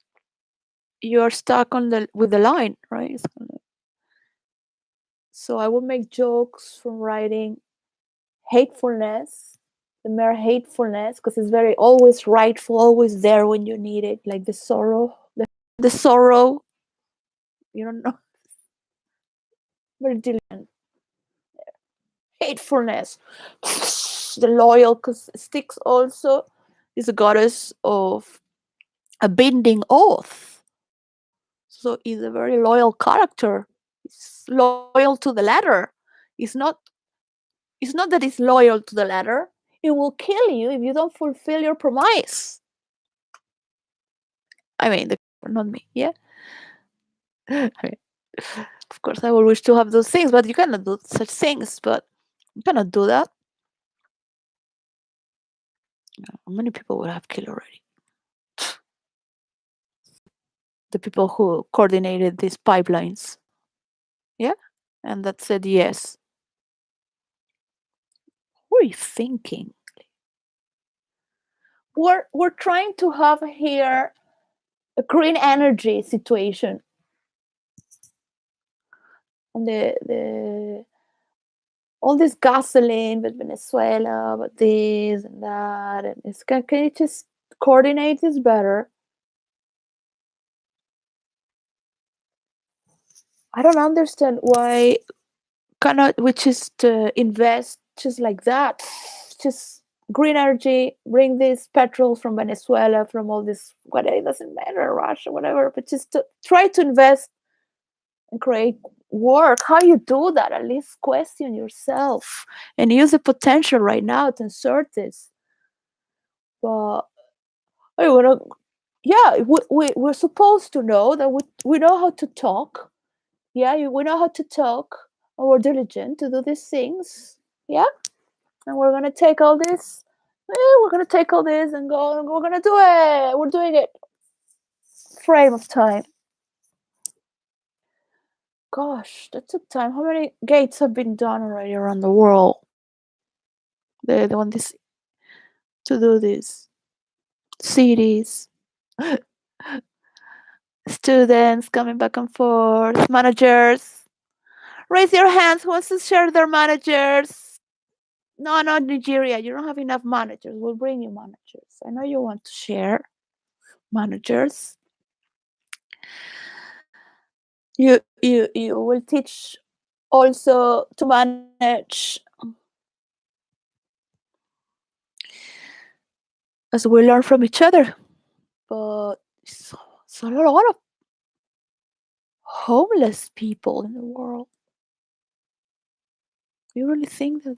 you're stuck on the with the line, right? So I would make jokes from writing hatefulness, the mere hatefulness, because it's very always rightful, always there when you need it, like the sorrow, the sorrow. You don't know, very diligent hatefulness. The loyal, because Styx also is a goddess of a binding oath. So he's a very loyal character. He's loyal to the letter. It's not it's not that he's loyal to the letter. It will kill you if you don't fulfill your promise. I mean, not me. Yeah. I mean, of course, I will wish to have those things, but you cannot do such things. But you cannot do that. Many people would have killed already. The people who coordinated these pipelines. Yeah. And that said yes. What are you thinking? We're trying to have here a green energy situation. And the all this gasoline with Venezuela, but this and that, and it's can you just coordinate this better? I don't understand why cannot we just invest just like that, just green energy, bring this petrol from Venezuela, from all this, whatever, it doesn't matter, Russia, whatever, but just to try to invest and create work. How you do that? At least question yourself and use the potential right now to insert this. But I wanna, yeah, we're supposed to know that we know how to talk. Yeah, we know how to talk, and we're diligent to do these things. Yeah, and we're gonna take all this. We're gonna take all this and go, and we're gonna do it. We're doing it. Frame of time. Gosh, that took time. How many gates have been done already around the world? They want this to do this. Cities, students coming back and forth, managers. Raise your hands. Who wants to share their managers? No, not Nigeria. You don't have enough managers. We'll bring you managers. I know you want to share managers. You will teach also to manage as we learn from each other. But so a lot of homeless people in the world. You really think that?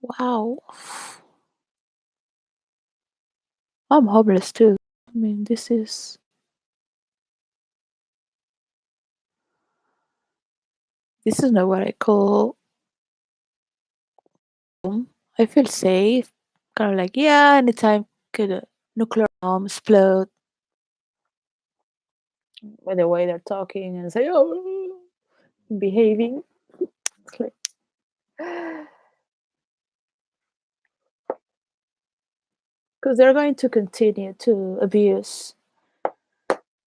Wow, I'm homeless too. I mean, this is not what I call home. I feel safe. Kind of like, yeah, anytime could a nuclear bomb explode. By the way they're talking and say, oh, behaving. It's like, because they're going to continue to abuse.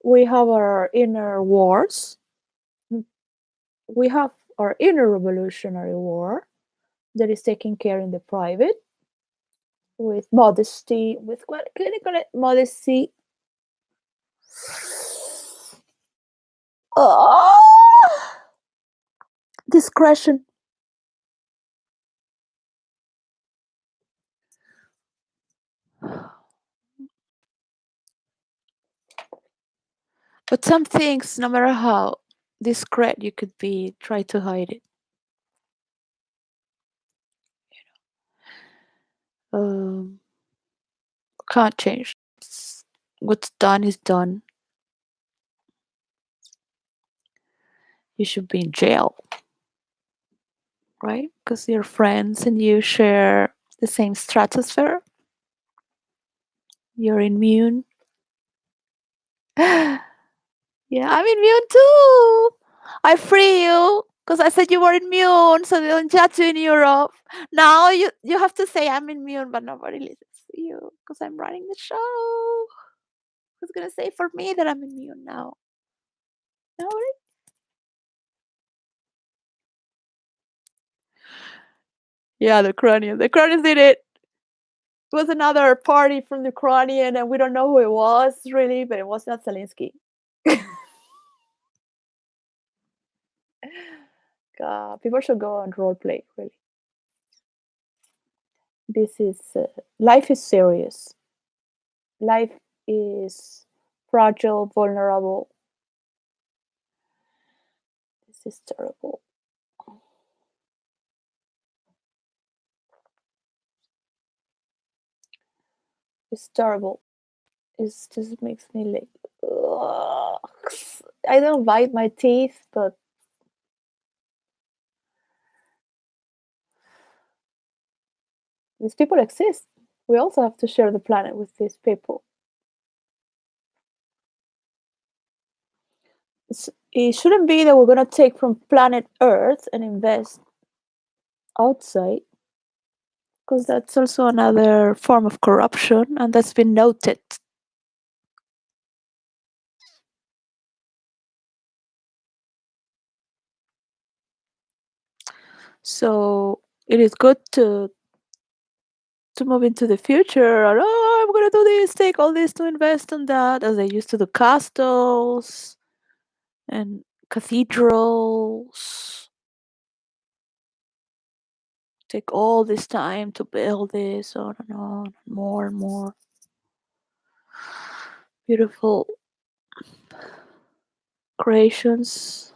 We have our inner wars. We have our inner revolutionary war that is taken care in the private with modesty, with what can you call it? Modesty. Oh, discretion. But some things, no matter how discreet you could be, try to hide it. Um, can't change. What's done is done. You should be in jail, right? Because you're friends and you share the same stratosphere. You're immune. Yeah, I'm immune too. I free you I said you were immune, so they don't judge you in Europe. Now you have to say I'm immune, but nobody listens to you because I'm running the show. Who's gonna say for me that I'm immune now? Nobody. Yeah, the Ukrainian. The Ukrainians did it. It was another party from the Ukrainian, and we don't know who it was really, but it was not Zelensky. God, people should go and role play. Really, this is life is serious. Life is fragile, vulnerable. This is terrible. It's terrible. It just makes me like, ugh. I don't bite my teeth, but these people exist. We also have to share the planet with these people. It shouldn't be that we're going to take from planet Earth and invest outside, because that's also another form of corruption, and that's been noted. So it is good to move into the future. And, oh, I'm gonna do this, take all this to invest in that, as they used to do castles and cathedrals. Take all this time to build this on and on, more and more beautiful creations,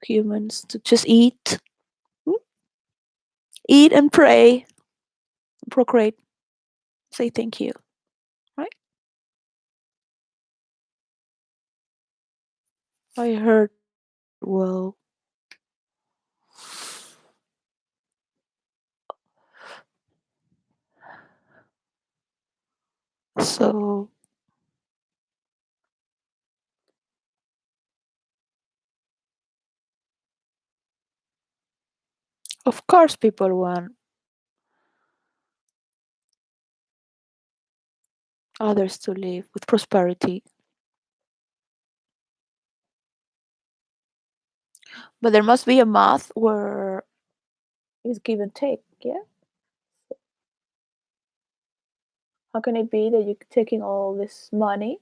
humans to just eat, eat and pray, procreate, say thank you, right? I heard well. So of course people want others to live with prosperity. But there must be a math where it's give and take, yeah? How can it be that you're taking all this money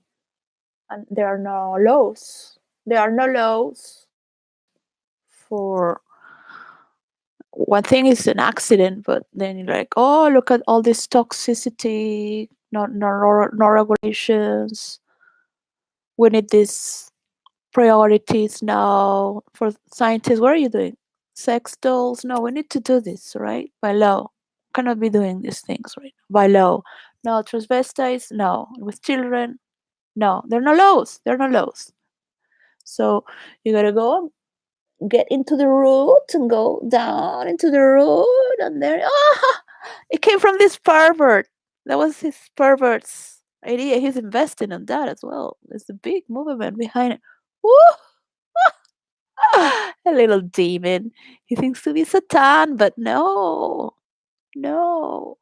and there are no laws? There are no laws for one thing is an accident, but then you're like, oh, look at all this toxicity, no regulations. We need these priorities now for scientists. What are you doing? Sex dolls? No, we need to do this, right? By law. Cannot be doing these things right now. By law. No transvestites, no. With children, no. There are no laws. There are no laws. So you gotta go get into the root and go down into the root, and there, ah, it came from this pervert. That was his pervert's idea. He's investing in that as well. There's a big movement behind it. Woo! A little demon. He thinks to be Satan, but no, no.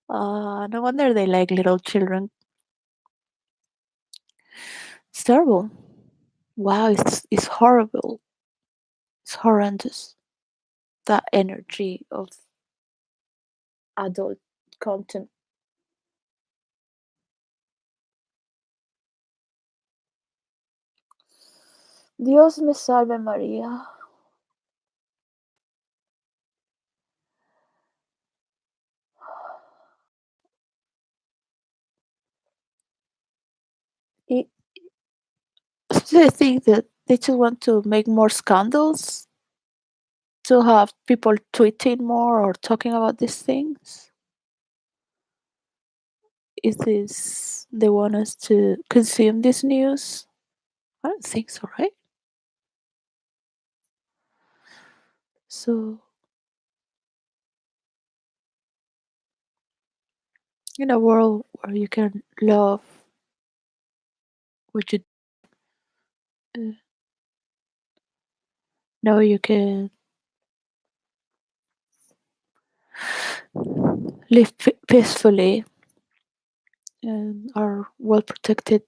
No wonder they like little children. It's terrible. Wow, it's horrible. It's horrendous. That energy of adult content. Dios me salve María. It, I think that they just want to make more scandals, to have people tweeting more or talking about these things. Is this they want us to consume this news? I don't think so, right? So in a world where you can love what you Now you can live peacefully and are well protected,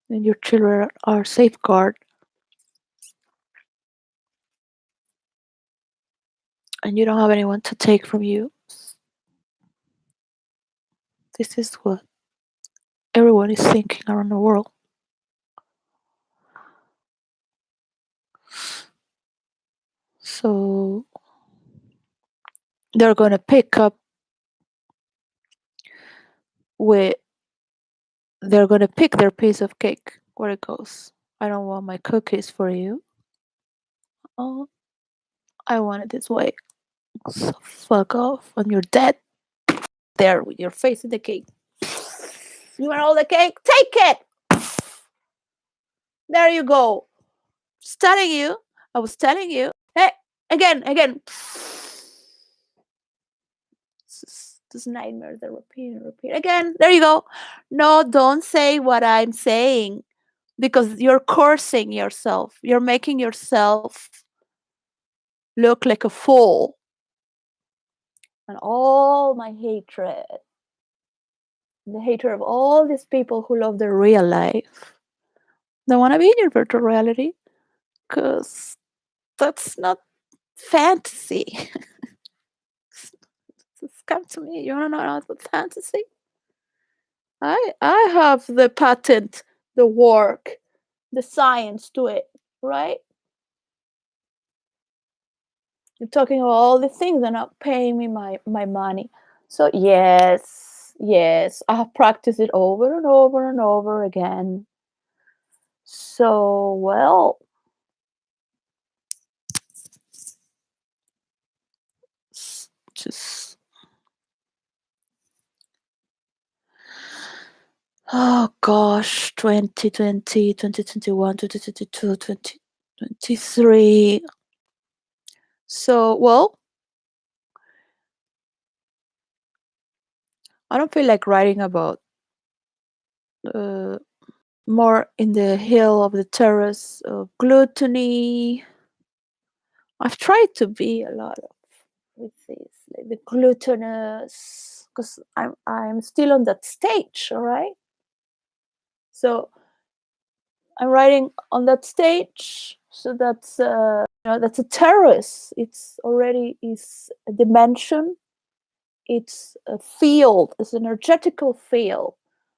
and your children are safeguarded, and you don't have anyone to take from you. This is what everyone is thinking around the world. So they're gonna pick up with they're gonna pick their piece of cake where it goes. I don't want my cookies for you. Oh, I want it this way. So fuck off. And you're dead there with your face in the cake. You want all the cake? Take it. There you go. Just telling you. I was telling you. Hey, again. This nightmare that repeat and repeat again. There you go. No, don't say what I'm saying because you're cursing yourself. You're making yourself look like a fool. And all my hatred, the hatred of all these people who love their real life, don't want to be in your virtual reality because that's not fantasy. It's come to me. You want to know what's fantasy? I have the patent, the work, the science to it, right? You're talking about all these things. They're not paying me my money. So yes, I have practiced it over and over and over again. So well, just oh gosh, 2020, 2021, 2022, 2023. So well, I don't feel like writing about uh, more in the hill of the terrace of gluttony. I've tried to be a lot of with this, like the gluttonous, because I'm still on that stage, all right. So I'm writing on that stage, so that's that's a terrace. It's already is a dimension. It's a field. It's an energetical field.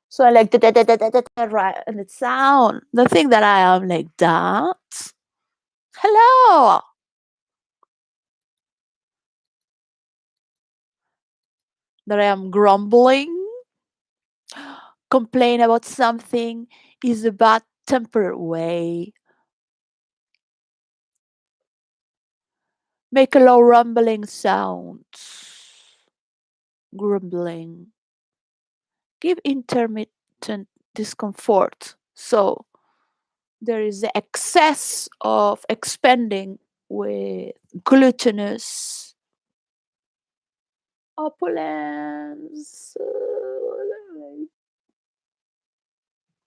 So I like right, and the sound. The thing that I am like that. Hello. That I am grumbling, complain about something is a bad tempered way. Make a low rumbling sound. Grumbling. Give intermittent discomfort. So there is the excess of expending with glutinous opulence.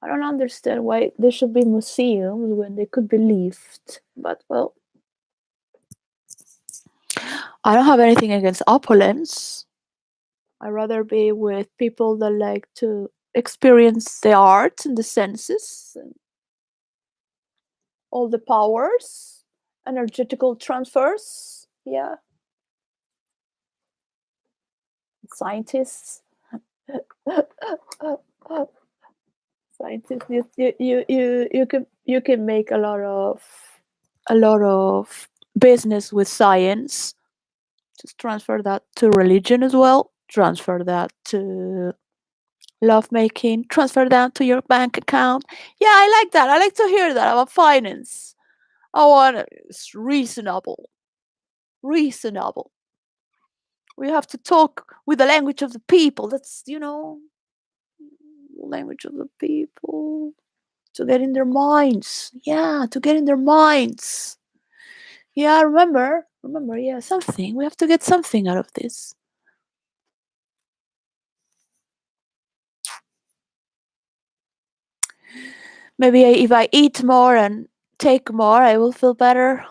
I don't understand why there should be museums when they could be lived. But well, I don't have anything against opulence. I'd rather be with people that like to experience the art and the senses and all the powers, energetical transfers. Yeah, scientists. Scientists, you can make a lot of business with science. Just transfer that to religion as well. Transfer that to love making. Transfer that to your bank account. Yeah, I like that. I like to hear that about finance. I want it's reasonable. Reasonable. We have to talk with the language of the people. That's language of the people. To get in their minds. Yeah, to get in their minds. Yeah, remember, yeah, something. We have to get something out of this. Maybe if I eat more and take more, I will feel better.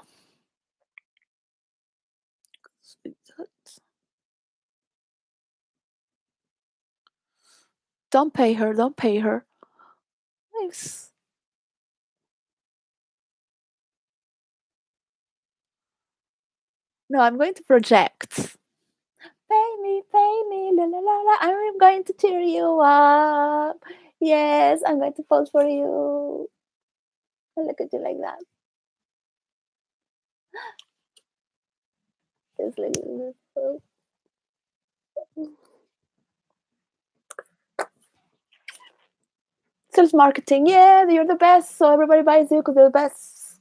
Don't pay her. Don't pay her. Thanks. No, I'm going to project. Pay me, la la la la. I'm going to cheer you up. Yes, I'm going to pose for you. And look at you like that. Just like sales marketing. Yeah, you're the best, so everybody buys you because they're the best.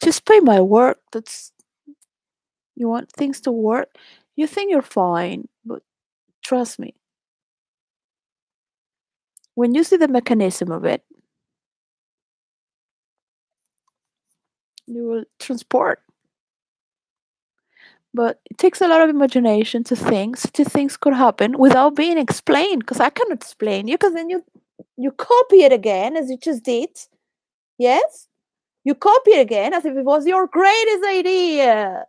Just pay my work. That's you want things to work. You think you're fine, but trust me, when you see the mechanism of it, you will transport. But it takes a lot of imagination to think such things could happen without being explained. Because I cannot explain you. Because then you copy it again as you just did. Yes, you copy it again as if it was your greatest idea.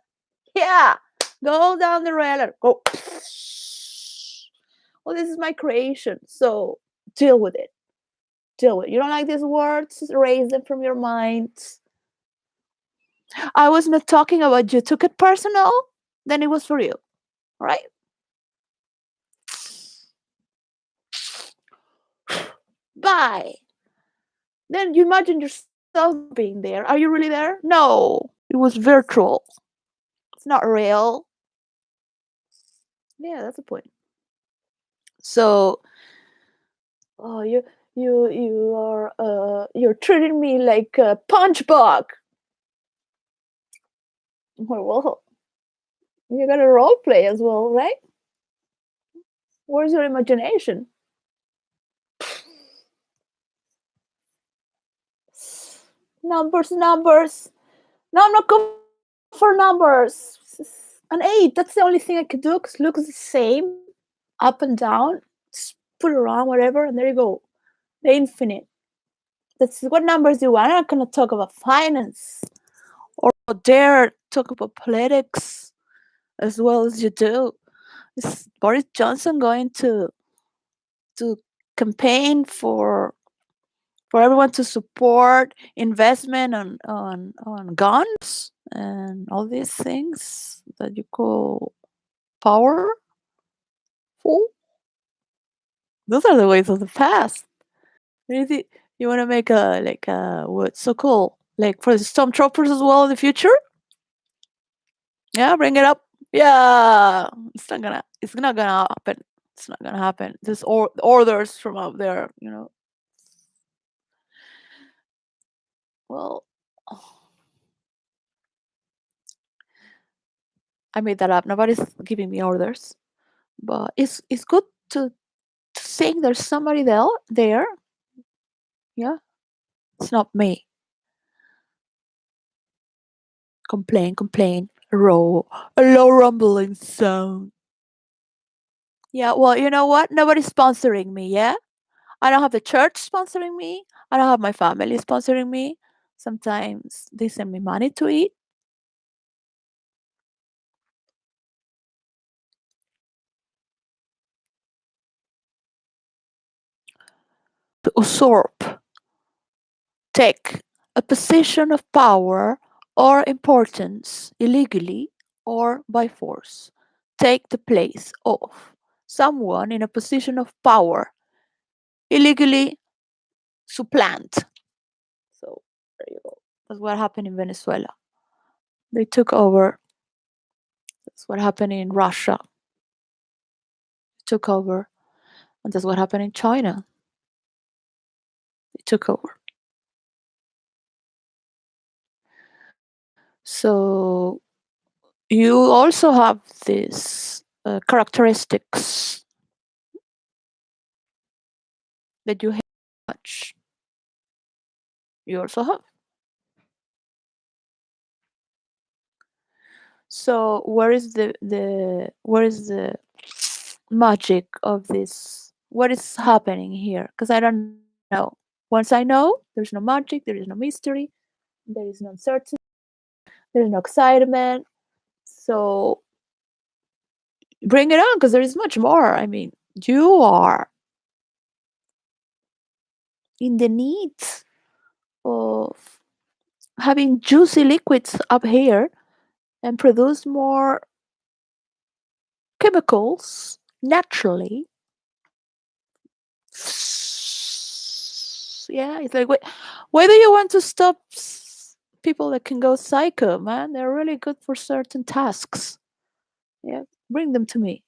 Yeah, go down the railer. Go. Well, this is my creation, so deal with it. Deal with it. You don't like these words? Erase them from your mind. I was not talking about you. Took it personal, then it was for you, right? Bye. Then you imagine yourself being there. Are you really there? No, it was virtual. It's not real. Yeah, that's the point. So, oh, you are you're treating me like a punch bug. Well, you got to role play as well, right? Where's your imagination? Numbers, numbers. No, I'm not going for numbers. An 8. That's the only thing I could do because it looks the same up and down. Just put it around, whatever, and there you go. The infinite. That's what numbers do. I'm not going to talk about finance or dare talk about politics as well as you do. Is Boris Johnson going to campaign for everyone to support investment on guns and all these things that you call powerful? Those are the ways of the past. Really, you want to make a like a what's so cool? Like for the stormtroopers as well in the future? Yeah, bring it up. Yeah, it's not gonna happen. It's not gonna happen. There's orders from up there. Well, I made that up. Nobody's giving me orders, but it's good to think there's somebody there. Yeah, it's not me. Complain, complain. A low rumbling sound. Yeah, well, you know what? Nobody's sponsoring me. Yeah, I don't have the church sponsoring me. I don't have my family sponsoring me. Sometimes they send me money to eat. To usurp, take a position of power or importance illegally or by force. Take the place of someone in a position of power illegally supplant. So there you go. That's what happened in Venezuela. They took over. That's what happened in Russia. Took over. And that's what happened in China. They took over. So you also have these characteristics that you hate much. You also have. So where is the magic of this? What is happening here? Because I don't know. Once I know, there's no magic, there is no mystery, there is no uncertainty, there is no excitement. So Bring it on, because there is much more. I mean, you are in the need of having juicy liquids up here and produce more chemicals naturally. Yeah, it's like, why do you want to stop people that can go psycho, man? They're really good for certain tasks. Yeah, bring them to me.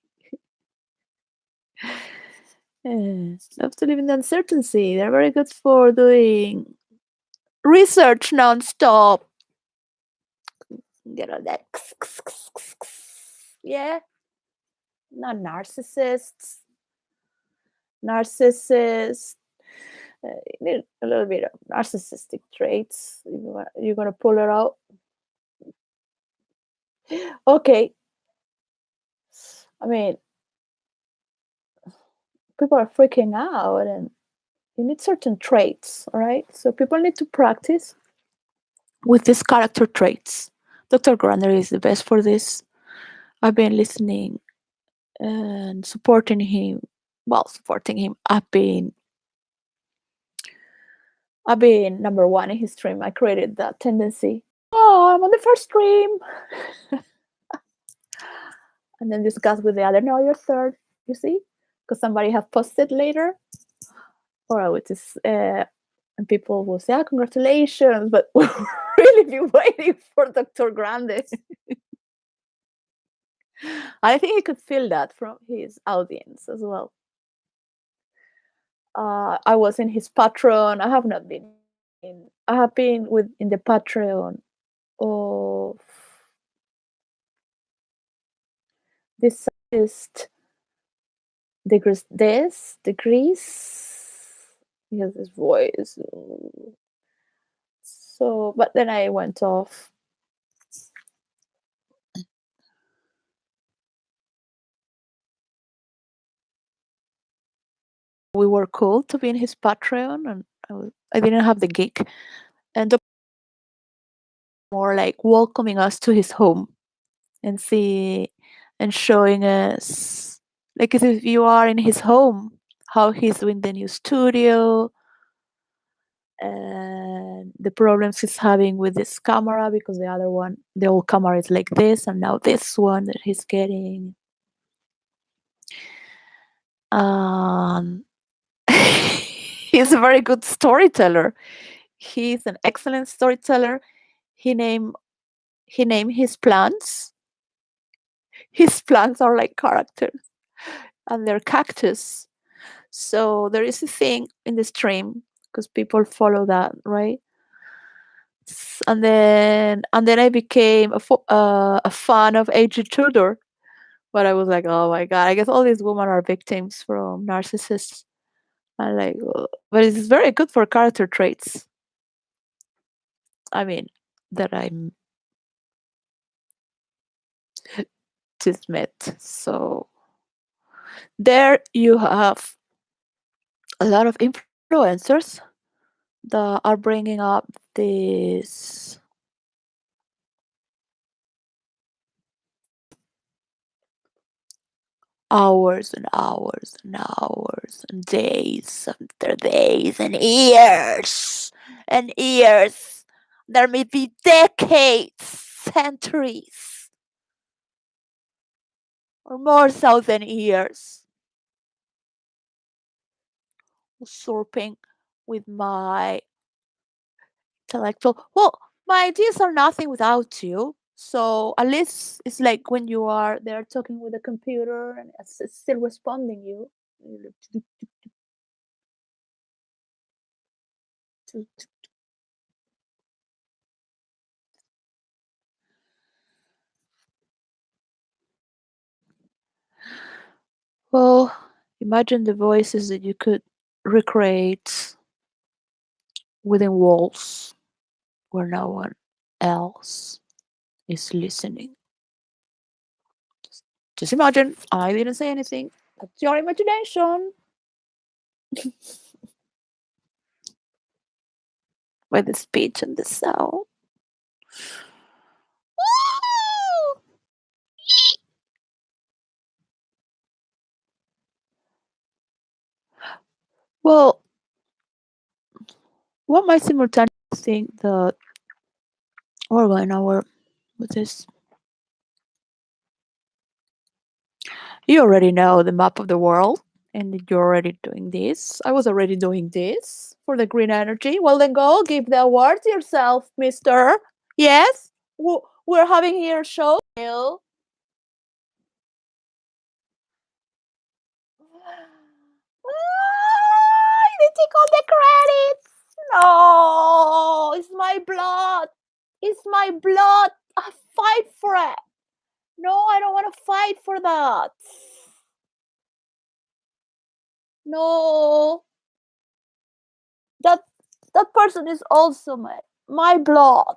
Love to live in uncertainty. They're very good for doing research nonstop. Get all that. Yeah, not narcissists. Narcissists. You need a little bit of narcissistic traits. You're gonna pull it out. Okay. I mean, people are freaking out, and you need certain traits. All right. So people need to practice with these character traits. Dr. Grander is the best for this. I've been listening and supporting him. Well, supporting him. I've been number one in his stream. I created that tendency. Oh, I'm on the first stream. And then discuss with the other. No, you're third. You see? Because somebody have posted later. Or I would just, and people will say, congratulations. But we'll really be waiting for Dr. Grande. I think he could feel that from his audience as well. I was in his Patreon. I have not been in. I have been in the Patreon of this artist, degrees. He has his voice. So, but then I went off. We were cool to be in his Patreon, and I didn't have the gig. And more like welcoming us to his home and showing us, like, as if you are in his home, how he's doing the new studio and the problems he's having with this camera, because the old camera is like this, and now this one that he's getting. He's a very good storyteller. He's an excellent storyteller. He named his plants. His plants are like characters, and they're cactus. So there is a thing in the stream, because people follow that, right? And then I became a fan of Agent Tudor. But I was like, oh my god, I guess all these women are victims from narcissists. And like, but it's very good for character traits. I mean, that I'm just met. So there you have a lot of influencers that are bringing up this hours and hours and hours and days after days and years and years. There may be decades, centuries, or more so than years, usurping with my intellectual. Well, my ideas are nothing without you. So at least it's like when you are there talking with a computer and it's still responding you. Well, imagine the voices that you could recreate within walls where no one else is listening. Just imagine. I didn't say anything. That's your imagination. With the speech and the sound. Woo! Well, what might simultaneously think that we're going over with this? You already know the map of the world, and you're already doing this. I was already doing this for the green energy. Well, then go give the award to yourself, mister. Yes? We're having here a show. You. They take all the credits. No, it's my blood. It's my blood. I fight for it. No, I don't want to fight for that. No, that that person is also my blood.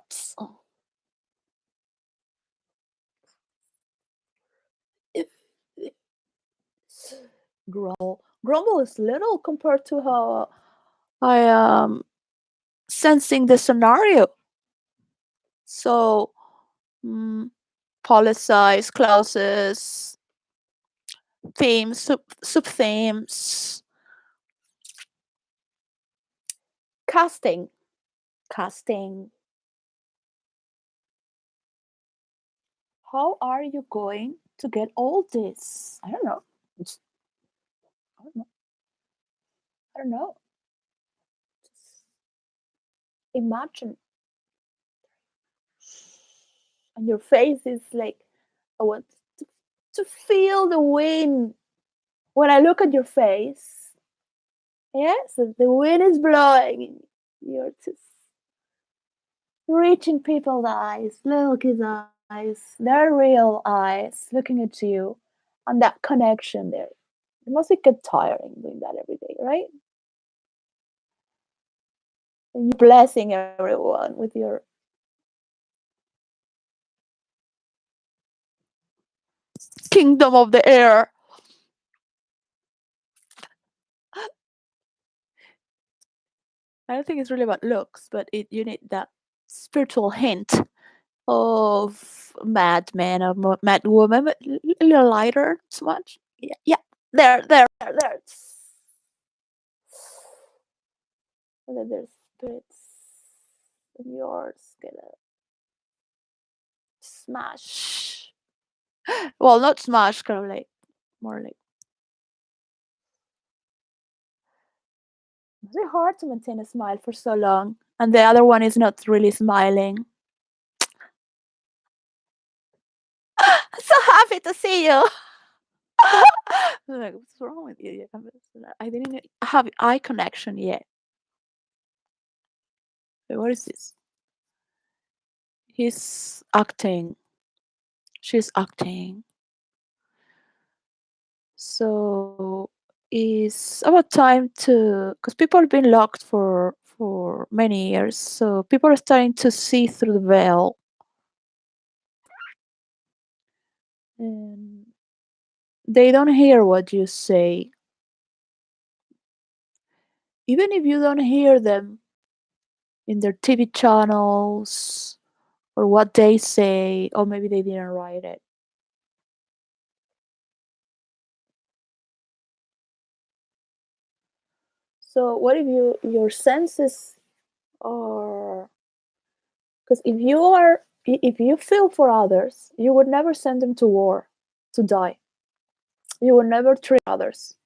Grumble is little compared to how I am sensing the scenario. So, mm, policies, clauses, themes, sub themes, casting, casting. How are you going to get all this? I don't know. I don't know. I don't know. Just imagine, and your face is like, I want to, to feel the wind. When I look at your face, yes, the wind is blowing. You're just reaching people's eyes, little kids' eyes, their real eyes, looking at you, and that connection there. It must get tiring doing that every day, right? And you're blessing everyone with your kingdom of the air. I don't think it's really about looks, but you need that spiritual hint of madman or mad woman, but a little lighter, so much. Yeah, yeah. There. And then there's spirits, and yours gonna smash. Well, not smash, kind of like more like. It's really hard to maintain a smile for so long, and the other one is not really smiling. I'm so happy to see you. I'm like, what's wrong with you? I didn't have eye connection yet. Wait, what is this? He's acting. She's acting. So it's about time to, because people have been locked for many years. So people are starting to see through the veil, and they don't hear what you say, even if you don't hear them in their TV channels or what they say, or maybe they didn't write it. So what if your senses are, because if you feel for others, you would never send them to war to die. You would never treat others.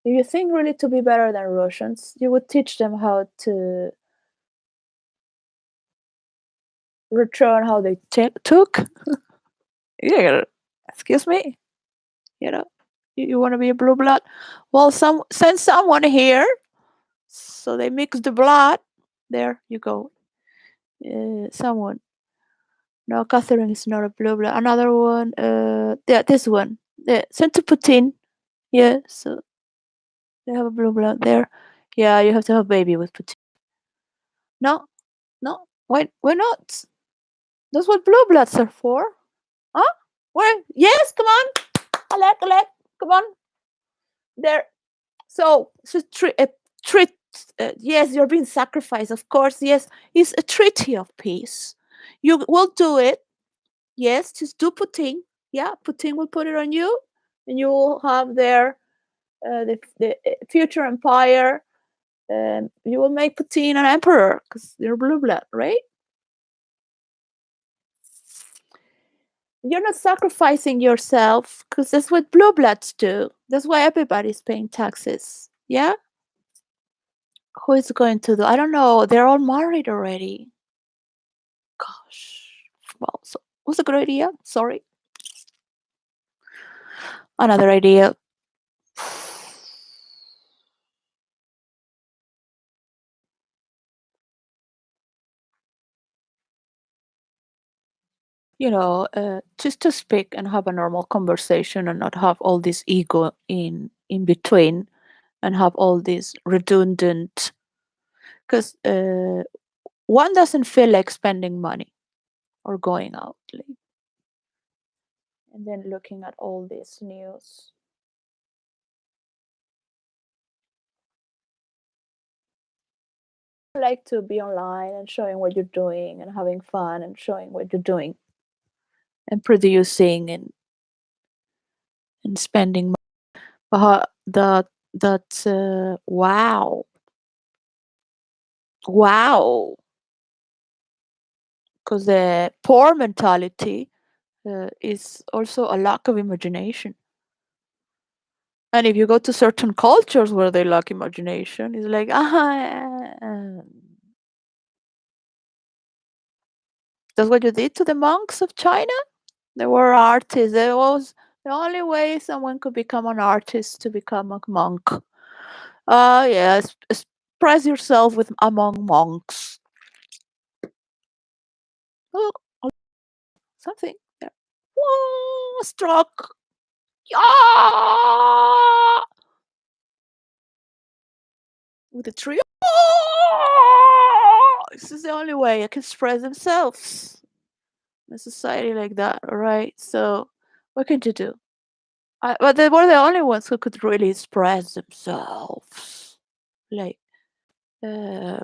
If you think really to be better than Russians, you would teach them how to return how they took. Yeah, excuse me. You know, you want to be a blue blood. Well, send someone here, so they mix the blood. There you go. Someone. No, Catherine is not a blue blood. Another one. Yeah, this one. Send to Putin. Yeah, so they have a blue blood there. Yeah, you have to have a baby with Putin. No, no. Why not? That's what blue bloods are for. Huh? Where? Yes, come on. Alert. Come on. There. So treat. Yes, you're being sacrificed, of course. Yes, it's a treaty of peace. You will do it. Yes, just do Putin. Yeah, Putin will put it on you, and you will have there the future empire, you will make Putin an emperor because you're blue blood, right? You're not sacrificing yourself because that's what blue bloods do. That's why everybody's paying taxes. Yeah? Who is going to do? I don't know. They're all married already. Gosh. Well, so what's a good idea? Sorry. Another idea. Just to speak and have a normal conversation and not have all this ego in between and have all this redundant because one doesn't feel like spending money or going out and then looking at all this news. I like to be online and showing what you're doing and having fun and showing what you're doing and producing and spending money. But wow, wow, because the poor mentality is also a lack of imagination. And if you go to certain cultures where they lack imagination, it's like, that's what you did to the monks of China? They were artists. There was the only way someone could become an artist to become a monk. Yes, express yourself with among monks. Oh, something there. Whoa, struck. Yeah! With a tree. This is the only way they can express themselves in a society like that. All right. So, what can you do? But they were the only ones who could really express themselves, like uh,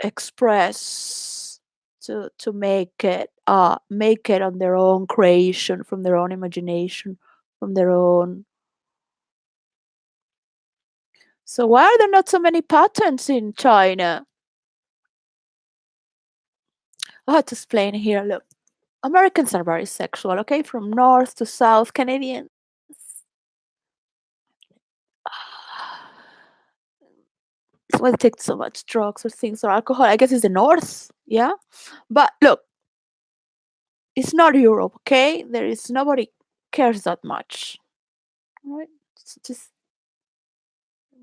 express to make it on their own creation, from their own imagination, from their own. So why are there not so many patents in China? I have to explain here. Look, Americans are very sexual, okay? From north to south, Canadians. That's why they take so much drugs or things or alcohol. I guess it's the north, yeah? But look, it's not Europe, okay? There is nobody cares that much. Right? It's just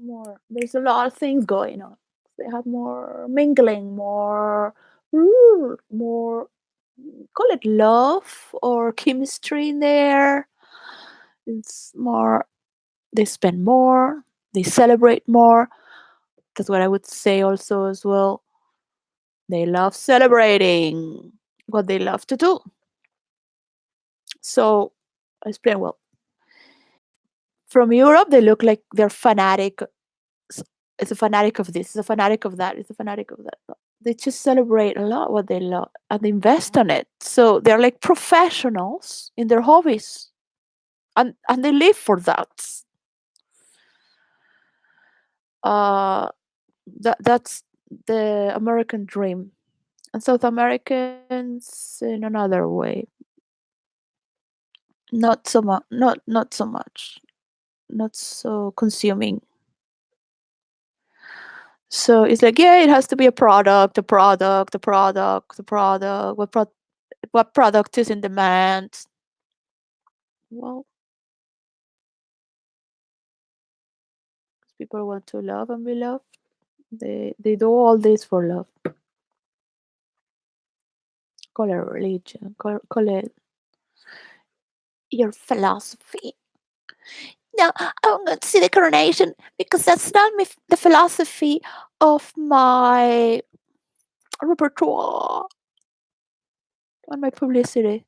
more. There's a lot of things going on. They have more mingling, more. Call it love or chemistry in there. It's more. They spend more. They celebrate more. That's what I would say also as well. They love celebrating what they love to do. So I explain well. From Europe, they look like they're fanatic. It's a fanatic of this. It's a fanatic of that. It's a fanatic of that. They just celebrate a lot what they love and they invest on it. So they're like professionals in their hobbies, and they live for that. Uh, that's the American dream, and South Americans in another way. Not so much. Not so much. Not so consuming. So it's like, yeah, it has to be a product, a product, a product, a product. What product is in demand? Well, people want to love and be loved. They do all this for love. Call it religion. Call it your philosophy. No, I'm going to see the coronation because that's not the philosophy of my repertoire and my publicity.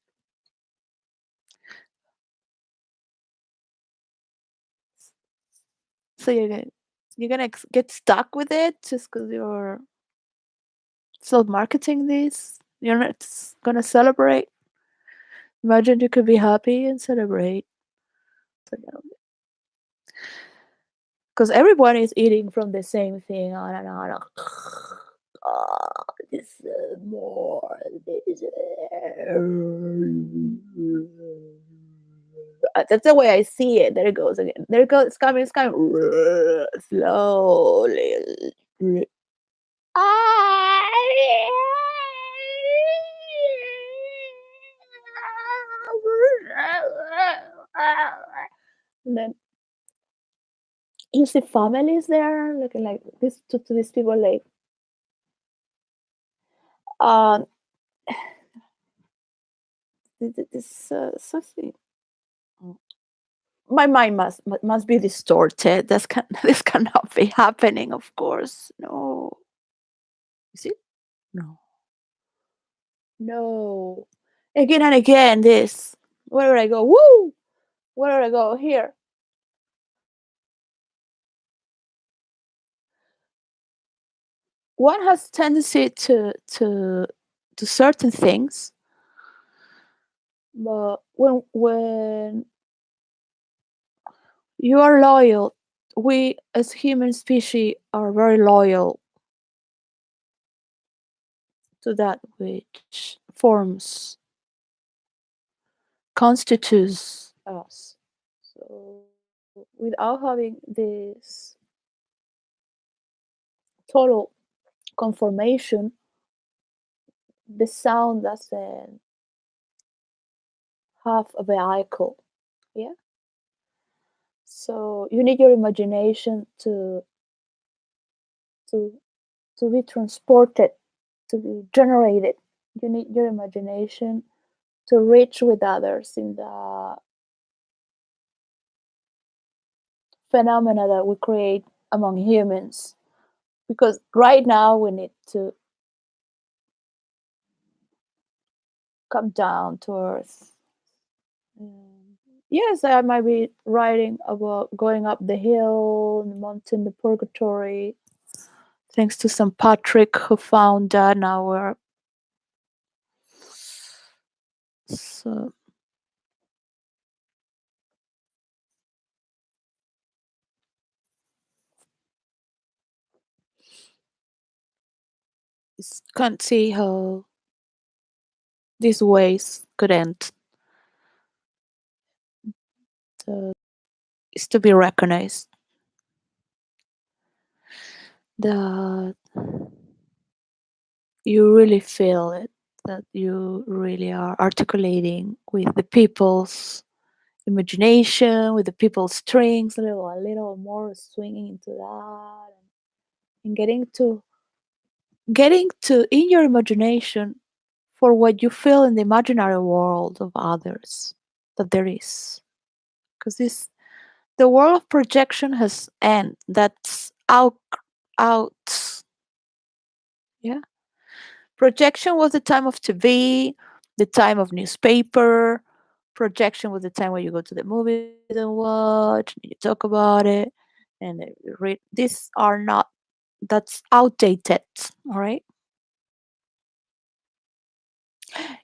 So you're gonna get stuck with it just because you're self marketing this. You're not gonna celebrate. Imagine you could be happy and celebrate. So, because everyone is eating from the same thing on and on. This more. This, that's the way I see it. There it goes again. There it goes. It's coming. It's coming. Slowly. And then you see families there looking like this to these people like uh this something. My mind must be distorted. This cannot be happening, of course. No. Is it? No. No. Again and again, this. Where would I go? Woo! Where would I go? Here. One has tendency to certain things, but when you are loyal, we as human species are very loyal to that which forms constitutes us. So without having this total conformation, the sound doesn't have a vehicle. Yeah. So you need your imagination to to be transported, to be generated. You need your imagination to reach with others in the phenomena that we create among humans. Because right now we need to come down to earth. Mm, yes, I might be writing about going up the hill, the mountain, the purgatory, thanks to St. Patrick who found that now so can't see how these ways could end. Uh, is to be recognized that you really feel it, that you really are articulating with the people's imagination, with the people's strings, a little more swinging into that, and getting to in your imagination for what you feel in the imaginary world of others that there is, because this the world of projection has end. That's out. Yeah. Projection was the time of TV, the time of newspaper. Projection was the time when you go to the movies and watch, and you talk about it, and you read. These are not. That's outdated. All right.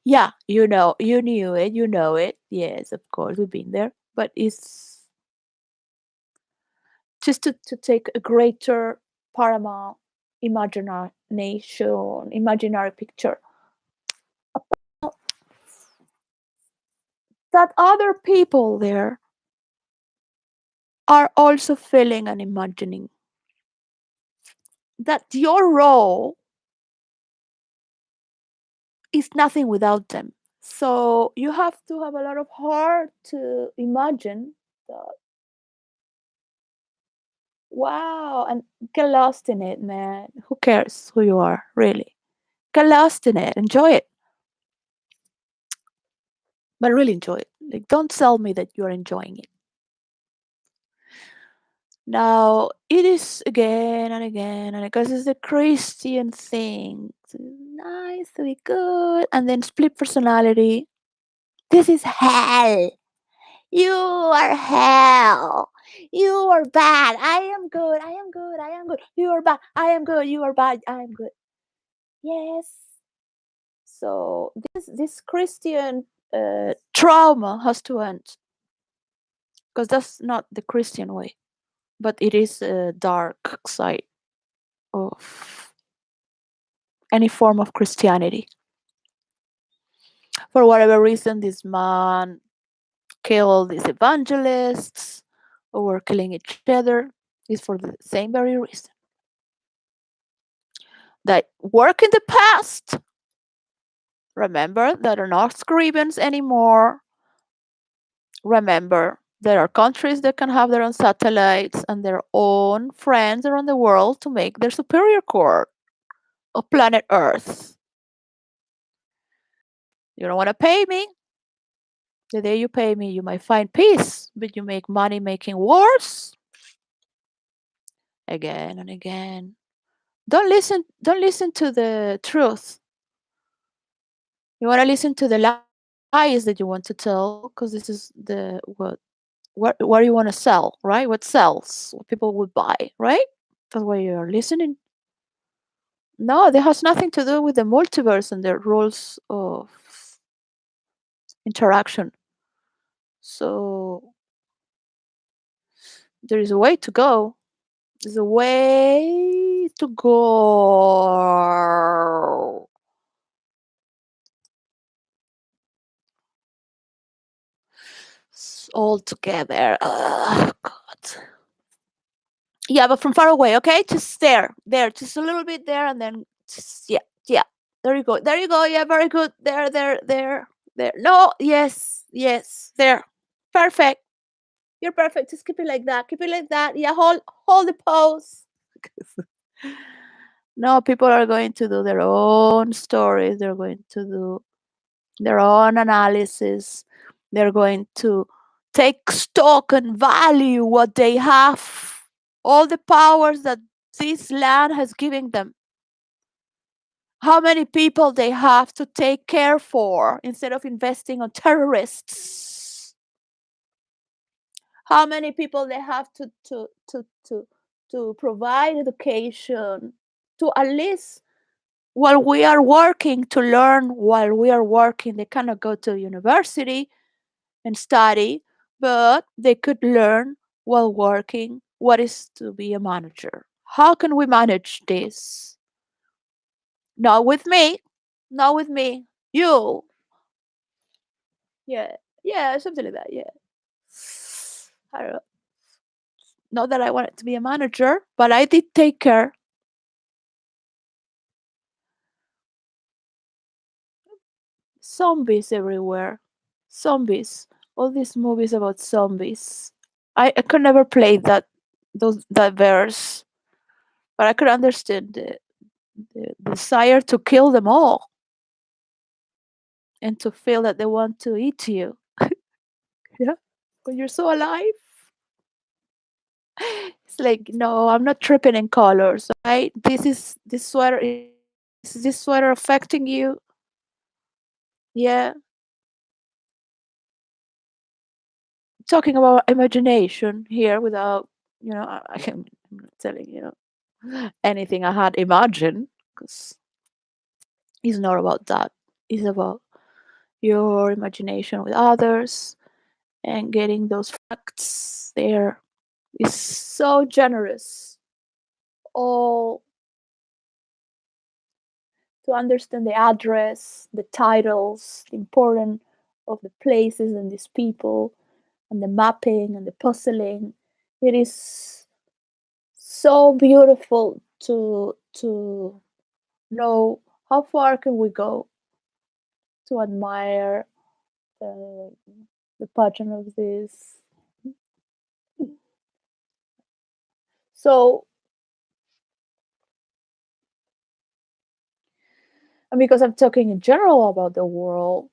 Yeah, you knew it. You know it. Yes, of course, we've been there. But it's just to take a greater paramount imagination, imaginary picture that other people there are also feeling and imagining, that your role is nothing without them. So you have to have a lot of heart to imagine that. Wow, and get lost in it, man. Who cares who you are, really? Get lost in it, enjoy it, but really enjoy it. Like, don't tell me that you're enjoying it. Now, it is again and again, and because it's a Christian thing. It's nice to be good, and then split personality. This is hell. You are hell. You are bad. I am good. I am good. I am good. You are bad. I am good. You are bad. I am good. Yes. So this Christian trauma has to end, because that's not the Christian way. but it is a dark side of any form of Christianity. For whatever reason, this man killed these evangelists who were killing each other is for the same very reason. That work in the past, remember, that are not scribens anymore. Remember, there are countries that can have their own satellites and their own friends around the world to make their superior core of planet Earth. You don't want to pay me? The day you pay me, you might find peace, but you make money making wars again and again. Don't listen to the truth. You want to listen to the lies that you want to tell because this is the what you want to sell, right? What sells, what people would buy, right? That's why you're listening. No, that has nothing to do with the multiverse and the rules of interaction. So there is a way to go. There's a way to go. All together. Oh, God. Yeah, but from far away, okay? Just there, just a little bit there, and then just, yeah, yeah. There you go. Yeah, very good. There. No, yes, yes, there. Perfect. You're perfect. Just keep it like that. Keep it like that. Yeah, hold the pose. No, people are going to do their own stories. They're going to do their own analysis. They're going to take stock and value what they have, all the powers that this land has given them. How many people they have to take care for instead of investing on terrorists? How many people they have to provide education to at least while we are working to learn while we are working they cannot go to university and study, but they could learn while working what is to be a manager. How can we manage this? Not with me. Not with me. You. Yeah. Yeah, something like that. Yeah. I don't know. Not that I wanted to be a manager, but I did take care. Zombies everywhere. Zombies. All these movies about zombies. I could never play that verse, but I could understand the desire to kill them all and to feel that they want to eat you. Yeah. When you're so alive. It's like, no, I'm not tripping in colors. Right? This sweater is this sweater affecting you? Yeah. Talking about imagination here without, I'm not telling you anything I had imagined because it's not about that. It's about your imagination with others and getting those facts there is so generous. All to understand the address, the titles, the importance of the places and these people, and the mapping and the puzzling. It is so beautiful to know how far can we go to admire the, the pattern of this. So, and because I'm talking in general about the world,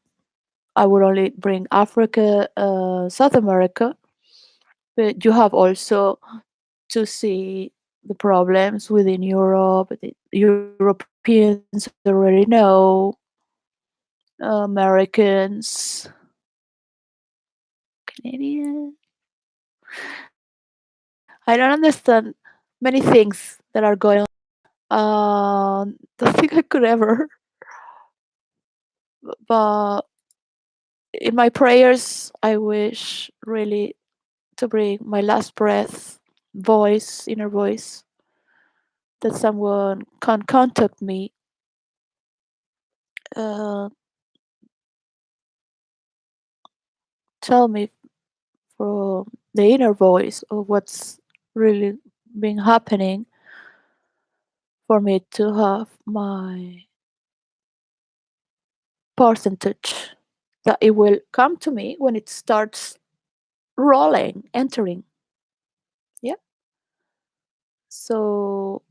I would only bring Africa, South America, but you have also to see the problems within Europe. The Europeans already know, Americans, Canadian. I don't understand many things that are going on. Don't think I could ever, but in my prayers, I wish really to bring my last breath voice, inner voice, that someone can contact me, uh, tell me from the inner voice of what's really been happening, for me to have my percentage, that it will come to me when it starts rolling, entering. Yeah. So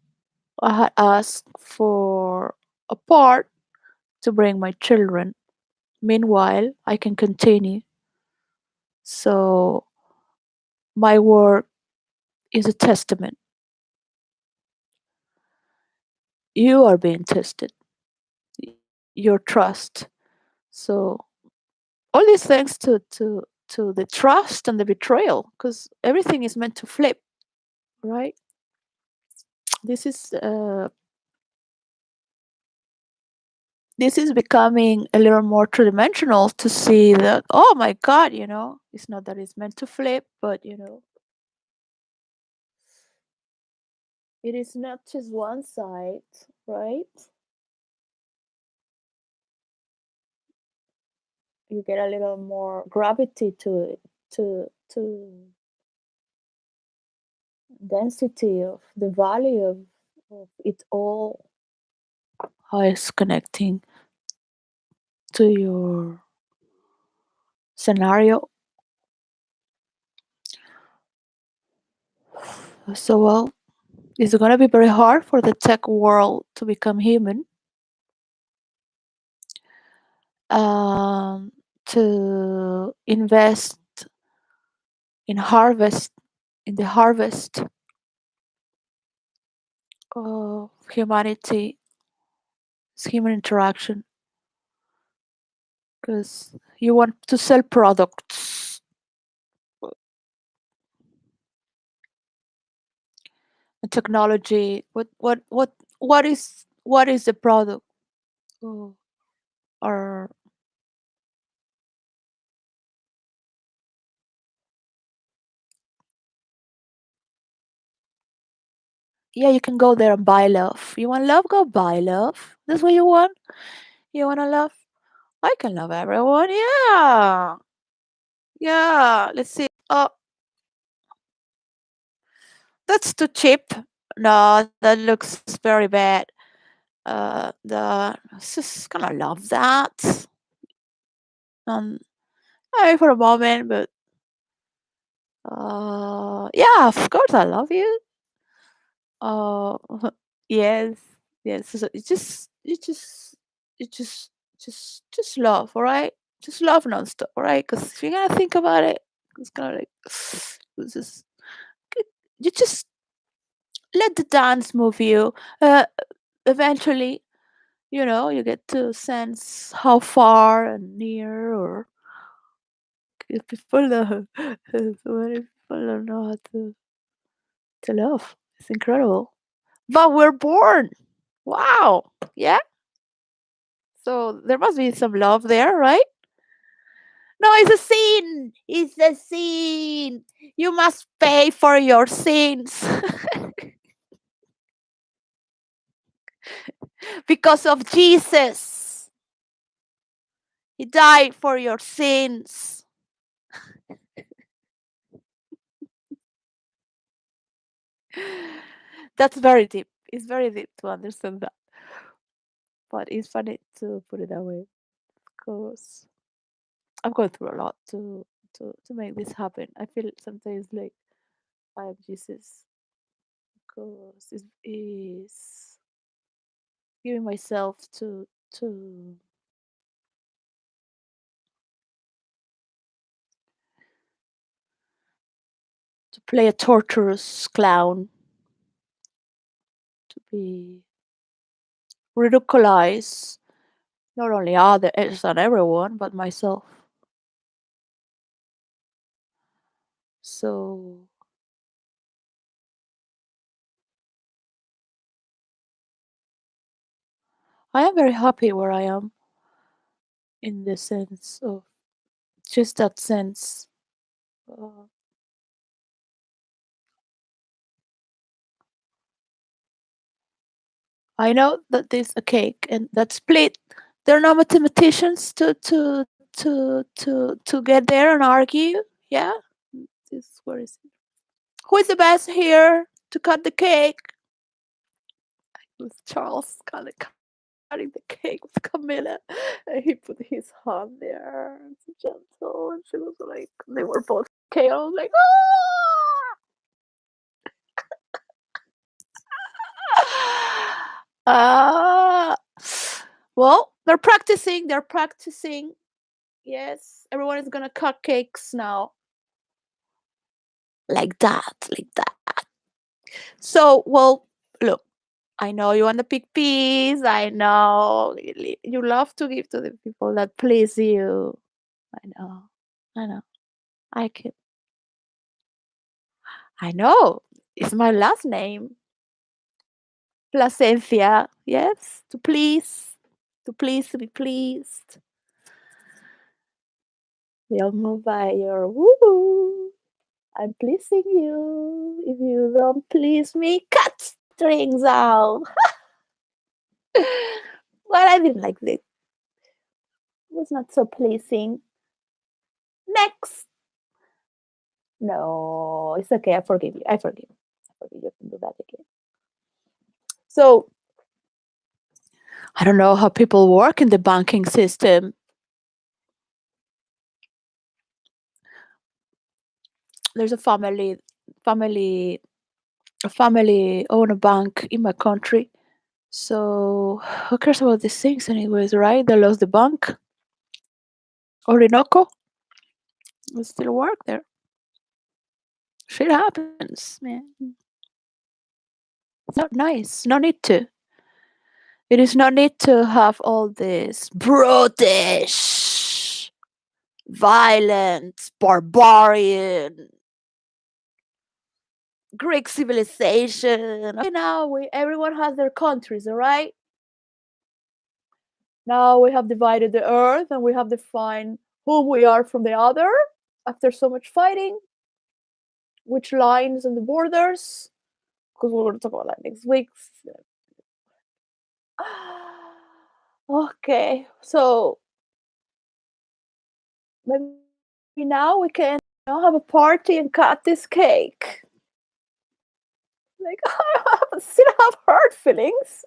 I had asked for a part to bring my children. Meanwhile, I can continue. So my work is a testament. You are being tested, your trust. So all these thanks to the trust and the betrayal, because everything is meant to flip, right? This is this is becoming a little more two-dimensional, to see that, oh my god, it's not that it's meant to flip, but it is not just one side, right? You get a little more gravity to it, to density of the value of it all, how it's connecting to your scenario. So, well, it's going to be very hard for the tech world to become human, um, to invest in harvest, in the harvest of humanity, human interaction, because you want to sell products and technology. What is the product? Oh, or yeah, you can go there and buy love. You want love? Go buy love. That's what you want. You want to love? I can love everyone. Yeah, yeah. Let's see. Oh, that's too cheap. No, that looks very bad. The just gonna love that. I for a moment, but yeah, of course I love you. Uh, yes, yes. So you just love, all right? Just love nonstop, all right? Because if you're gonna think about it, it's gonna like, it's just you just let the dance move you. Eventually, you get to sense how far and near, or if people know, so many people don't know how to love. It's incredible. But we're born. Wow. Yeah. So there must be some love there, right? No, it's a sin. It's a sin. You must pay for your sins because of Jesus. He died for your sins. That's very deep. It's very deep to understand that. But it's funny to put it that way, because I've gone through a lot to make this happen. I feel sometimes like I am Jesus, because it's giving myself to play a torturous clown, to be ridiculized, not only others and everyone, but myself. So I am very happy where I am, in the sense of just that sense. Uh, I know that there's a cake and that split. There are no mathematicians to get there and argue. Yeah, this where is it? Who is the best here to cut the cake? It was Charles cutting the cake with Camilla, and he put his hand there, so gentle, and she was like, they were both chaos, like, ah, well, they're practicing. They're practicing. Yes, everyone is gonna cut cakes now, like that, like that. So, well, look, I know you want the big piece. I know you love to give to the people that please you. I know. I know. I can. I know. It's my last name, Placencia. Yes, to be pleased. They'll move by your woo. I'm pleasing you. If you don't please me, cut strings out. Well, I didn't like this. It was not so pleasing. Next. No, it's okay. I forgive you. I forgive you. I forgive you. Can do that again. So I don't know how people work in the banking system. There's family, a family own a bank in my country. So who cares about these things anyways, right? They lost the bank. Orinoco will still work there. Shit happens, man. It's not nice. No need to. It is no need to have all this brutish, violent, barbarian Greek civilization. Okay, now everyone has their countries, all right? Now we have divided the earth and we have defined who we are from the other after so much fighting, which lines and the borders, because we're going to talk about that next week. Okay, so maybe now we can have a party and cut this cake. Like, I still have hurt feelings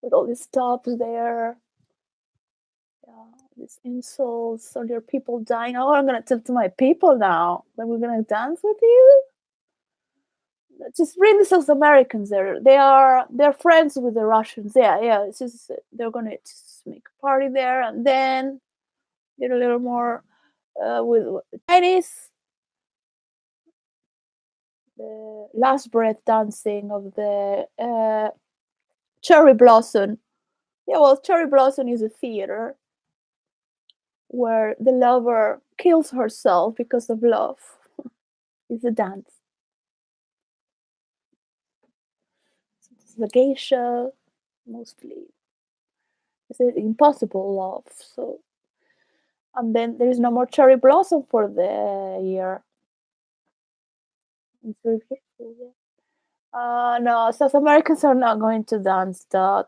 with all these stops there. Yeah, these insults or your people dying. Oh, I'm gonna tell to my people now that we're gonna dance with you. Just bring the South Americans there. They're friends with the Russians. Yeah, yeah. It's just they're gonna just make a party there and then get a little more with the Chinese. The last breath dancing of the cherry blossom. Yeah, well, cherry blossom is a theater where the lover kills herself because of love. It's a dance. It's the geisha, mostly. It's an impossible love. So, and then there is no more cherry blossom for the year. It's very beautiful. Yeah. No, South Americans are not going to dance that.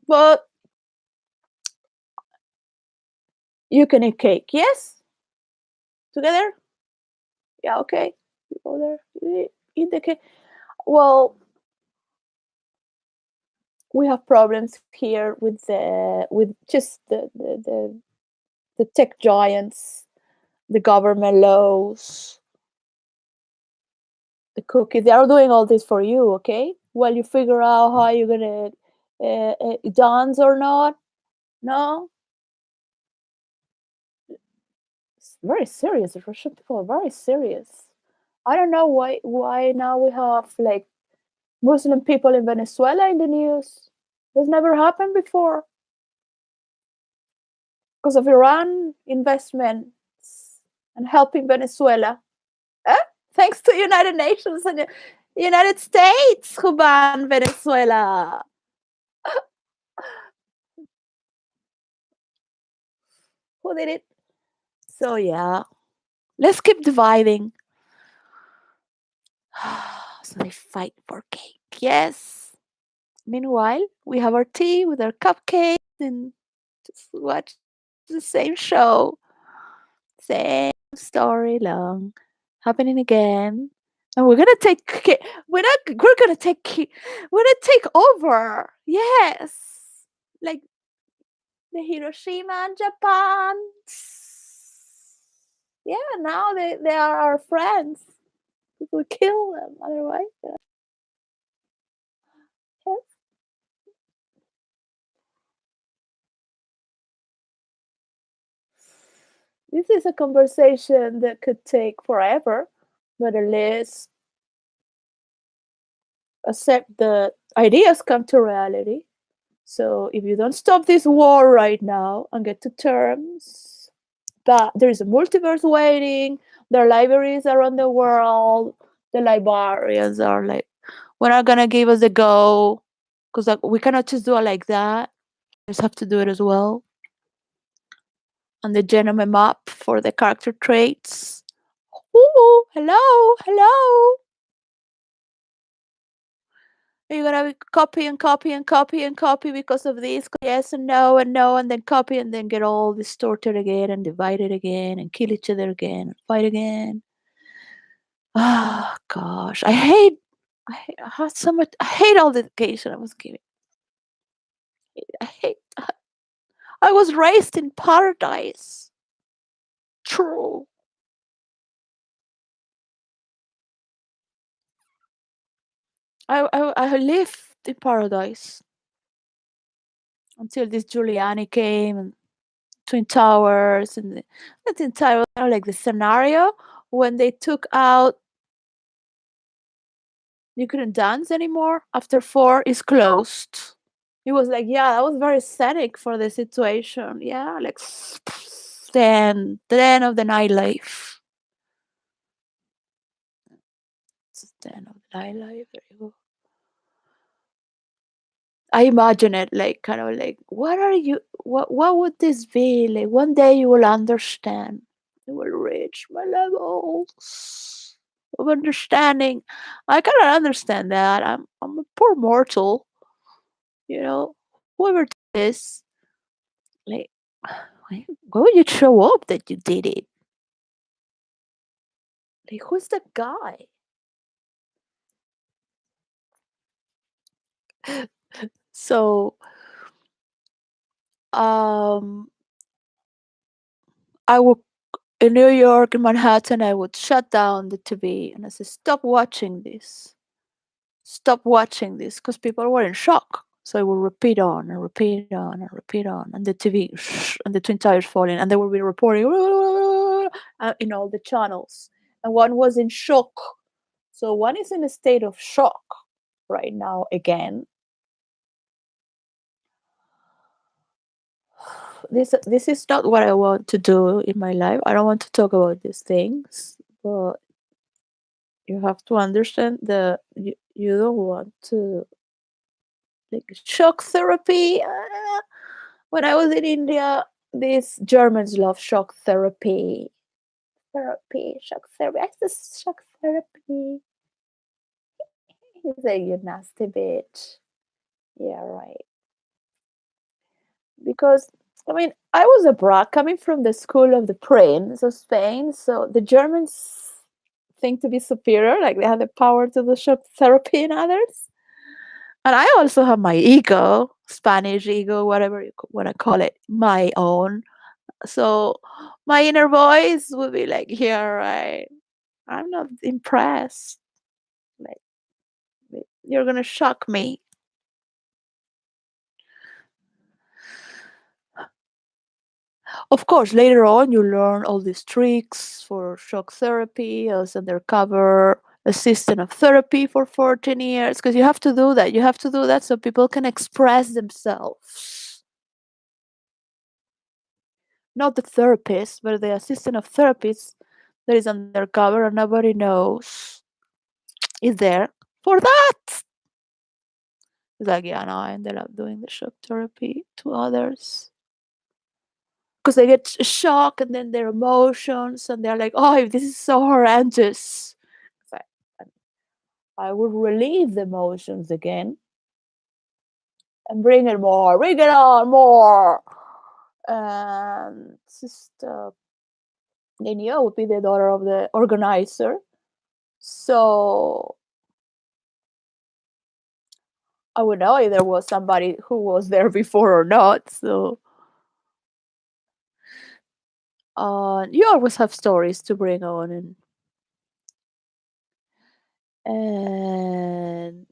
But you can eat cake, yes? Together? Yeah, okay. You go there, eat the cake. Well, we have problems here with just the tech giants, the government laws, the cookies. They are doing all this for you, okay? While you figure out how you're gonna dance or not. No, it's very serious. The Russian people are very serious. I don't know why now we have like Muslim people in Venezuela in the news. This never happened before because of Iran investments and helping Venezuela. Eh? Thanks to United Nations and the United States who banned Venezuela. Who did it? So yeah, let's keep dividing. So they fight for cake. Yes, Meanwhile, we have our tea with our cupcakes and just watch the same show, same story long, happening again. And we're gonna we're gonna take over. Yes, like the Hiroshima and Japan. Yeah, now they are our friends. People kill them otherwise. Yes. This is a conversation that could take forever, but at least accept that ideas come to reality. So if you don't stop this war right now and get to terms that there is a multiverse waiting, there are libraries around the world, the librarians are like, we're not gonna give us a go because like, we cannot just do it like that. We just have to do it as well. And the genome map for the character traits. Ooh, hello, hello. You're gonna copy and copy and copy and copy because of this, yes and no, and then copy and then get all distorted again and divided again and kill each other again and fight again. Ah, gosh, I had so much. I hate all the education I was given. I hate. I was raised in paradise. True. I lived in paradise until this Giuliani came and Twin Towers and not Twin Towers, like the scenario when they took out you couldn't dance anymore after 4 is closed. It was like, yeah, that was very scenic for the situation. Yeah, like the end of the nightlife. It's the end of the nightlife. There you go. I imagine it like kind of like, what would this be? Like one day you will understand. You will reach my levels of understanding. I cannot understand that. I'm a poor mortal, you know. Whoever did this, like, why would you show up that you did it? Like, who's that guy? So, um, I would in New York, in Manhattan, I would shut down the TV and I said, "Stop watching this. Stop watching this," because people were in shock. So I would repeat on and repeat on and repeat on, and the TV and the Twin Towers falling, and they would be reporting in all the channels, and one was in shock. So one is in a state of shock right now again. This is not what I want to do in my life. I don't want to talk about these things, but you have to understand that you don't want to like shock therapy. When I was in India, these Germans love shock therapy. Shock therapy. I said shock therapy. He's like, you nasty bitch. Yeah, right. Because I mean, I was abroad, coming from the school of the prince of Spain. So the Germans think to be superior, like they have the power to do shock therapy in others. And I also have my ego, Spanish ego, whatever you want to call it, my own. So my inner voice would be like, "Yeah, right. I'm not impressed. Like you're gonna shock me." Of course, later on, you learn all these tricks for shock therapy. I was undercover assistant of therapy for 14 years because you have to do that. You have to do that so people can express themselves. Not the therapist, but the assistant of therapists that is undercover and nobody knows is there for that. It's like, yeah, no, I ended up doing the shock therapy to others because they get shocked and then their emotions and they're like, oh, this is so horrendous. It's like, I would relieve the emotions again and bring it more, bring it on more. And sister Nenia would be the daughter of the organizer. So I would know if there was somebody who was there before or not. So you always have stories to bring on, and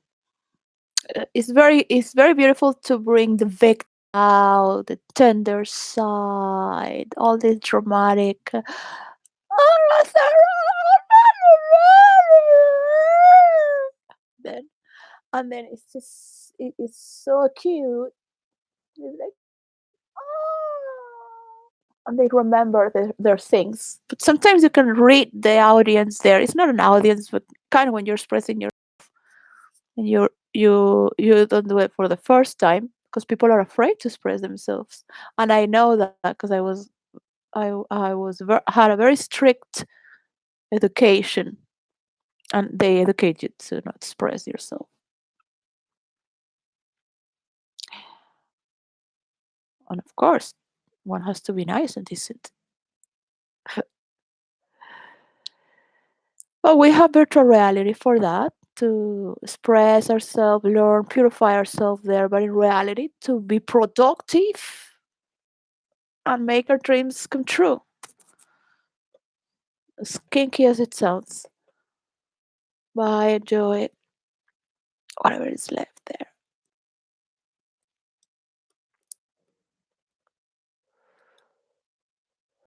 it's very beautiful to bring the victim out, the tender side, all this dramatic. Then and then it's just it's so cute. It's like, "Ah," and they remember their things. But sometimes you can read the audience there. It's not an audience, but kind of when you're expressing your and you don't do it for the first time because people are afraid to express themselves. And I know that because had a very strict education, and they educate you to not express yourself. And of course, one has to be nice and decent. But we have virtual reality for that to express ourselves, learn, purify ourselves there. But in reality, to be productive and make our dreams come true, as kinky as it sounds. Bye, enjoy whatever is left.